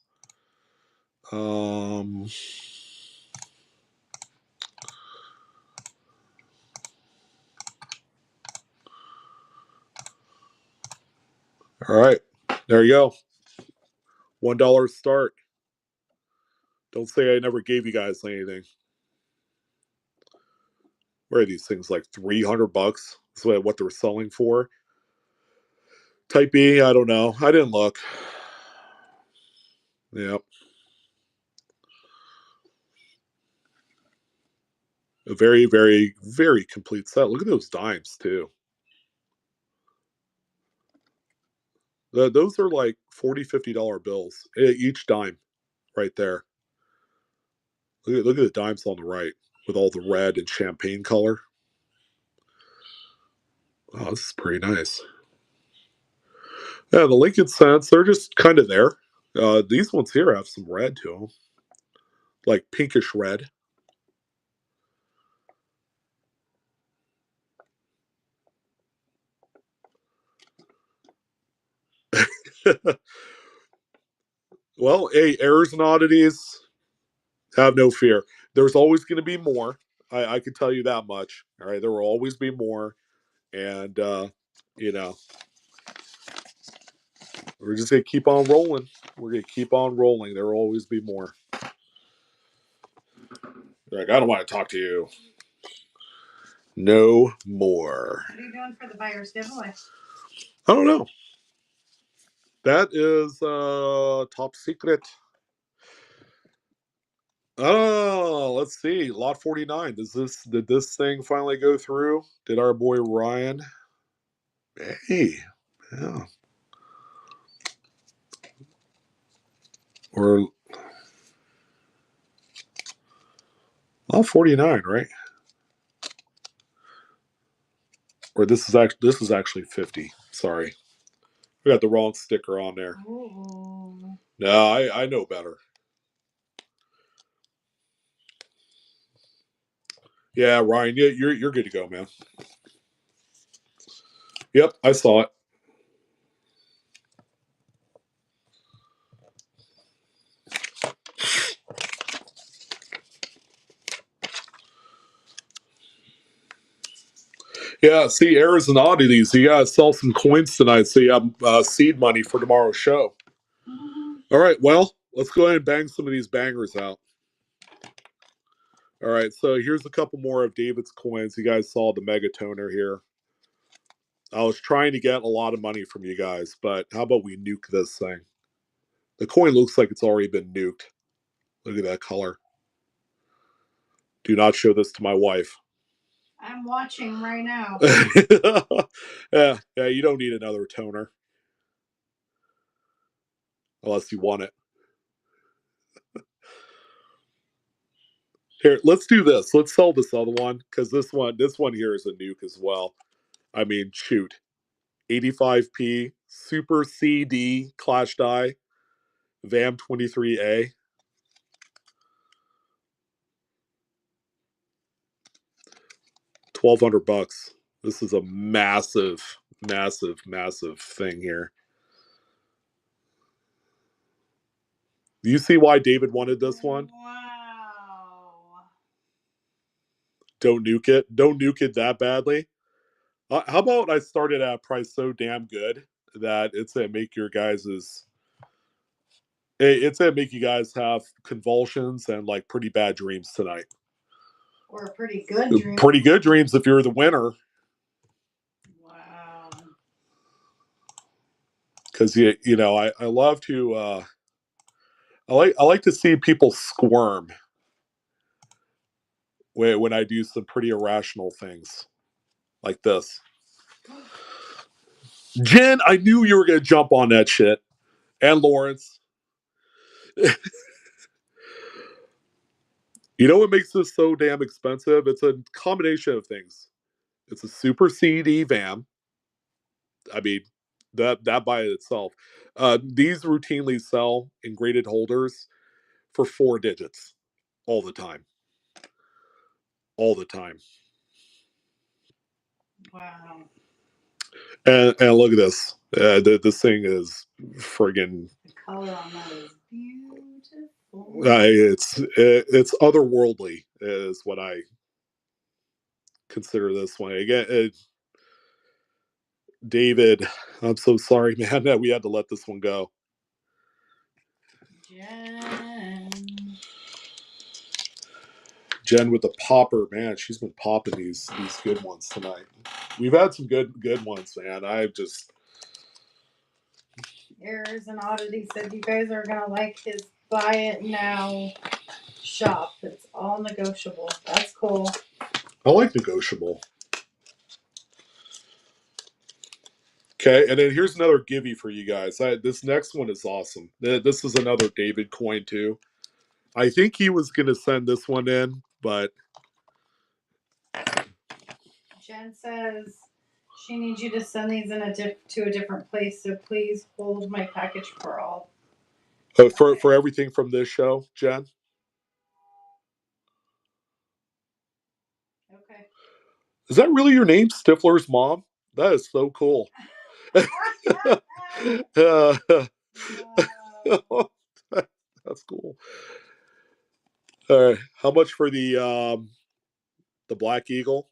All right. There you go. $1 start. Don't say I never gave you guys anything. Where are these things? Like $300? That's what they're selling for. Type B, I don't know. I didn't look. Yep. A very, very, very complete set. Look at those dimes, too. Those are like $40, $50 bills. Each dime right there. Look at the dimes on the right with all the red and champagne color. Oh, this is pretty nice. Yeah, the Lincoln cents, they're just kind of there. These ones here have some red to them. Like pinkish red. Well, hey, errors and oddities, have no fear. There's always going to be more. I can tell you that much. All right, there will always be more, and you know, we're just gonna keep on rolling. We're gonna keep on rolling. There will always be more. Like, I don't want to talk to you. No more. What are you doing for the buyer's giveaway? I don't know. That is top secret. Oh, let's see. Lot 49. Did this thing finally go through? Did our boy Ryan? Hey, yeah. Or lot 49, right? Or this is actually 50. Sorry. We got the wrong sticker on there. Ooh. No, I know better. Yeah, Ryan, you're good to go, man. Yep, I saw it. Yeah, see, errors and oddities. You gotta sell some coins tonight so you have seed money for tomorrow's show. All right, well, let's go ahead and bang some of these bangers out. All right, so here's a couple more of David's coins. You guys saw the mega toner here. I was trying to get a lot of money from you guys, but how about we nuke this thing? The coin looks like it's already been nuked. Look at that color. Do not show this to my wife. I'm watching right now. yeah, you don't need another toner. Unless you want it. Here, let's do this. Let's sell this other one, because this one here is a nuke as well. I mean, shoot. 85p, Super CD Clash Die, VAM 23A. $1,200. This is a massive, massive, massive thing here. Do you see why David wanted this one? Wow. Don't nuke it. Don't nuke it that badly. How about I started at a price so damn good that it's gonna make your guys's. It's gonna make you guys have convulsions and like pretty bad dreams tonight. Or pretty good dreams. Pretty good dreams if you're the winner. Wow. Because you know I love to I like to see people squirm when I do some pretty irrational things like this. Jen, I knew you were gonna jump on that shit, and Lawrence. You know what makes this so damn expensive? It's a combination of things. It's a Super CD VAM. I mean, that by itself. These routinely sell in graded holders for 4 digits all the time. All the time. Wow. And look at this. This thing is friggin'. The color on that is beautiful. It's otherworldly is what I consider this one. Again, David, I'm so sorry, man, that we had to let this one go. Jen with the popper, man, she's been popping these good ones tonight. We've had some good ones, man. I just Errors and Oddity said you guys are gonna like his buy it now shop. It's all negotiable. That's cool. I like negotiable. Okay, and then here's another givey for you guys. This next one is awesome. This is another David coin too. I think he was going to send this one in, but Jen says she needs you to send these in to a different place, so please hold my package for all. for everything from this show, Jen. Okay. Is that really your name, Stifler's mom? That is so cool. That's cool. All right, how much for the Black Eagle?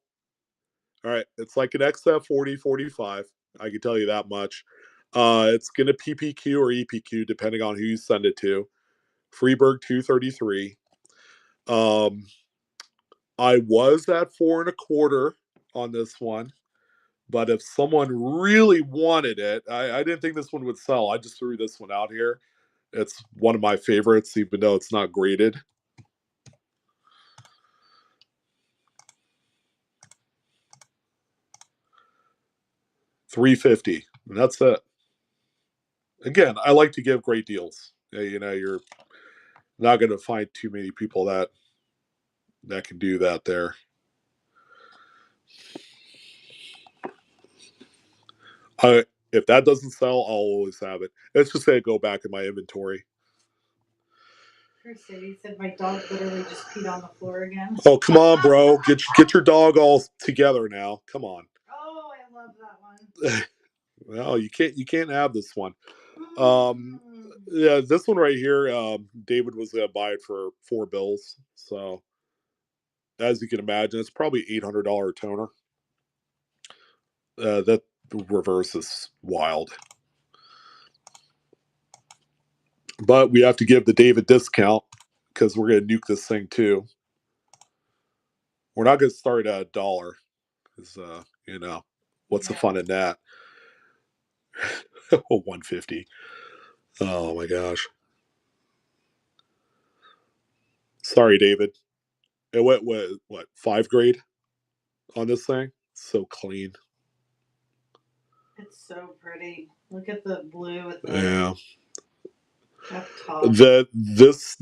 All right, it's like an XF 4045. I can tell you that much. It's gonna PPQ or EPQ depending on who you send it to. Freeburg 233. I was at 4.25 on this one, but if someone really wanted it, I didn't think this one would sell. I just threw this one out here. It's one of my favorites, even though it's not graded. $350, and that's it. Again, I like to give great deals. You know, you're not going to find too many people that can do that there. If that doesn't sell, I'll always have it. It's just going to go back in my inventory. He said my dog literally just peed on the floor again. Oh, come on, bro. Get your dog all together now. Come on. Oh, I love that one. Well, you can't have this one. Yeah, this one right here, David was gonna buy it for $4. So as you can imagine, it's probably $800 toner. That reverse is wild. But we have to give the David discount because we're going to nuke this thing too. We're not going to start at $1 because, what's the fun in that? 150. Oh my gosh. Sorry, David. It went what 5 grade on this thing? So clean. It's so pretty. Look at the blue with the up top. This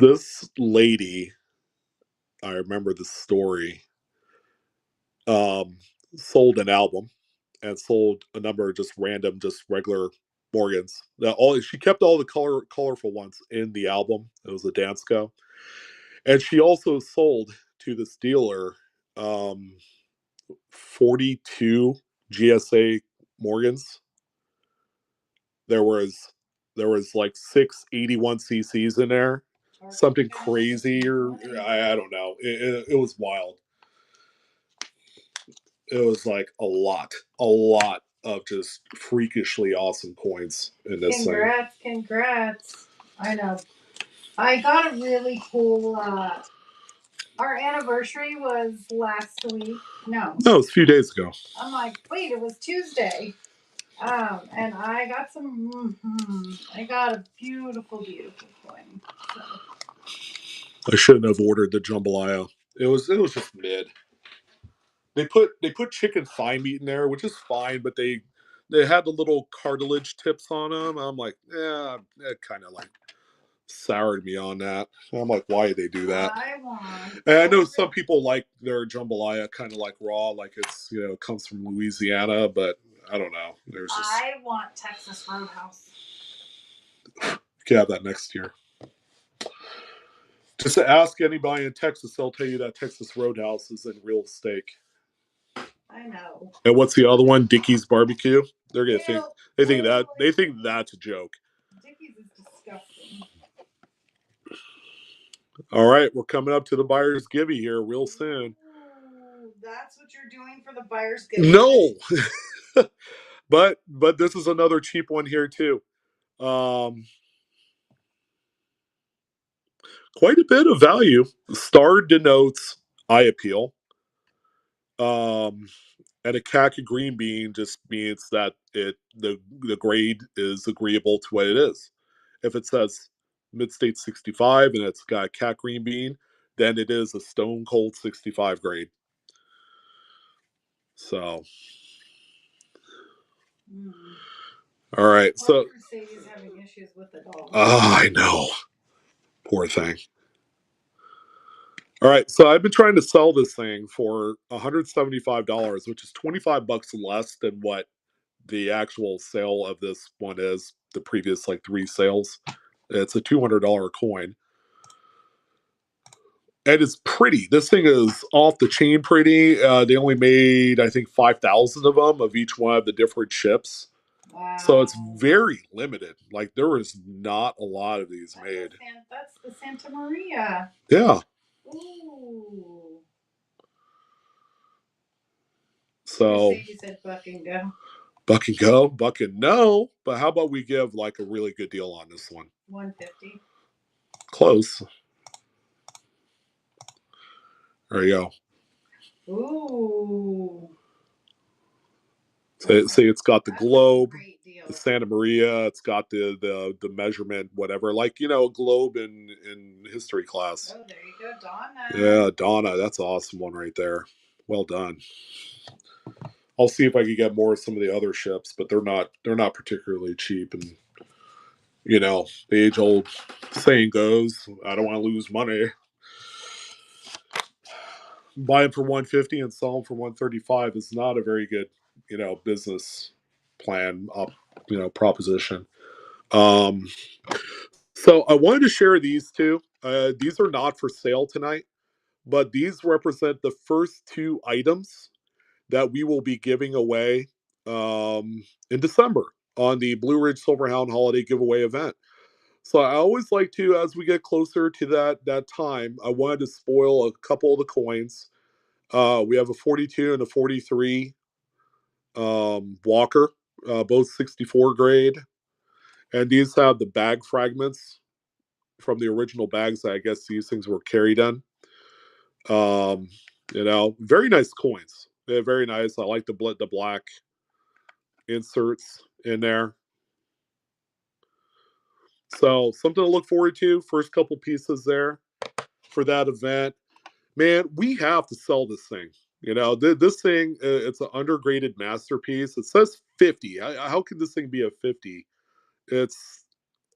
lady, I remember the story. Sold an album and sold a number of just random, just regular Morgans. She kept all the colorful ones in the album. It was a Dansko, and she also sold to this dealer 42 GSA Morgans. There was like 681 cc's in there, something crazy, or I don't know. It was wild. It was like a lot of just freakishly awesome coins in this thing. Congrats. I know. I got a really cool, our anniversary was last week. No, it was a few days ago. I'm like, wait, it was Tuesday. And I got I got a beautiful coin. So. I shouldn't have ordered the jambalaya. It was just mid. They put chicken thigh meat in there, which is fine, but they had the little cartilage tips on them. I'm like, yeah, it kind of like soured me on that. I'm like, why did they do that? And I know some people like their jambalaya kind of like raw, like it's comes from Louisiana, but I don't know. I want Texas Roadhouse. You can have that next year. Just to ask anybody in Texas, they'll tell you that Texas Roadhouse is in real steak. I know. And what's the other one? Dickey's Barbecue. They're gonna think they think that's a joke. Dickey's is disgusting. All right, we're coming up to the buyer's givey here real soon. Ooh, that's what you're doing for the buyer's givey? No, but this is another cheap one here too. Quite a bit of value. Star denotes eye appeal. And a khaki green bean just means that the grade is agreeable to what it is. If it says mid-state 65 and it's got a cat green bean, then it is a stone cold 65 grade. So, all right. So, Mercedes having issues with it all. Oh, I know. Poor thing. All right, so I've been trying to sell this thing for $175, which is $25 less than what the actual sale of this one is. The previous like 3 sales, it's a $200 coin, and it's pretty. This thing is off the chain pretty. They only made I think 5,000 of them of each one of the different chips. Wow. So it's very limited. Like there is not a lot of these made. That's the Santa Maria. Yeah. Ooh. So Mercedes said buck and go. Buck and go, buck and no. But how about we give like a really good deal on this one? 150. Close. There you go. Ooh. Say it's got the globe, the Santa Maria. It's got the measurement, whatever. Like a globe in history class. Oh, there you go, Donna. Yeah, Donna. That's an awesome one right there. Well done. I'll see if I can get more of some of the other ships, but they're not particularly cheap. And the age old saying goes, I don't want to lose money. Buy them for 150 and sell them for 135 is not a very good business plan proposition. So I wanted to share these two. These are not for sale tonight, but these represent the first 2 items that we will be giving away in December on the Blue Ridge Silverhound Holiday Giveaway event. So I always like to, as we get closer to that time, I wanted to spoil a couple of the coins. We have a 42 and a 43 Walker, both 64 grade. And these have the bag fragments from the original bags that I guess these things were carried in. You know, very nice coins. They're very nice. I like the black inserts in there. So something to look forward to. First couple pieces there for that event. Man, we have to sell this thing. You know, this thing, it's an undergraded masterpiece. It says 50. How can this thing be a 50? It's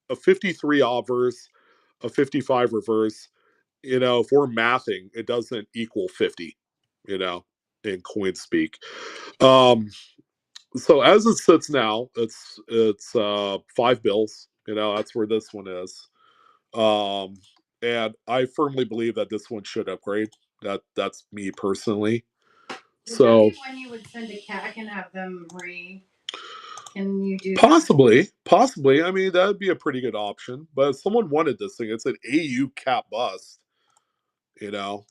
a 53 obverse, a 55 reverse. You know, if we're mathing, it doesn't equal 50, you know, in coin speak. Um, so as it sits now, it's 5 bills. You know, that's where this one is. Um, and I firmly believe that this one should upgrade. That's me personally. Would So that be when you would send a CAC and have them Can you do possibly. I mean, that'd be a pretty good option. But if someone wanted this thing, it's an AU cap bust. You know,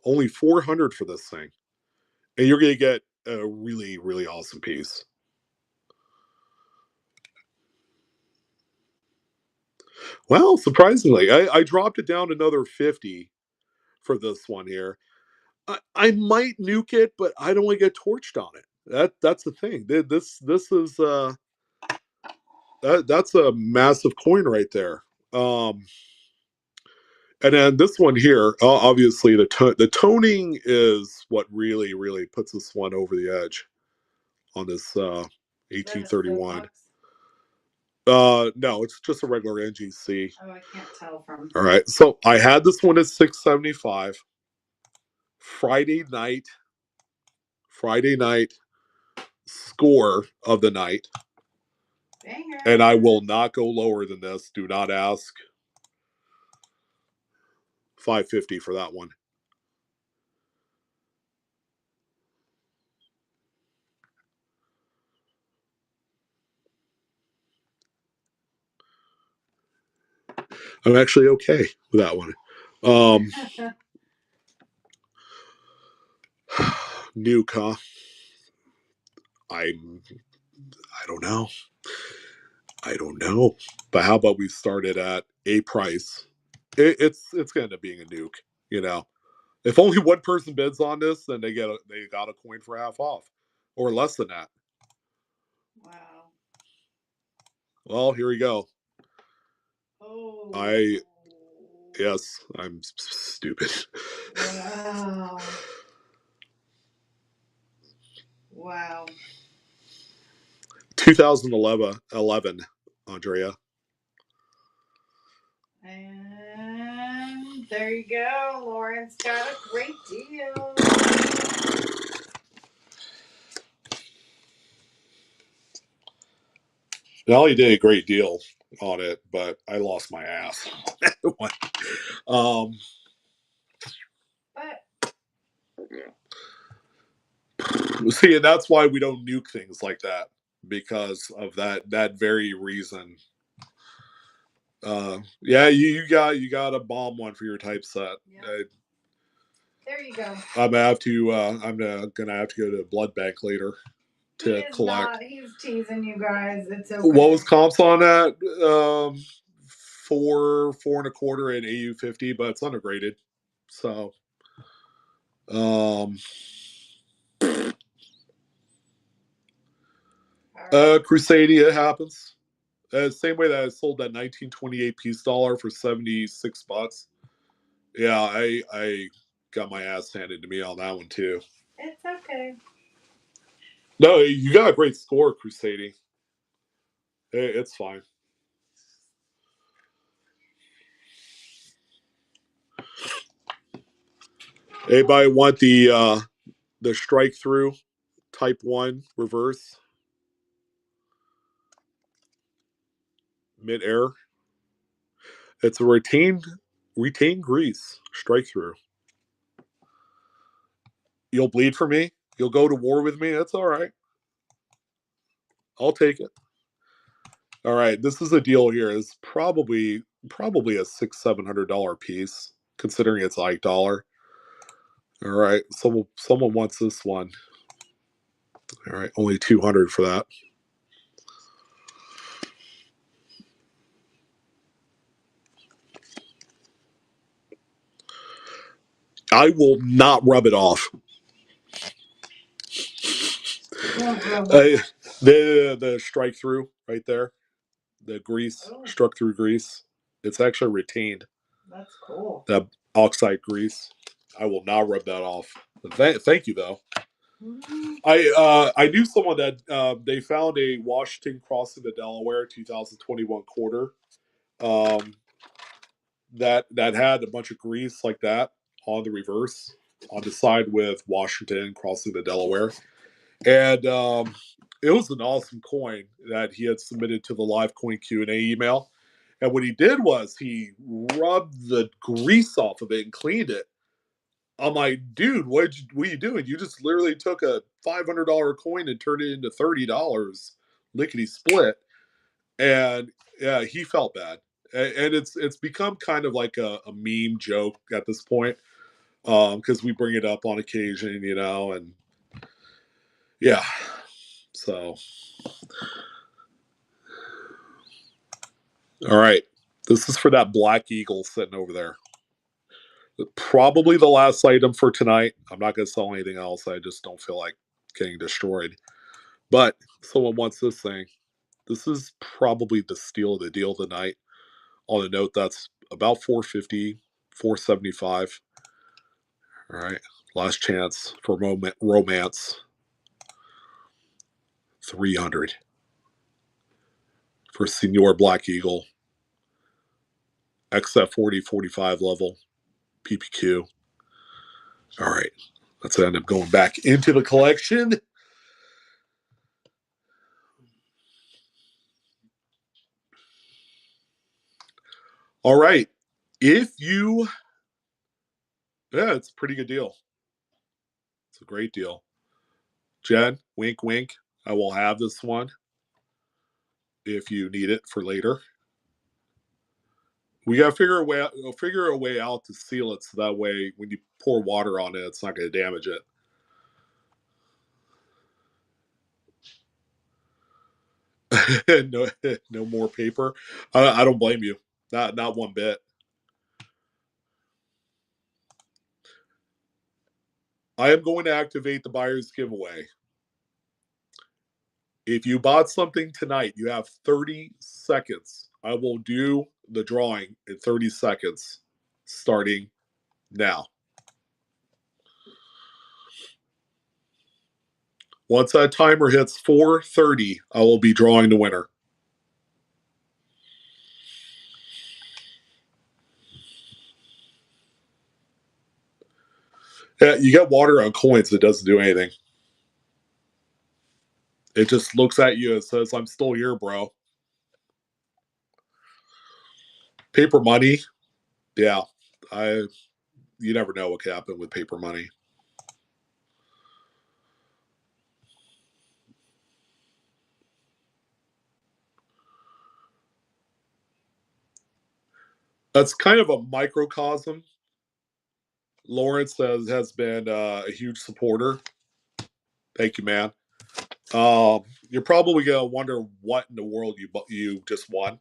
only 400 for this thing, and you're gonna get a really, really awesome piece. Well, surprisingly, I dropped it down another 50 for this one here. I might nuke it, but I don't want to get torched on it. That's the thing. This is that's a massive coin right there. Um, and then this one here, obviously the toning is what really, really puts this one over the edge on this 1831. No, it's just a regular NGC. Oh, I can't tell from. All right, so I had this one at 675. Friday night score of the night. Banger. And I will not go lower than this. Do not ask. 550 for that one. I'm actually okay with that one. Nuke, huh? I don't know. I don't know. But how about we start it at a price? It's gonna end up being a nuke. You know, if only one person bids on this, then they got a coin for half off, or less than that. Wow. Well, here we go. Oh. Yes, I'm stupid. Wow. Wow. 2011, Andrea. And there you go. Lauren's got a great deal. Nolly did a great deal on it, but I lost my ass. um, But see, and that's why we don't nuke things like that, because of that very reason. Yeah, you got a bomb one for your typeset. Yep. There you go. I'm gonna have to go to a blood bank later to collect. Not. He's teasing you guys. It's okay. What was comps on that? 4.25 and AU 50, but it's undergraded. So, Crusadia happens. Same way that I sold that 1928 piece dollar for 76 bucks. Yeah, I got my ass handed to me on that one too. It's okay. No, you got a great score, Crusading. Hey, it's fine. Anybody want the strike through type 1 reverse mid air? It's a retained grease strike through. You'll bleed for me. You'll go to war with me. That's all right. I'll take it. All right, this is a deal here. It's probably a $600-700 piece, considering it's like dollar. All right, someone wants this one. All right, only 200 for that. I will not rub it off. Don't rub it. The strike through right there, the grease struck through grease. It's actually retained. That's cool. That oxide grease. I will not rub that off. Thank you though. Mm-hmm. I knew someone that they found a Washington crossing the Delaware 2021 quarter that had a bunch of grease like that on the reverse on the side with Washington crossing the Delaware, and it was an awesome coin that he had submitted to the live coin Q&A email. And what he did was he rubbed the grease off of it and cleaned it. I'm like, dude, what are you doing? You just literally took a $500 coin and turned it into $30, lickety split. And yeah, he felt bad. And it's become kind of like a meme joke at this point, because we bring it up on occasion, and yeah. So, all right, this is for that Black Eagle sitting over there. Probably the last item for tonight. I'm not going to sell anything else. I just don't feel like getting destroyed. But someone wants this thing. This is probably the steal of the deal tonight. On a note that's about 450, 475. All right, last chance for romance. 300 for Senior Black Eagle. XF 4045 level. PPQ. All right, let's end up going back into the collection. All right, yeah, it's a pretty good deal. It's a great deal. Jen, wink, wink. I will have this one if you need it for later. We gotta figure a way out to seal it so that way when you pour water on it, it's not gonna damage it. No more paper. I don't blame you. Not one bit. I am going to activate the buyer's giveaway. If you bought something tonight, you have 30 seconds. I will do the drawing in 30 seconds, starting now. Once that timer hits 4:30, I will be drawing the winner. Yeah, you get water on coins, it doesn't do anything. It just looks at you and says, I'm still here, bro. Paper money, yeah. You never know what can happen with paper money. That's kind of a microcosm. Lawrence has been a huge supporter. Thank you, man. You're probably gonna wonder what in the world you just won.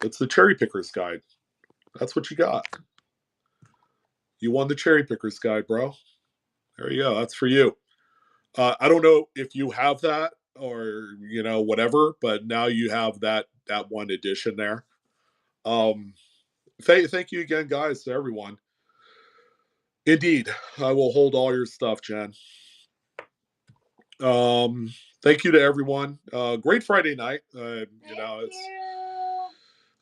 It's the Cherry Pickers Guide. That's what you got. You won the Cherry Pickers Guide, bro. There you go. That's for you. I don't know if you have that or whatever, but now you have that one edition there. Thank you again, guys, to everyone. Indeed, I will hold all your stuff, Jen. Thank you to everyone. Great Friday night. The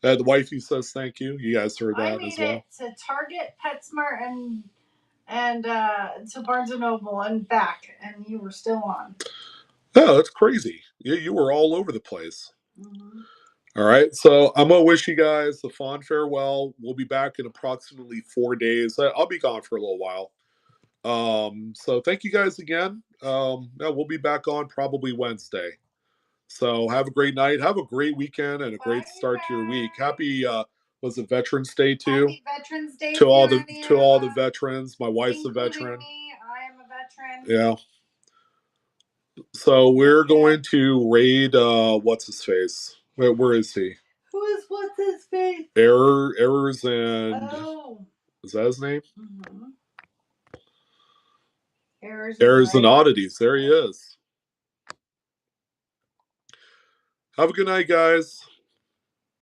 wifey says thank you. You guys heard that as well. To Target, PetSmart, and to Barnes and Noble and back, and you were still on. Yeah, that's crazy. You were all over the place. Mm-hmm. All right, so I'm gonna wish you guys a fond farewell. We'll be back in approximately 4 days. I'll be gone for a little while. So thank you guys again. Yeah, we'll be back on probably Wednesday. So have a great night. Have a great weekend and a great start to your week. Happy was it Veterans Day too? Happy Veterans Day to all the veterans. My wife's a veteran. Me. I am a veteran. Yeah. So we're going to raid what's his face? Where is he? Who is what's his face? Errors and Is that his name? Mm-hmm. Errors and Oddities. There he is. Have a good night, guys.